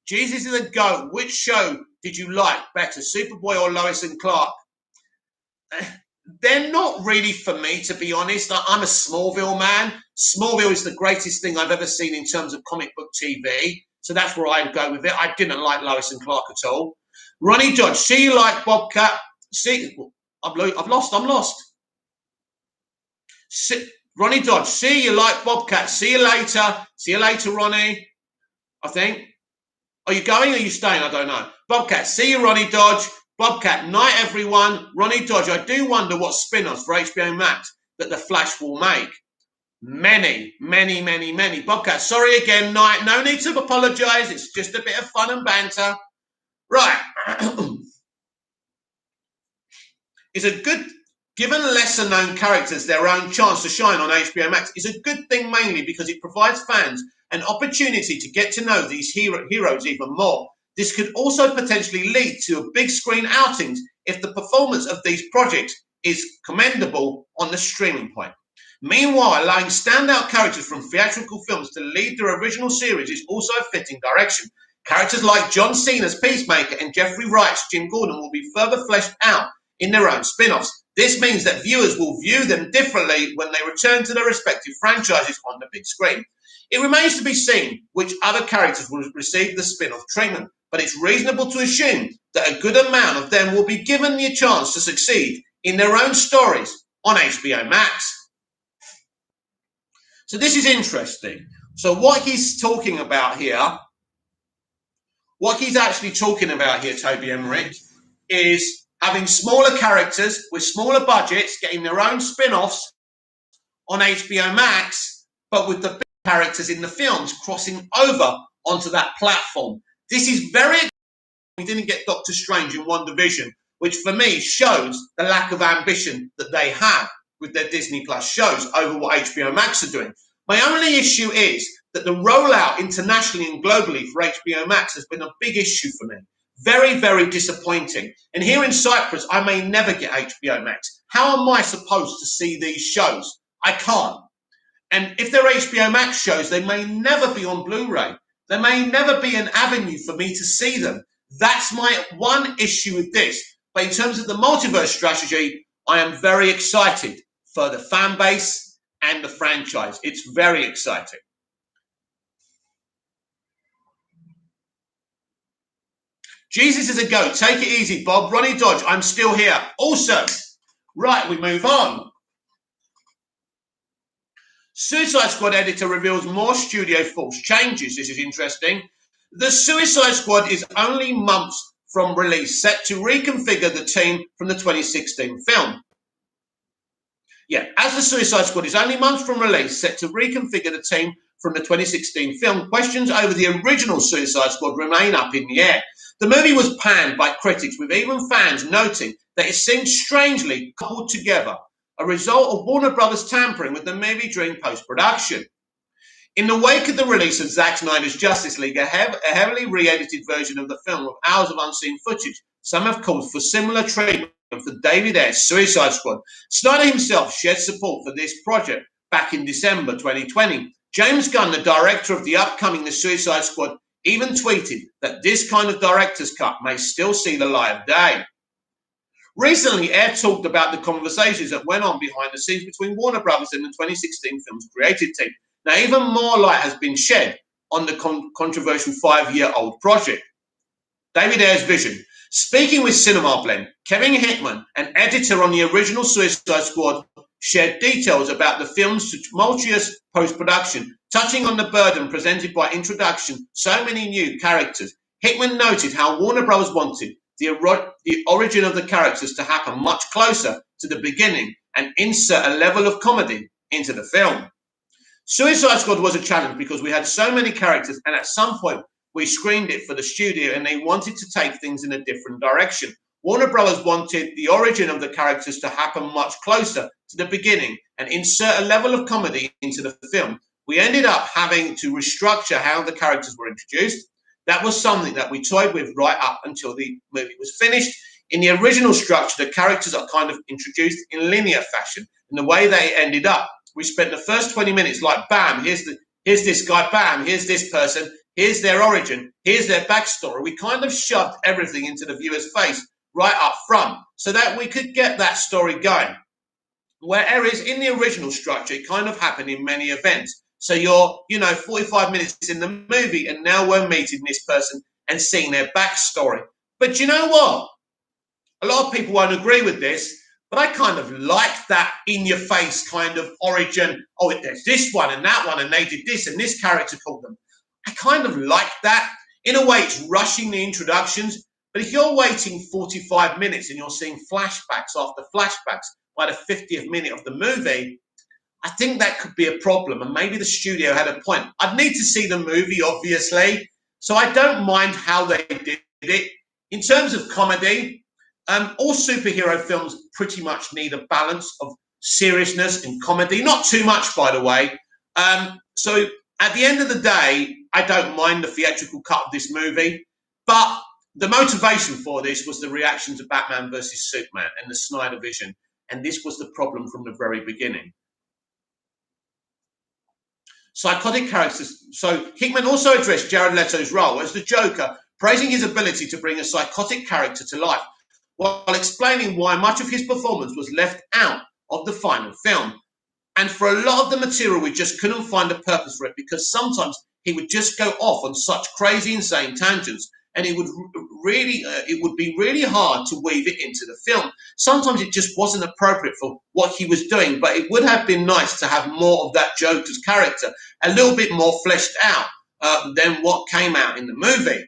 Jesus is a goat. Which show did you like better, Superboy or Lois and Clark? They're not really for me, to be honest. I'm a Smallville man. Smallville is the greatest thing I've ever seen in terms of comic book TV. So that's where I'd go with it. I didn't like Lois and Clark at all. Ronnie Dodge, see you like Bobcat. See, I'm lost. Ronnie Dodge, see you like Bobcat. See you later. See you later, Ronnie. I think. Are you going or are you staying? I don't know. Bobcat, see you, Ronnie Dodge. Bobcat, night everyone. Ronnie Dodge, I do wonder what spin-offs for HBO Max that The Flash will make. Many. Bobcat, sorry again, night. No need to apologise. It's just a bit of fun and banter. Right. Is a good, given lesser known characters their own chance to shine on HBO Max is a good thing, mainly because it provides fans an opportunity to get to know these heroes even more. This could also potentially lead to a big screen outings if the performance of these projects is commendable on the streaming point. Meanwhile, allowing standout characters from theatrical films to lead their original series is also a fitting direction. Characters like John Cena's Peacemaker and Jeffrey Wright's Jim Gordon will be further fleshed out in their own spin-offs. This means that viewers will view them differently when they return to their respective franchises on the big screen. It remains to be seen which other characters will receive the spin-off treatment, but it's reasonable to assume that a good amount of them will be given the chance to succeed in their own stories on HBO Max. So this is interesting. So what he's talking about here, what he's actually talking about here, Toby Emmerich, is having smaller characters with smaller budgets getting their own spin-offs on HBO Max, but with the big characters in the films crossing over onto that platform. This is very. We didn't get Doctor Strange in WandaVision, which for me shows the lack of ambition that they have with their Disney Plus shows over what HBO Max are doing. My only issue is that the rollout internationally and globally for HBO Max has been a big issue for me. Very disappointing. And here in Cyprus, I may never get HBO Max. How am I supposed to see these shows? I can't. And if they're HBO Max shows, they may never be on Blu-ray. There may never be an avenue for me to see them. That's my one issue with this. But in terms of the multiverse strategy, I am very excited for the fan base and the franchise. It's very exciting. Jesus is a goat. Take it easy, Bob. Ronnie Dodge, I'm still here. Awesome. Right, we move on. Suicide Squad editor reveals more studio force changes. This is interesting. The Suicide Squad is only months from release, set to reconfigure the team from the 2016 film. Yeah, as the Suicide Squad is only months from release, set to reconfigure the team from the 2016 film, questions over the original Suicide Squad remain up in the air. The movie was panned by critics, with even fans noting that it seemed strangely coupled together, a result of Warner Brothers tampering with the movie during post-production. In the wake of the release of Zack Snyder's Justice League, a heavily re-edited version of the film with hours of unseen footage, some have called for similar treatment for David Ayer's Suicide Squad. Snyder himself shared support for this project back in December 2020. James Gunn, the director of the upcoming The Suicide Squad, even tweeted that this kind of director's cut may still see the light of day. Recently, Ayer talked about the conversations that went on behind the scenes between Warner Brothers and the 2016 film's creative team. Now, even more light has been shed on the controversial 5-year-old project. David Ayer's vision. Speaking with Cinema Blend, Kevin Hickman, an editor on the original Suicide Squad, shared details about the film's tumultuous post-production, touching on the burden presented by introduction so many new characters. Hickman noted how Warner Bros. Wanted the origin of the characters to happen much closer to the beginning and insert a level of comedy into the film. Suicide Squad was a challenge because we had so many characters, and at some point we screened it for the studio and they wanted to take things in a different direction. Warner Brothers wanted the origin of the characters to happen much closer to the beginning and insert a level of comedy into the film. We ended up having to restructure how the characters were introduced. That was something that we toyed with right up until the movie was finished. In the original structure, the characters are kind of introduced in linear fashion. And the way they ended up, we spent the first 20 minutes like, bam, here's this guy, bam, here's this person, here's their origin, here's their backstory. We kind of shoved everything into the viewer's face right up front so that we could get that story going. Whereas in the original structure, it kind of happened in many events. So you're, 45 minutes in the movie, and now we're meeting this person and seeing their backstory. But you know what? A lot of people won't agree with this, but I kind of like that in-your-face kind of origin. Oh, there's this one and that one, and they did this, and this character called them. I kind of like that. In a way, it's rushing the introductions. But if you're waiting 45 minutes and you're seeing flashbacks after flashbacks by the 50th minute of the movie, I think that could be a problem. And maybe the studio had a point. I'd need to see the movie, obviously. So I don't mind how they did it. In terms of comedy, all superhero films pretty much need a balance of seriousness and comedy. Not too much, by the way. So at the end of the day, I don't mind the theatrical cut of this movie. But the motivation for this was the reaction to Batman versus Superman and the Snyder Vision. And this was the problem from the very beginning. Psychotic characters. So Hickman also addressed Jared Leto's role as the Joker, praising his ability to bring a psychotic character to life, while explaining why much of his performance was left out of the final film. And for a lot of the material, we just couldn't find a purpose for it, because sometimes he would just go off on such crazy, insane tangents, and it would be really hard to weave it into the film. Sometimes it just wasn't appropriate for what he was doing, but it would have been nice to have more of that Joker's character, a little bit more fleshed out than what came out in the movie.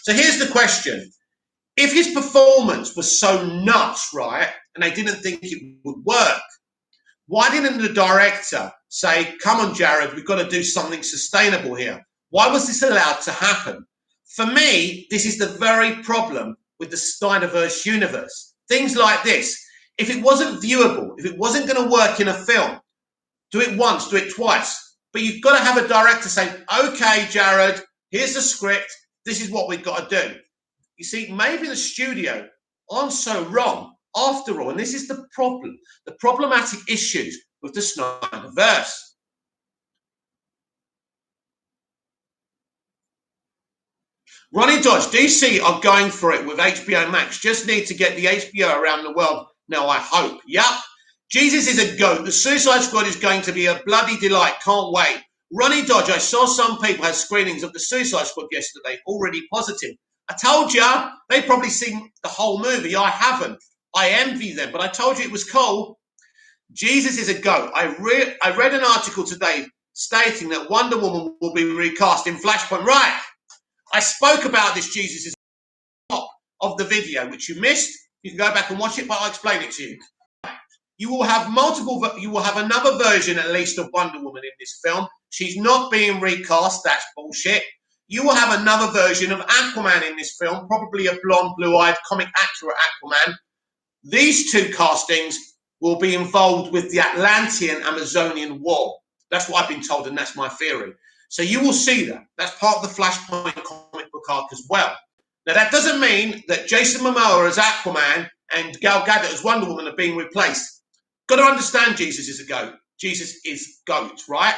So here's the question. If his performance was so nuts, right, and they didn't think it would work, why didn't the director say, come on, Jared, we've got to do something sustainable here? Why was this allowed to happen? For me, this is the very problem with the Snyderverse universe. Things like this. If it wasn't viewable, if it wasn't going to work in a film, do it once, do it twice. But you've got to have a director say, okay, Jared, here's the script. This is what we've got to do. You see, maybe the studio aren't so wrong after all. And this is the problem, the problematic issues with the Snyderverse. Ronnie Dodge, DC are going for it with HBO Max. Just need to get the HBO around the world now, I hope. Yup. Jesus is a goat. The Suicide Squad is going to be a bloody delight. Can't wait. Ronnie Dodge, I saw some people had screenings of the Suicide Squad yesterday, already positive. I told you, they've probably seen the whole movie. I haven't. I envy them, but I told you it was cool. Jesus is a goat. I read an article today stating that Wonder Woman will be recast in Flashpoint. Right. I spoke about this Jesus is top of the video, which you missed. You can go back and watch it, but I'll explain it to you. You will have another version at least of Wonder Woman in this film. She's not being recast. That's bullshit. You will have another version of Aquaman in this film, probably a blonde, blue-eyed, comic-accurate Aquaman. These two castings will be involved with the Atlantean Amazonian War. That's what I've been told, and that's my theory. So you will see that. That's part of the Flashpoint comic book arc as well. Now, that doesn't mean that Jason Momoa as Aquaman and Gal Gadot as Wonder Woman are being replaced. Got to understand Jesus is a goat. Jesus is GOAT, right?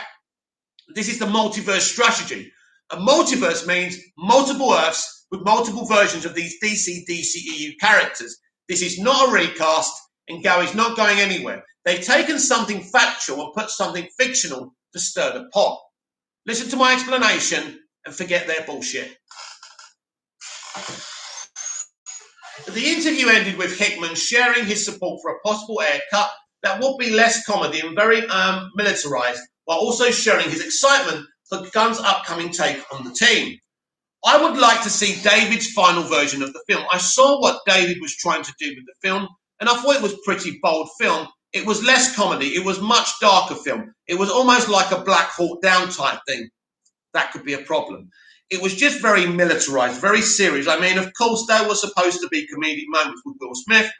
This is the multiverse strategy. A multiverse means multiple Earths with multiple versions of these DCEU characters. This is not a recast, and Gal is not going anywhere. They've taken something factual and put something fictional to stir the pot. Listen to my explanation and forget their bullshit. The interview ended with Hickman sharing his support for a possible air cut that would be less comedy and very militarized, while also sharing his excitement for Gunn's upcoming take on the team. I would like to see David's final version of the film. I saw what David was trying to do with the film, and I thought it was a pretty bold film. It was less comedy. It was much darker film. It was almost like a Black Hawk Down type thing. That could be a problem. It was just very militarized, very serious. I mean, of course, there were supposed to be comedic moments with Will Smith,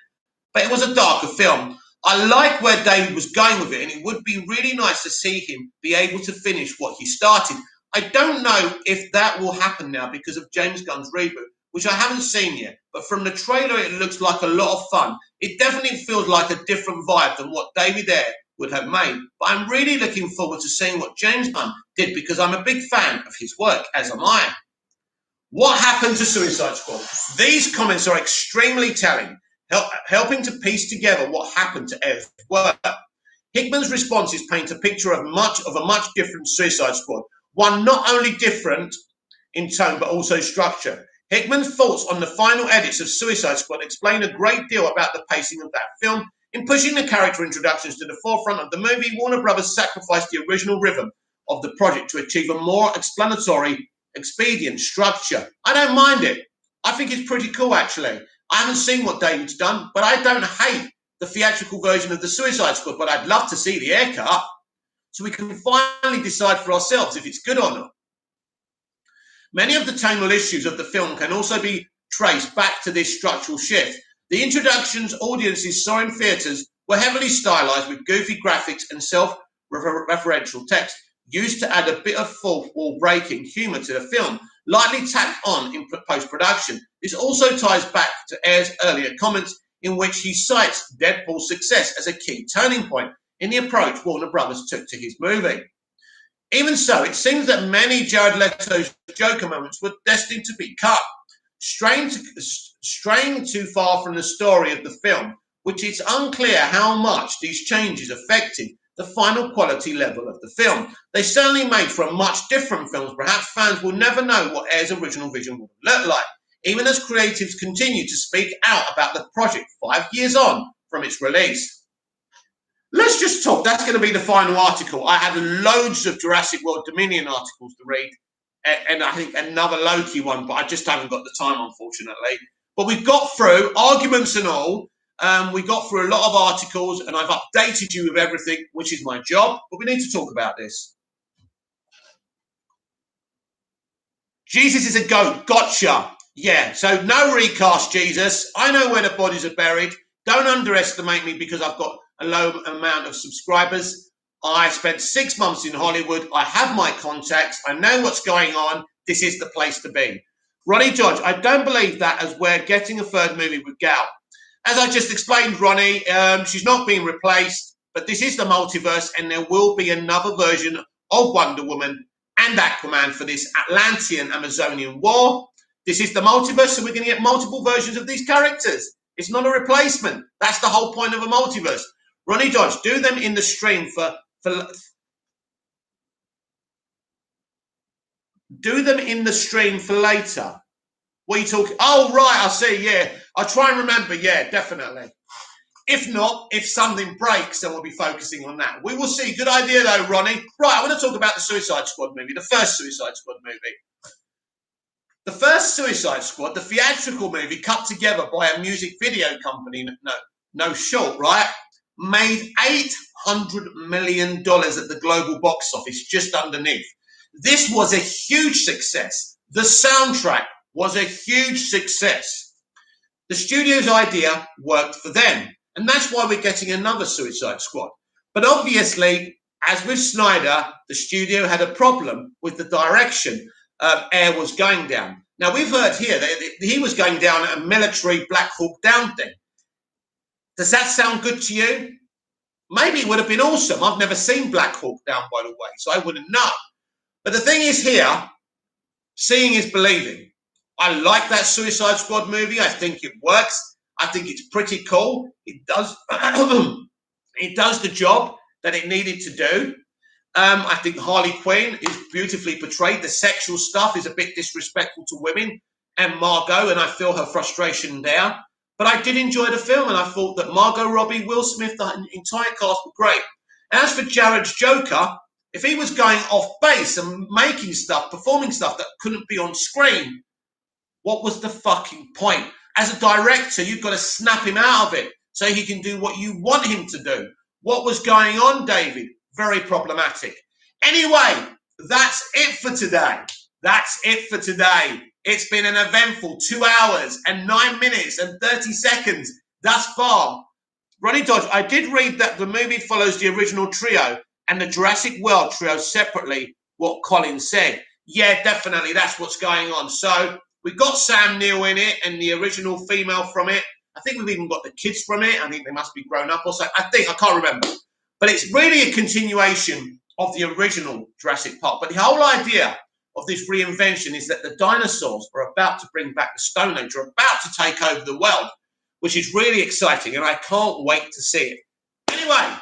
but it was a darker film. I like where David was going with it, and it would be really nice to see him be able to finish what he started. I don't know if that will happen now because of James Gunn's reboot, which I haven't seen yet. But from the trailer, it looks like a lot of fun. It definitely feels like a different vibe than what David Ayer would have made. But I'm really looking forward to seeing what James Gunn did because I'm a big fan of his work, as am I. What happened to Suicide Squad? These comments are extremely telling, helping to piece together what happened to Ezra's work. Hickman's responses paint a picture of a much different Suicide Squad, one not only different in tone but also structure. Hickman's thoughts on the final edits of Suicide Squad explain a great deal about the pacing of that film. In pushing the character introductions to the forefront of the movie, Warner Brothers sacrificed the original rhythm of the project to achieve a more explanatory, expedient structure. I don't mind it. I think it's pretty cool, actually. I haven't seen what David's done, but I don't hate the theatrical version of the Suicide Squad, but I'd love to see the haircut so we can finally decide for ourselves if it's good or not. Many of the tonal issues of the film can also be traced back to this structural shift. The introductions audiences saw in theatres were heavily stylized with goofy graphics and self-referential text, used to add a bit of fourth-wall breaking humour to the film, lightly tacked on in post-production. This also ties back to Ayer's earlier comments in which he cites Deadpool's success as a key turning point in the approach Warner Brothers took to his movie. Even so, it seems that many Jared Leto's Joker moments were destined to be cut, straying too far from the story of the film, which it's unclear how much these changes affected the final quality level of the film. They certainly made for a much different film. Perhaps fans will never know what Ayer's original vision would look like, even as creatives continue to speak out about the project 5 years on from its release. Let's just talk. That's going to be the final article. I had loads of Jurassic World Dominion articles to read, and I think another Loki one, but I just haven't got the time, unfortunately. But we've got through, arguments and all, we got through a lot of articles, and I've updated you with everything, which is my job, but we need to talk about this. Jesus is a goat. Gotcha. Yeah, so no recast, Jesus. I know where the bodies are buried. Don't underestimate me because I've got a low amount of subscribers. I spent 6 months in Hollywood. I have my contacts. I know what's going on. This is the place to be. Ronnie George, I don't believe that as we're getting a third movie with Gal. As I just explained, Ronnie, she's not being replaced, but this is the multiverse, and there will be another version of Wonder Woman and Aquaman for this Atlantean Amazonian war. This is the multiverse, so we're going to get multiple versions of these characters. It's not a replacement. That's the whole point of a multiverse. Ronnie Dodge, do them in the stream do them in the stream for later. What are you talking? Oh, right, I see, yeah. I'll try and remember, yeah, definitely. If not, if something breaks, then we'll be focusing on that. We will see. Good idea, though, Ronnie. Right, I want to talk about the Suicide Squad movie, the first Suicide Squad movie. The first Suicide Squad, the theatrical movie cut together by a music video company, no short, right? Made $800 million at the global box office, just underneath. This was a huge success. The soundtrack was a huge success. The studio's idea worked for them, and that's why we're getting another Suicide Squad. But obviously, as with Snyder, the studio had a problem with the direction Ayer was going down. Now, we've heard here that he was going down a military Black Hawk Down thing. Does that sound good to you? Maybe it would have been awesome. I've never seen Black Hawk Down, by the way, so I wouldn't know. But the thing is here, seeing is believing. I like that Suicide Squad movie. I think it works. I think it's pretty cool. It does, it does the job that it needed to do. I think Harley Quinn is beautifully portrayed. The sexual stuff is a bit disrespectful to women and Margot, and I feel her frustration there. But I did enjoy the film, and I thought that Margot Robbie, Will Smith, the entire cast were great. And as for Jared's Joker, if he was going off base and making stuff, performing stuff that couldn't be on screen, what was the fucking point? As a director, you've got to snap him out of it so he can do what you want him to do. What was going on, David? Very problematic. Anyway, that's it for today. That's it for today. It's been an eventful 2 hours and 9 minutes and 30 seconds thus far. Ronnie Dodge, I did read that the movie follows the original trio and the Jurassic World trio separately, what Colin said. Yeah, definitely, that's what's going on. So we've got Sam Neill in it and the original female from it. I think we've even got the kids from it. I think they must be grown up or something. I can't remember. But it's really a continuation of the original Jurassic Park. But the whole idea of this reinvention is that the dinosaurs are about to bring back the Stone Age, are about to take over the world, which is really exciting, and I can't wait to see it. Anyway,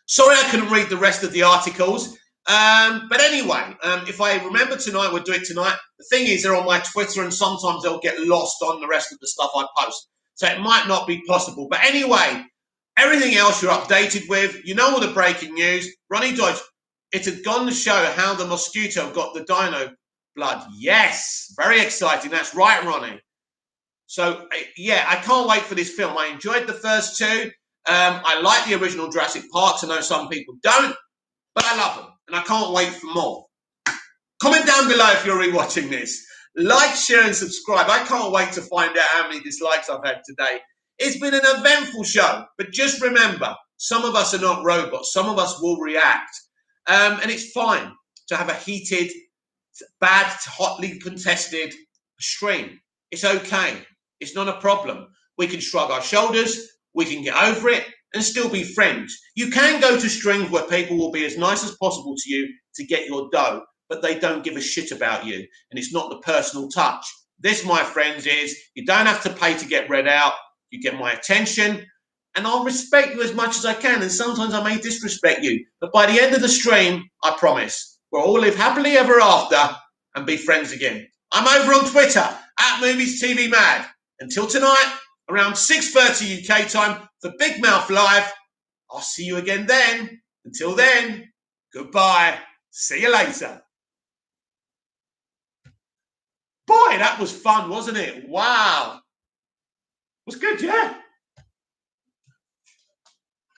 sorry I couldn't read the rest of the articles. But anyway, if I remember tonight, we'll do it tonight. The thing is, they're on my Twitter, and sometimes they'll get lost on the rest of the stuff I post. So it might not be possible. But anyway, everything else you're updated with. You know all the breaking news. Ronnie Dodge, it had gone to show how the mosquito got the dino blood. Yes, very exciting. That's right, Ronnie. So, yeah, I can't wait for this film. I enjoyed the first two. I like the original Jurassic Parks. I know some people don't, but I love them, and I can't wait for more. Comment down below if you're rewatching this. Like, share, and subscribe. I can't wait to find out how many dislikes I've had today. It's been an eventful show, but just remember, some of us are not robots. Some of us will react, and it's fine to have a heated, bad, hotly contested stream. It's okay. It's not a problem. We can shrug our shoulders, we can get over it, and still be friends. You can go to streams where people will be as nice as possible to you to get your dough, but they don't give a shit about you, and it's not the personal touch. This, my friends, is you don't have to pay to get read out. You get my attention, and I'll respect you as much as I can, and sometimes I may disrespect you, but by the end of the stream, I promise, we'll all live happily ever after and be friends again. I'm over on Twitter, @MoviesTVMad. Until tonight, around 6:30 UK time for Big Mouth Live. I'll see you again then. Until then, goodbye. See you later. Boy, that was fun, wasn't it? Wow. It was good, yeah?